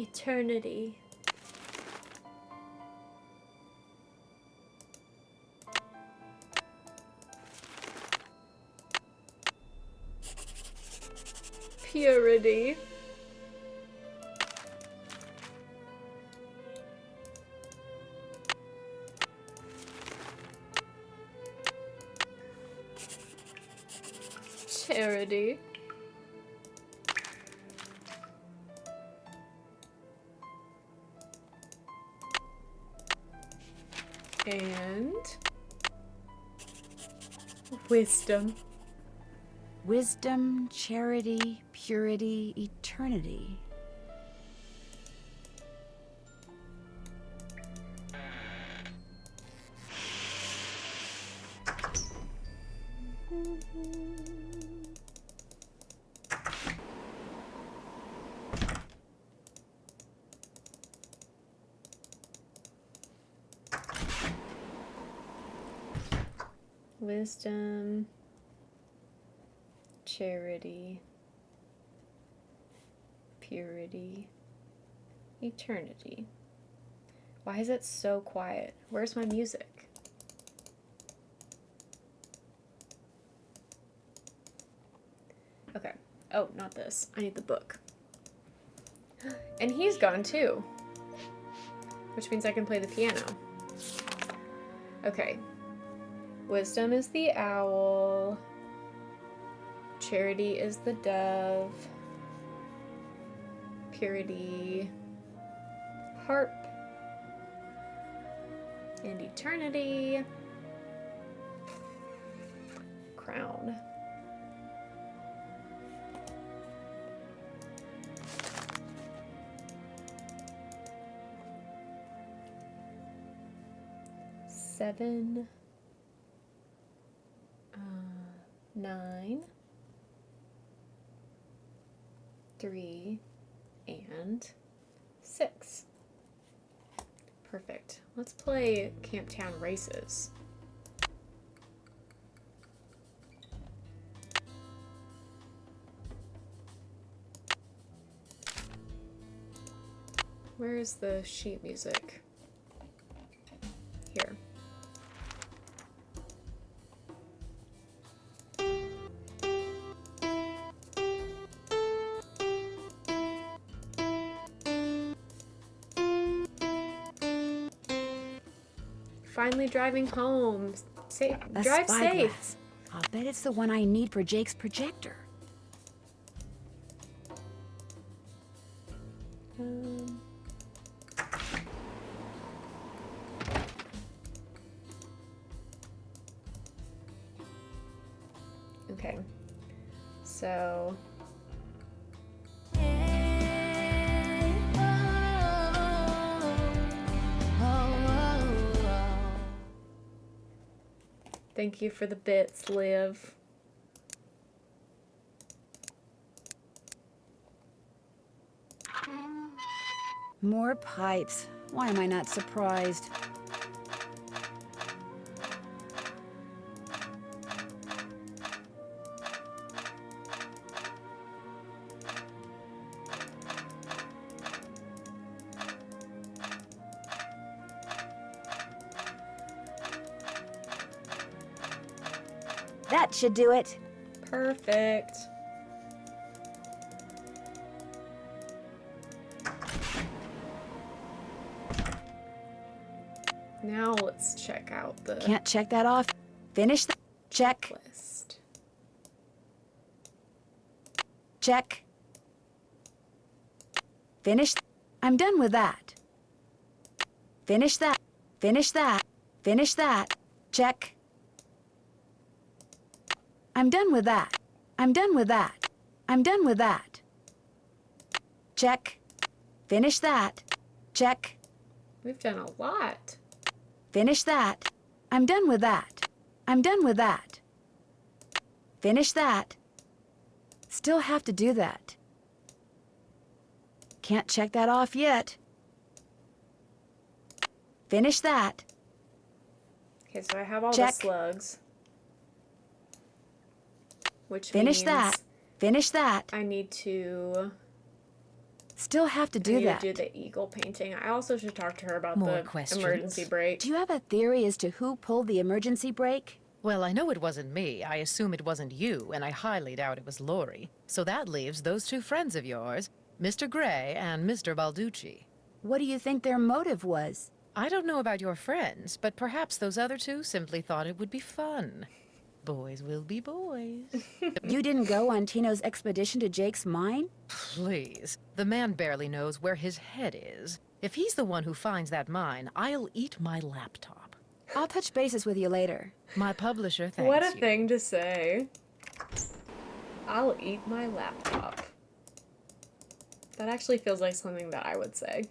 Eternity. Purity. Charity. And wisdom. Wisdom, charity, purity, eternity. Wisdom, charity, purity, eternity. Why is it so quiet? Where's my music? Okay. Oh, not this. I need the book. And he's gone too. Which means I can play the piano. Okay. Wisdom is the owl. Charity is the dove. Purity, harp. And eternity, crown. Seven. 9, 3, and 6. Perfect. Let's play Camptown Races. Where is the sheet music? Here. Finally driving home. Drive safe. I'll bet it's the one I need for Jake's projector. Okay. So... Thank you for the bits, Liv. More pipes. Why am I not surprised? That should do it. Perfect. Now let's check out the Can't check that off. Finish the check. list. Check. Finish. I'm done with that. Finish that. Finish that. Finish that. Check. I'm done with that. I'm done with that. I'm done with that. Check. Finish that. Check. We've done a lot. Finish that. I'm done with that. I'm done with that. Finish that. Still have to do that. Can't check that off yet. Finish that. Okay, so I have all Check. the slugs. Which Finish means that. Finish that. I need to Still have to do that. do the eagle painting. I also should talk to her about More the questions? emergency brake. Do you have a theory as to who pulled the emergency brake? Well, I know it wasn't me. I assume it wasn't you, and I highly doubt it was Lori. So that leaves those two friends of yours, Mr. Gray and Mr. Balducci. What do you think their motive was? I don't know about your friends, but perhaps those other two simply thought it would be fun. Boys will be boys. You didn't go on Tino's expedition to Jake's mine? Please. The man barely knows where his head is. If he's the one who finds that mine, I'll eat my laptop. I'll touch bases with you later. My publisher thanks What a you. thing to say. I'll eat my laptop. That actually feels like something that I would say.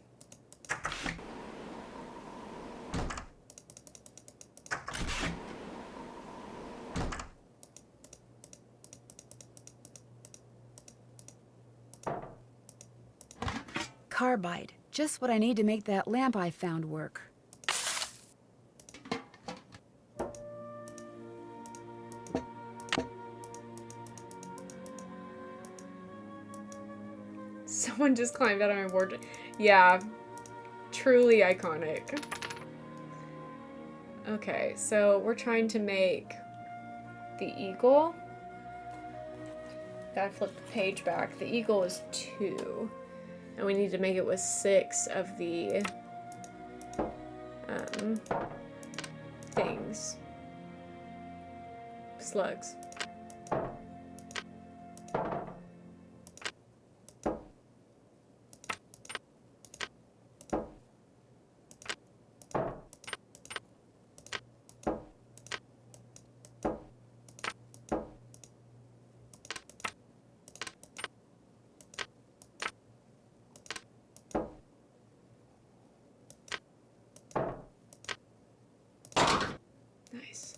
Carbide. Just what I need to make that lamp I found work. Someone just climbed out of my board. Yeah, truly iconic. Okay, so we're trying to make the eagle. Gotta flip the page back. The eagle is 2. And we need to make it with 6 of the things. Slugs. Nice.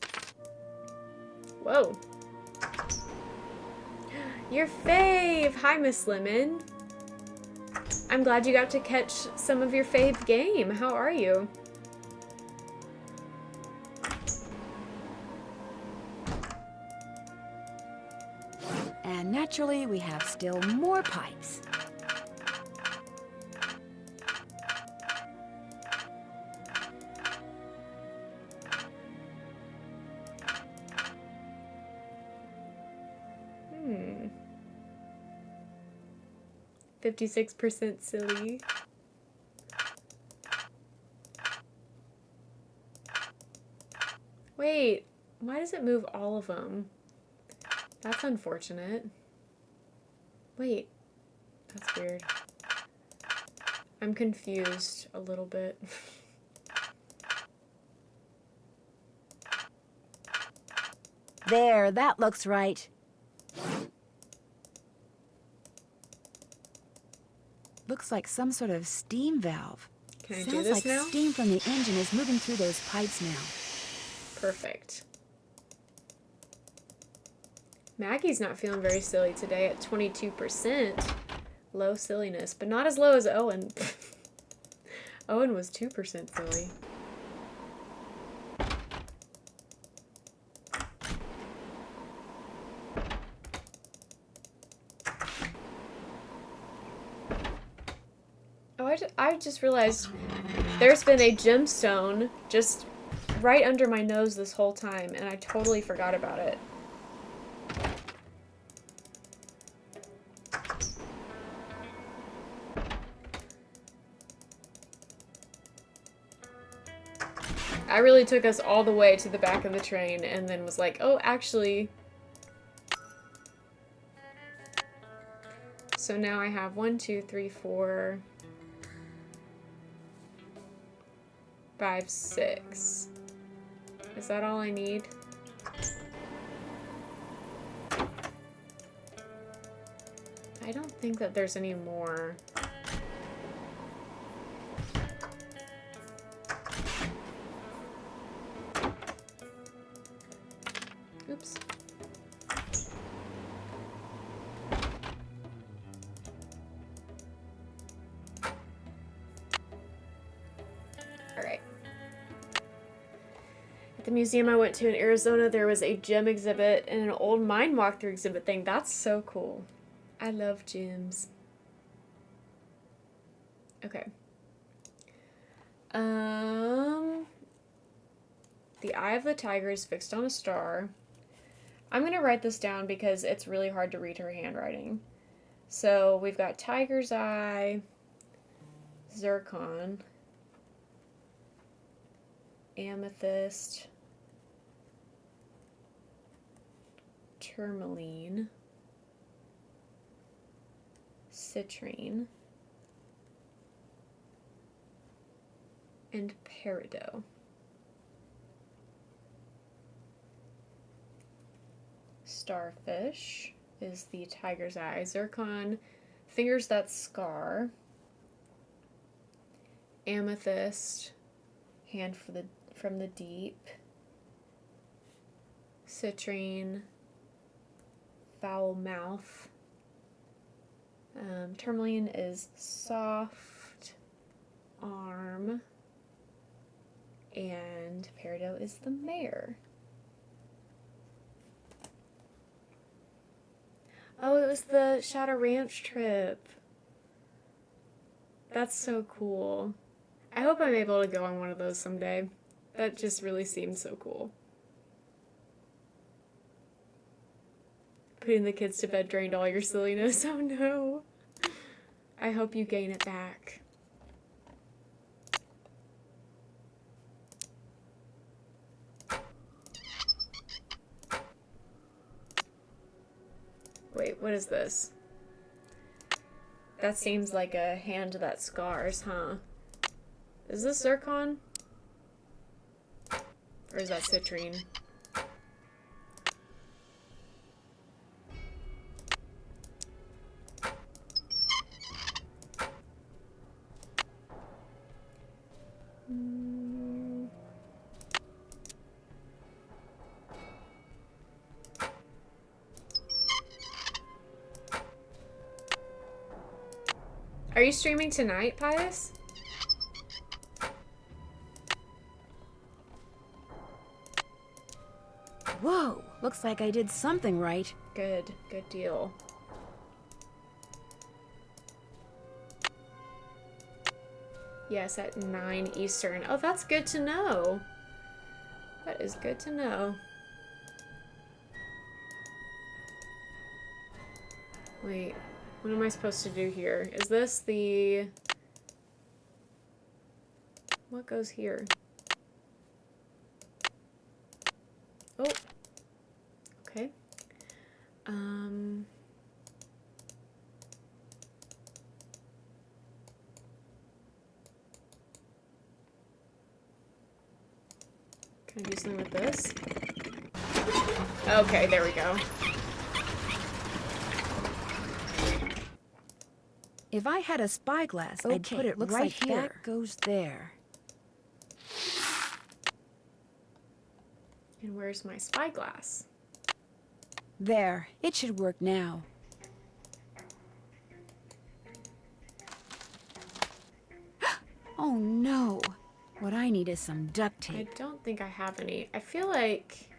Whoa. Your fave! Hi, Miss Lemon. I'm glad you got to catch some of your fave game. How are you? And naturally, we have still more pipes. Hmm. 56% silly. Wait, why does it move all of them? That's unfortunate. Wait, that's weird. I'm confused a little bit. There, that looks right. Looks like some sort of steam valve. Can I do Sounds this like now? steam from the engine is moving through those pipes now. Perfect. Maggie's not feeling very silly today at 22%. Low silliness, but not as low as Owen. Owen was 2% silly. Oh, I just realized there's been a gemstone just right under my nose this whole time, and I totally forgot about it. I really took us all the way to the back of the train and then was like, oh, actually. So now I have 1, 2, 3, 4, 5, 6. Is that all I need? I don't think that there's any more. Oops. Alright. At the museum I went to in Arizona, there was a gym exhibit and an old mine walkthrough exhibit thing. That's so cool. I love gyms. Okay. The eye of the tiger is fixed on a star. I'm going to write this down because it's really hard to read her handwriting. So we've got tiger's eye, zircon, amethyst, tourmaline, citrine, and peridot. Starfish is the tiger's eye. Zircon, fingers that scar. Amethyst, hand from the deep. Citrine, foul mouth. Tourmaline is soft arm. And peridot is the mare. Oh, it was the Shadow Ranch trip. That's so cool. I hope I'm able to go on one of those someday. That just really seemed so cool. Putting the kids to bed drained all your silliness. Oh no. I hope you gain it back. Wait, what is this? That seems like a hand that scars, huh? Is this zircon? Or is that citrine? Are you streaming tonight, Pius? Whoa, looks like I did something right. Good deal. Yes, at 9 Eastern. Oh, that's good to know. That is good to know. Wait, what am I supposed to do here? Is this the... What goes here? Oh. Okay. Can I do something with this? Okay, there we go. If I had a spyglass, I'd put it looks right like here. that Goes there. And where's my spyglass? There. It should work now. Oh no. What I need is some duct tape. I don't think I have any. I feel like...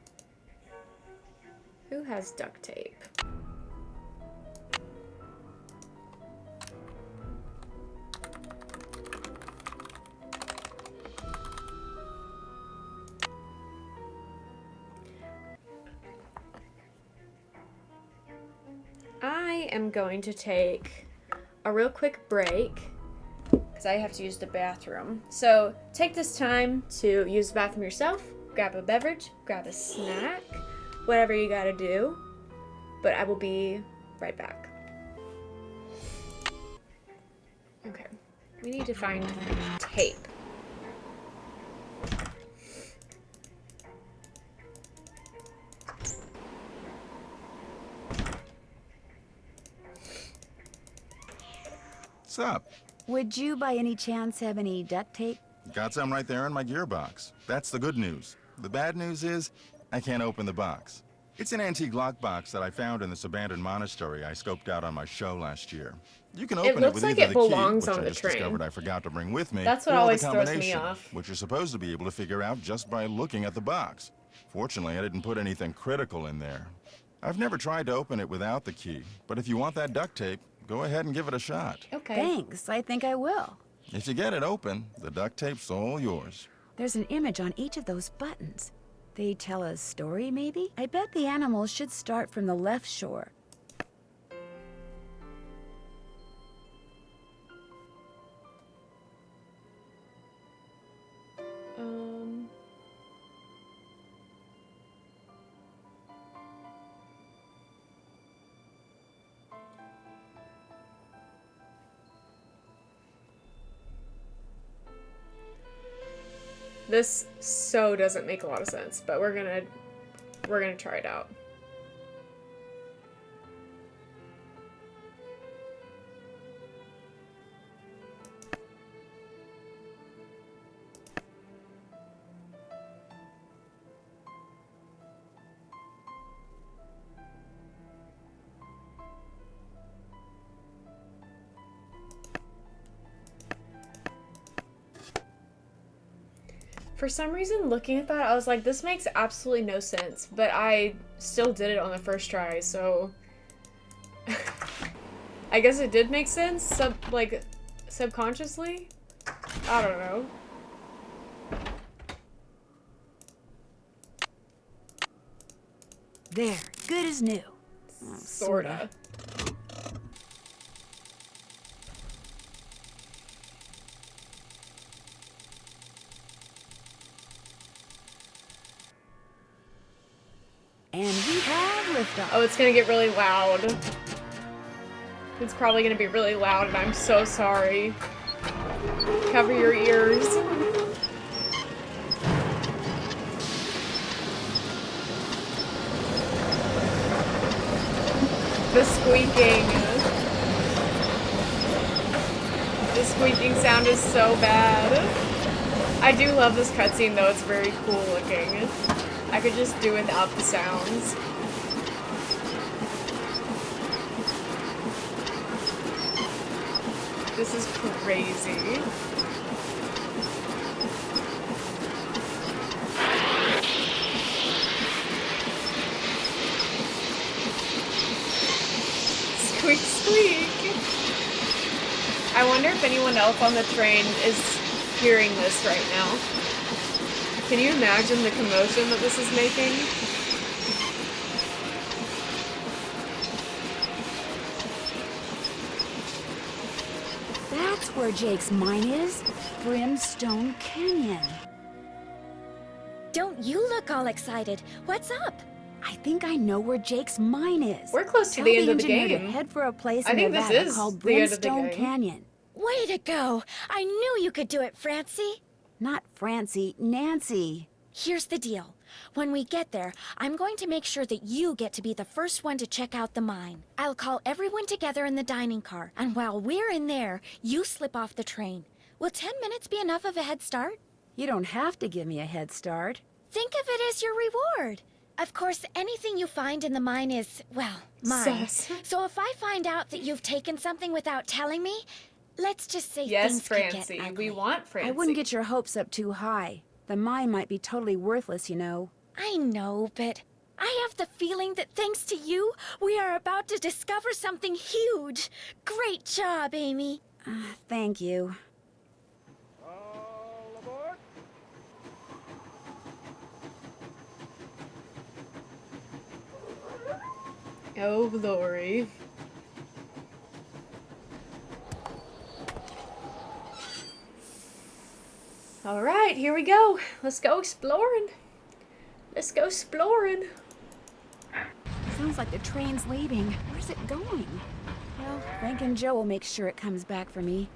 Who has duct tape? I am going to take a real quick break because I have to use the bathroom. So take this time to use the bathroom yourself, grab a beverage, grab a snack, whatever you gotta do. But I will be right back. Okay, we need to find tape. What's up? Would you by any chance have any duct tape? Got some right there in my gearbox. That's the good news. The bad news is, I can't open the box. It's an antique lockbox that I found in this abandoned monastery I scoped out on my show last year. You can open it with either the key, which I just discovered I forgot to bring with me, That's what or always the throws me combination, off. which you're supposed to be able to figure out just by looking at the box. Fortunately, I didn't put anything critical in there. I've never tried to open it without the key, but if you want that duct tape, go ahead and give it a shot. Okay. Thanks, I think I will. If you get it open, the duct tape's all yours. There's an image on each of those buttons. They tell a story, maybe? I bet the animals should start from the left shore. This so doesn't make a lot of sense, but we're gonna try it out. For some reason, looking at that, I was like, this makes absolutely no sense, but I still did it on the first try, so I guess it did make sense, subconsciously? I don't know. There, good as new. Sorta. And we have liftoff. Oh, it's gonna get really loud. It's probably gonna be really loud, and I'm so sorry. Cover your ears. The squeaking. The squeaking sound is so bad. I do love this cutscene, though. It's very cool looking. I could just do without the sounds. This is crazy. Squeak, squeak. I wonder if anyone else on the train is hearing this right now. Can you imagine the commotion that this is making? That's where Jake's mine is. Brimstone Canyon. Don't you look all excited. What's up? I think I know where Jake's mine is. We're close to Tell the end of the engineer game. To head for a place I in think Nevada this is called the end of the Brimstone game. Canyon. Way to go. I knew you could do it, Francie. Not Francie, Nancy. Here's the deal. When we get there, I'm going to make sure that you get to be the first one to check out the mine. I'll call everyone together in the dining car, and while we're in there, you slip off the train. Will 10 minutes be enough of a head start? You don't have to give me a head start. Think of it as your reward. Of course, anything you find in the mine is, well, mine. Sus. So if I find out that you've taken something without telling me, let's just say Yes, things Francie. could get ugly. We want Francie. I wouldn't get your hopes up too high. The mine might be totally worthless, you know. I know, but I have the feeling that thanks to you, we are about to discover something huge. Great job, Amy. Thank you. Oh, Lori. Alright, here we go. Let's go exploring. Let's go exploring. Sounds like the train's leaving. Where's it going? Well, Frank and Joe will make sure it comes back for me.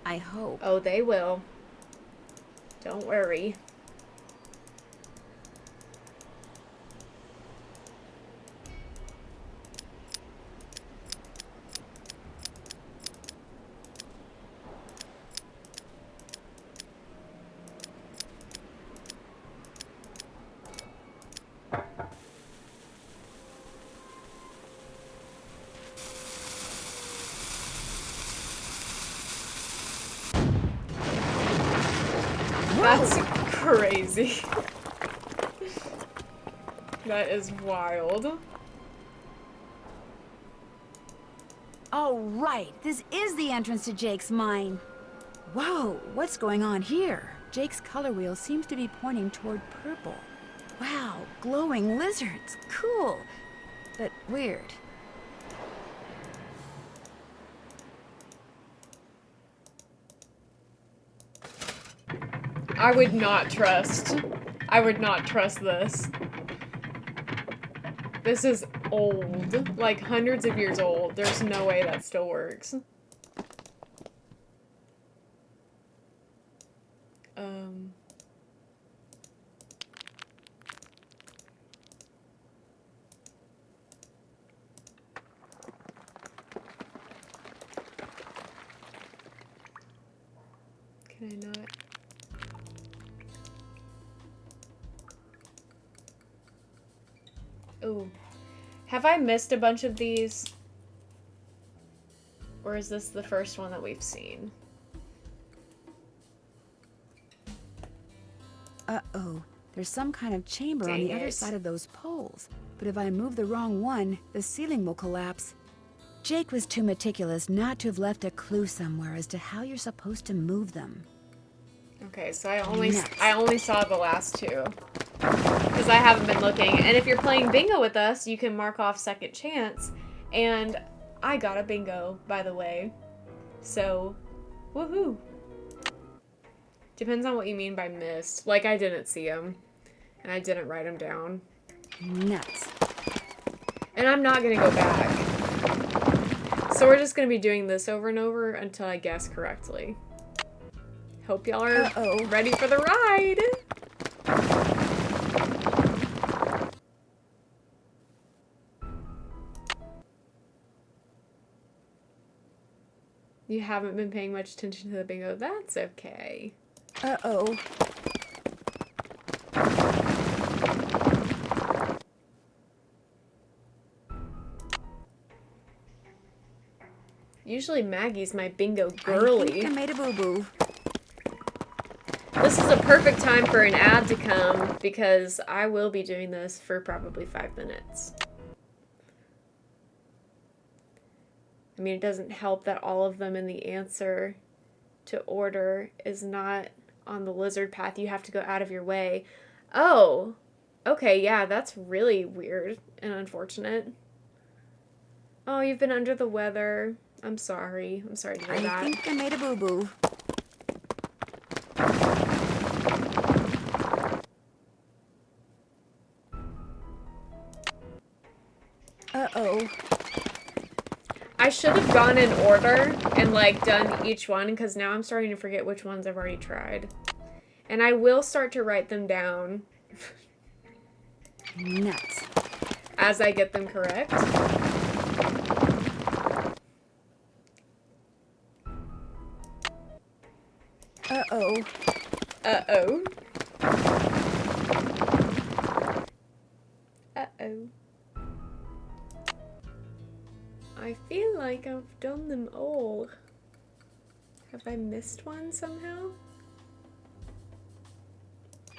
I hope. Oh, they will. Don't worry. That's crazy. That is wild. Oh, right. This is the entrance to Jake's mine. Whoa, what's going on here? Jake's color wheel seems to be pointing toward purple. Wow, glowing lizards. Cool, but weird. I would not trust this. This is old, like hundreds of years old. There's no way that still works. Can I not? Oh, have I missed a bunch of these? Or is this the first one that we've seen? Uh-oh, there's some kind of chamber on Dang the other it. side of those poles. But if I move the wrong one, the ceiling will collapse. Jake was too meticulous not to have left a clue somewhere as to how you're supposed to move them. Okay, so I only saw the last two. Because I haven't been looking. And if you're playing bingo with us, you can mark off second chance. And I got a bingo, by the way. So, woohoo. Depends on what you mean by missed. Like, I didn't see them. And I didn't write them down. Nuts. And I'm not going to go back. So we're just going to be doing this over and over until I guess correctly. Hope y'all are ready for the ride. You haven't been paying much attention to the bingo. That's okay. Uh-oh. Usually Maggie's my bingo girly. I think I made a boo-boo. This is a perfect time for an ad to come because I will be doing this for probably 5 minutes. I mean, it doesn't help that all of them in the answer to order is not on the lizard path. You have to go out of your way. Oh, okay, yeah, that's really weird and unfortunate. Oh, you've been under the weather. I'm sorry. I'm sorry to hear that. I think I made a boo-boo. Uh-oh. I should have gone in order and, like, done each one, because now I'm starting to forget which ones I've already tried. And I will start to write them down. Nuts. As I get them correct. Uh-oh. Uh-oh. Uh-oh. I feel like I've done them all. Have I missed one somehow?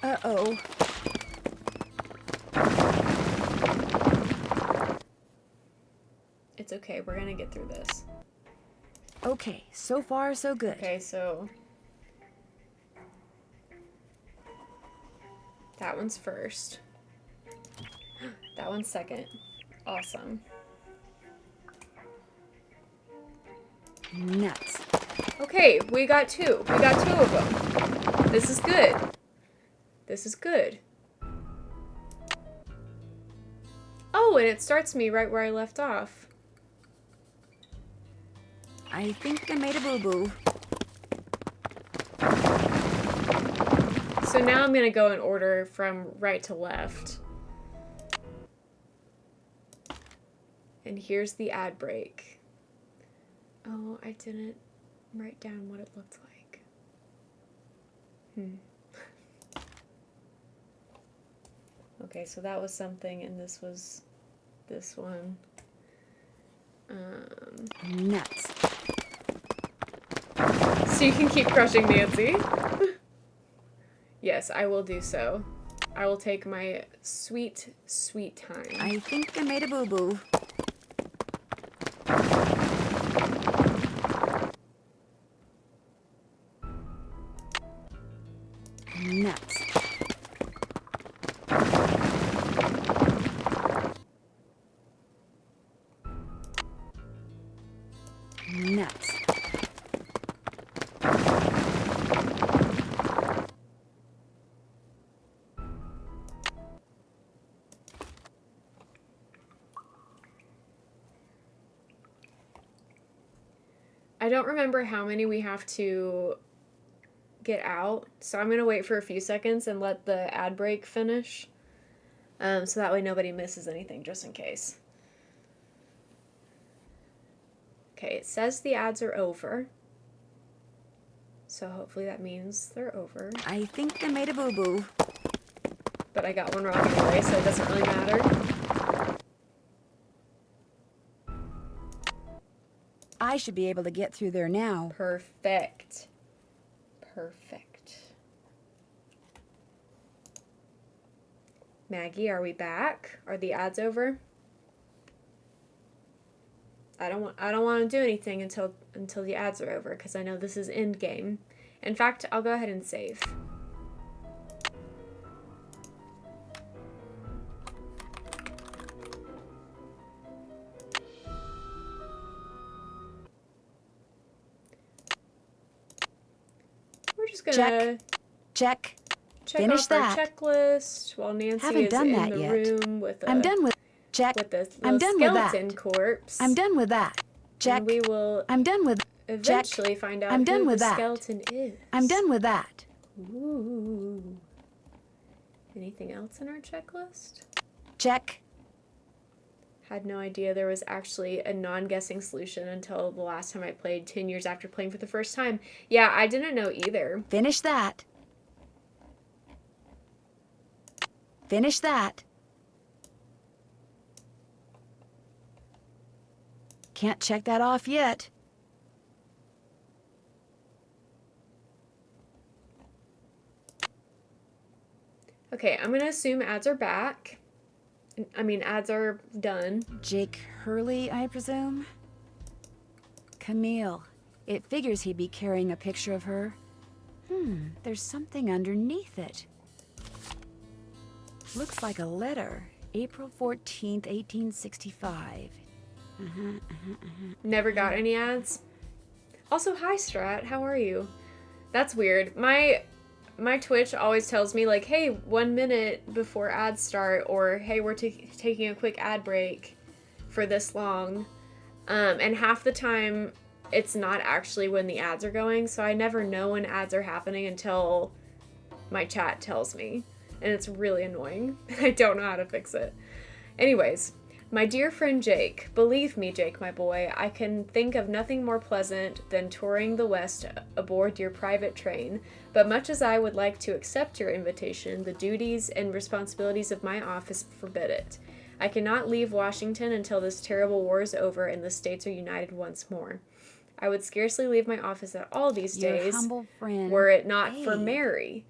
Uh-oh. It's okay, we're gonna get through this. Okay, so far so good. Okay, so that one's first. That one's second. Awesome. Nuts. Okay, we got two. We got two of them. This is good. This is good. Oh, and it starts me right where I left off. I think I made a boo-boo. So now I'm gonna go in order from right to left. And here's the ad break. Oh, I didn't write down what it looked like. Okay, so that was something, and this was this one. Nuts. So you can keep crushing Nancy. Yes, I will do so. I will take my sweet, sweet time. I think I made a boo-boo. Nuts. Nuts. I don't remember how many we have to get out, so I'm going to wait for a few seconds and let the ad break finish, so that way nobody misses anything, just in case. Okay, it says the ads are over, so hopefully that means they're over. I think I made a boo-boo. But I got one wrong anyway, so it doesn't really matter. I should be able to get through there now. Perfect. Perfect. Maggie, are we back? Are the ads over? I don't want to do anything until the ads are over, because I know this is end game. In fact, I'll go ahead and save. We're just gonna check finish off our checklist while Nancy is in the room with a, I'm done with the I'm done skeleton with that. corpse. I'm done with that. Check. And we will I'm done with eventually find out I'm done who with the that. skeleton is. I'm done with that. Ooh. Anything else in our checklist? Check. Had no idea there was actually a non-guessing solution until the last time I played 10 years after playing for the first time. Yeah, I didn't know either. Finish that. Finish that. Can't check that off yet. Okay, I'm gonna assume ads are back. I mean, ads are done. Jake Hurley, I presume? Camille. It figures he'd be carrying a picture of her. There's something underneath it. Looks like a letter. April 14th, 1865. Never got any ads. Also, hi Strat, how are you? That's weird. My Twitch always tells me like, hey, 1 minute before ads start, or hey, we're taking a quick ad break for this long. And half the time it's not actually when the ads are going, so I never know when ads are happening until my chat tells me. And it's really annoying. I don't know how to fix it. Anyways, my dear friend Jake, believe me, Jake, my boy, I can think of nothing more pleasant than touring the West aboard your private train, but much as I would like to accept your invitation, the duties and responsibilities of my office forbid it. I cannot leave Washington until this terrible war is over and the states are united once more. I would scarcely leave my office at all these Your days humble friend, were it not for Abe. Mary.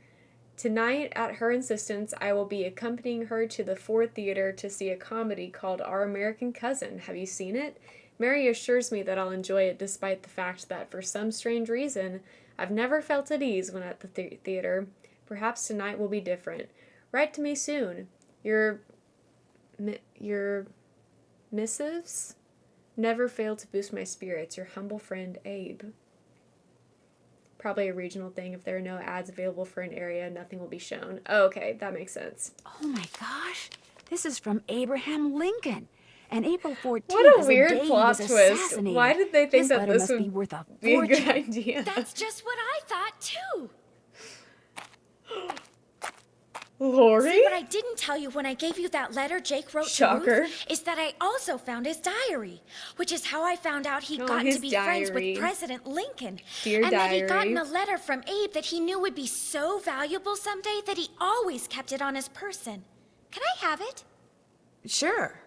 Tonight, at her insistence, I will be accompanying her to the Ford Theater to see a comedy called Our American Cousin. Have you seen it? Mary assures me that I'll enjoy it despite the fact that, for some strange reason, I've never felt at ease when at the theater. Perhaps tonight will be different. Write to me soon. Your missives never fail to boost my spirits. Your humble friend, Abe. probably a regional thing. If there are no ads available for an area, nothing will be shown. Oh, okay, that makes sense. Oh my gosh, this is from Abraham Lincoln. And April 14th what a is weird the day he plot was twist. assassinated. Why did they think that letter this must would be worth a be a fortune? good idea? That's just what I thought, too. Lori? See, what I didn't tell you when I gave you that letter Jake wrote Shocker. to Ruth is that I also found his diary, which is how I found out he'd gotten his to be diary. friends with President Lincoln. Dear and diary. that he'd gotten a letter from Abe that he knew would be so valuable someday that he always kept it on his person. Can I have it? Sure.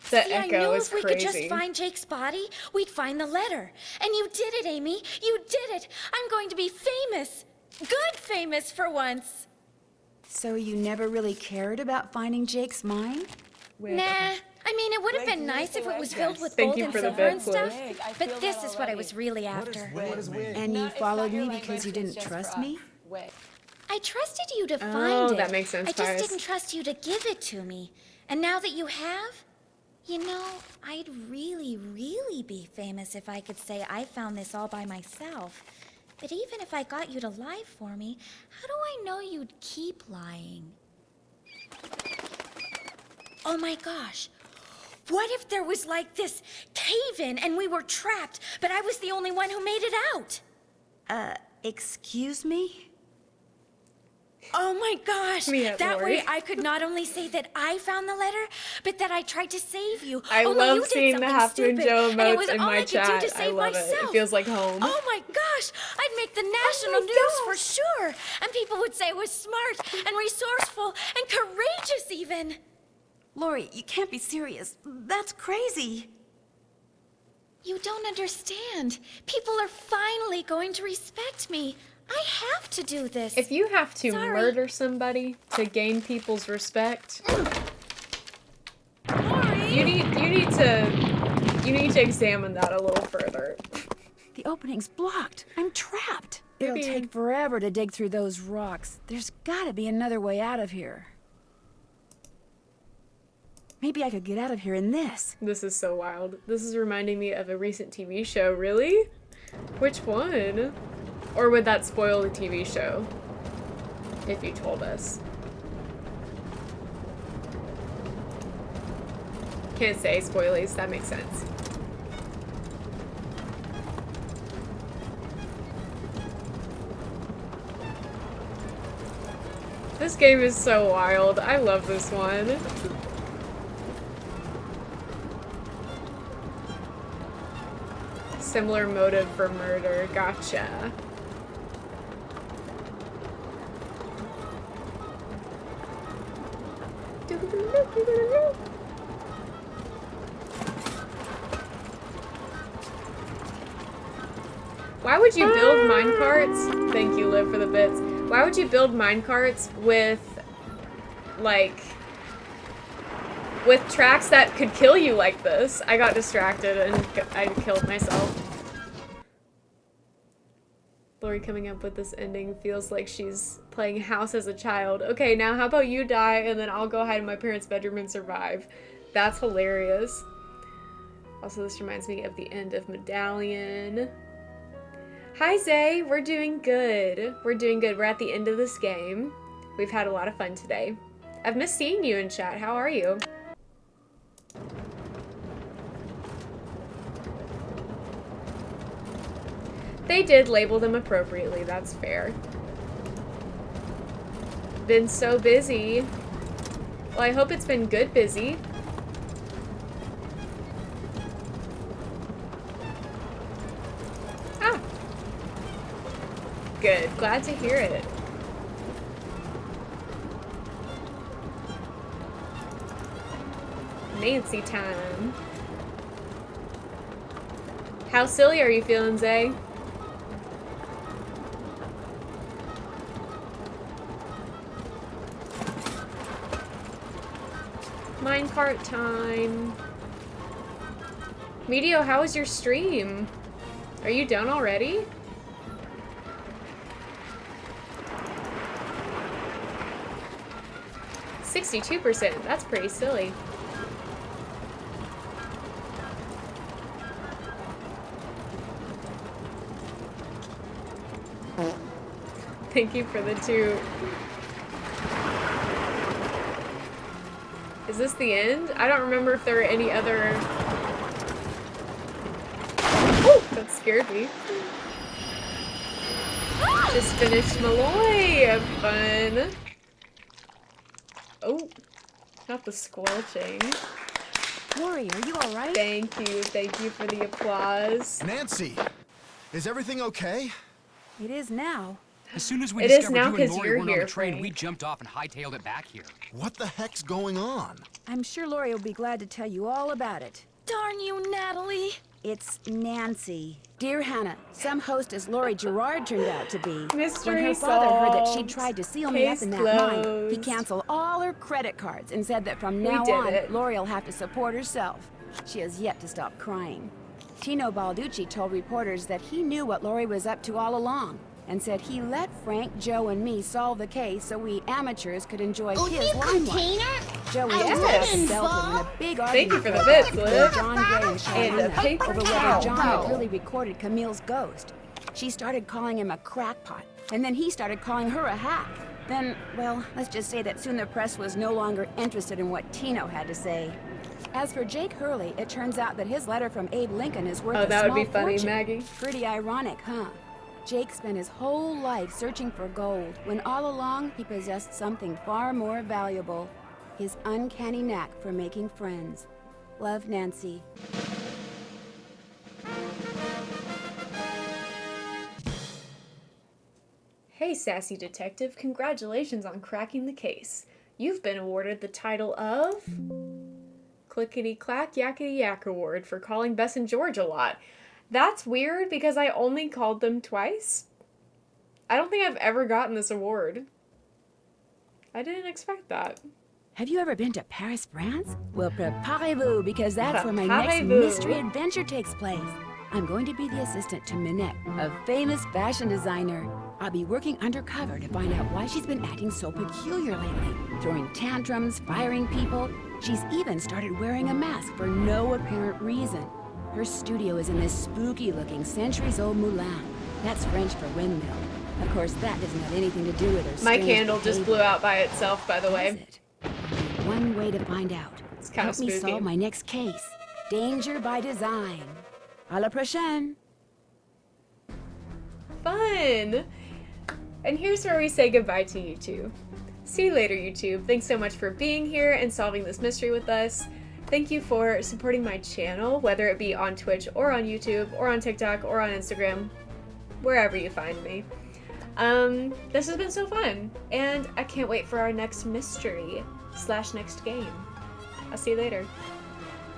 The See, echo I knew is if we crazy. could just find Jake's body, we'd find the letter. And you did it, Amy. You did it. I'm going to be famous. Good famous for once. So you never really cared about finding Jake's mine? Nah. I mean, it would have been nice if it was filled with Thank gold you and for the silver and bed stuff. quiz. But this is what I was really after. And you followed me because you didn't trust me? I trusted you to Oh, find it. that makes sense, I just Paris. didn't trust you to give it to me. And now that you have, you know, I'd really, really be famous if I could say I found this all by myself. But even if I got you to lie for me, how do I know you'd keep lying? Oh my gosh. What if there was like this cave-in and we were trapped, but I was the only one who made it out? Excuse me? Oh my gosh! Me at That Lori. way I could not only say that I found the letter, but that I tried to save you. I Only love you did seeing the something Half Moon stupid, Joe and it was emotes in all my I could do chat. to I save love it. myself. It feels like home. Oh my gosh! I'd make the national news for sure, and people would say I was smart and resourceful and courageous even. Lori, you can't be serious. That's crazy. You don't understand. People are finally going to respect me. I have to do this. If you have to Sorry. murder somebody to gain people's respect, you need to examine that a little further. The opening's blocked. I'm trapped. It'll Maybe- take forever to dig through those rocks. There's gotta be another way out of here. Maybe I could get out of here in this. This is so wild. This is reminding me of a recent TV show. Really? Which one? Or would that spoil the TV show? If you told us. Can't say spoilies, that makes sense. This game is so wild. I love this one. Similar motive for murder. Gotcha. Why would you build minecarts? Thank you, Liv, for the bits. Why would you build minecarts with, like, with tracks that could kill you like this? I got distracted and I killed myself. Lori coming up with this ending feels like she's playing house as a child. Okay, now how about you die and then I'll go hide in my parents' bedroom and survive. That's hilarious. Also, this reminds me of the end of Medallion. Hi, Zay. We're doing good. We're doing good. We're at the end of this game. We've had a lot of fun today. I've missed seeing you in chat. How are you? They did label them appropriately. That's fair. Been so busy. Well, I hope it's been good busy. Ah. Good. Glad to hear it. Nancy time. How silly are you feeling, Zay? Minecart time. Medio, how was your stream? Are you done already? %62%. That's pretty silly. Thank you for the 2. Is this the end? I don't remember if there were any other... Oh, that scared me. Just finished Malloy. Fun. Oh, not the squelching. Lori, are you alright? Thank you for the applause. Nancy, is everything okay? It is now. As soon as we It is discovered now you and 'cause Lori you're weren't on here, the train, Frank. we jumped off and hightailed it back here. What the heck's going on? I'm sure Lori will be glad to tell you all about it. Darn you, Natalie. It's Nancy. Dear Hannah, some hostess Lori Gerard turned out to be. Mystery When her father heard that she solved. tried to seal me up Case in that mine, he closed. canceled all her credit cards and said that from We now did on, it. Lori will have to support herself. She has yet to stop crying. Tino Balducci told reporters that he knew what Lori was up to all along and said he let Frank, Joe, and me solve the case so we amateurs could enjoy his limelight. Joe was just about to belt him in a big argument. Thank you for the bits, with Liv. John Gray and And Sharina the paper over whether towel. John had really recorded Camille's ghost. She started calling him a crackpot, and then he started calling her a hack. Then, well, let's just say that soon the press was no longer interested in what Tino had to say. As for Jake Hurley, it turns out that his letter from Abe Lincoln is worth Oh, a that small would be funny, fortune. Maggie. Pretty ironic, huh? Jake spent his whole life searching for gold, when all along he possessed something far more valuable. His uncanny knack for making friends. Love, Nancy. Hey, sassy detective, congratulations on cracking the case. You've been awarded the title of Clickety Clack Yakety Yak Award for calling Bess and George a lot. That's weird because I only called them twice. I don't think I've ever gotten this award. I didn't expect that. Have you ever been to Paris, France? Well, preparez-vous, because that's where my next Preparez-vous. mystery adventure takes place. I'm going to be the assistant to Minette, a famous fashion designer. I'll be working undercover to find out why she's been acting so peculiar lately, throwing tantrums, firing people. She's even started wearing a mask for no apparent reason. Her studio is in this spooky-looking centuries-old moulin. That's French for windmill. Of course, that doesn't have anything to do with her My strange candle just behavior. blew out by itself, by the way. One way to find out. It's kind of Help me spooky. solve my next case. Danger by design. À la prochaine. Fun! And here's where we say goodbye to YouTube. See you later, YouTube. Thanks so much for being here and solving this mystery with us. Thank you for supporting my channel, whether it be on Twitch or on YouTube or on TikTok or on Instagram, wherever you find me. This has been so fun, and I can't wait for our next mystery / next game. I'll see you later.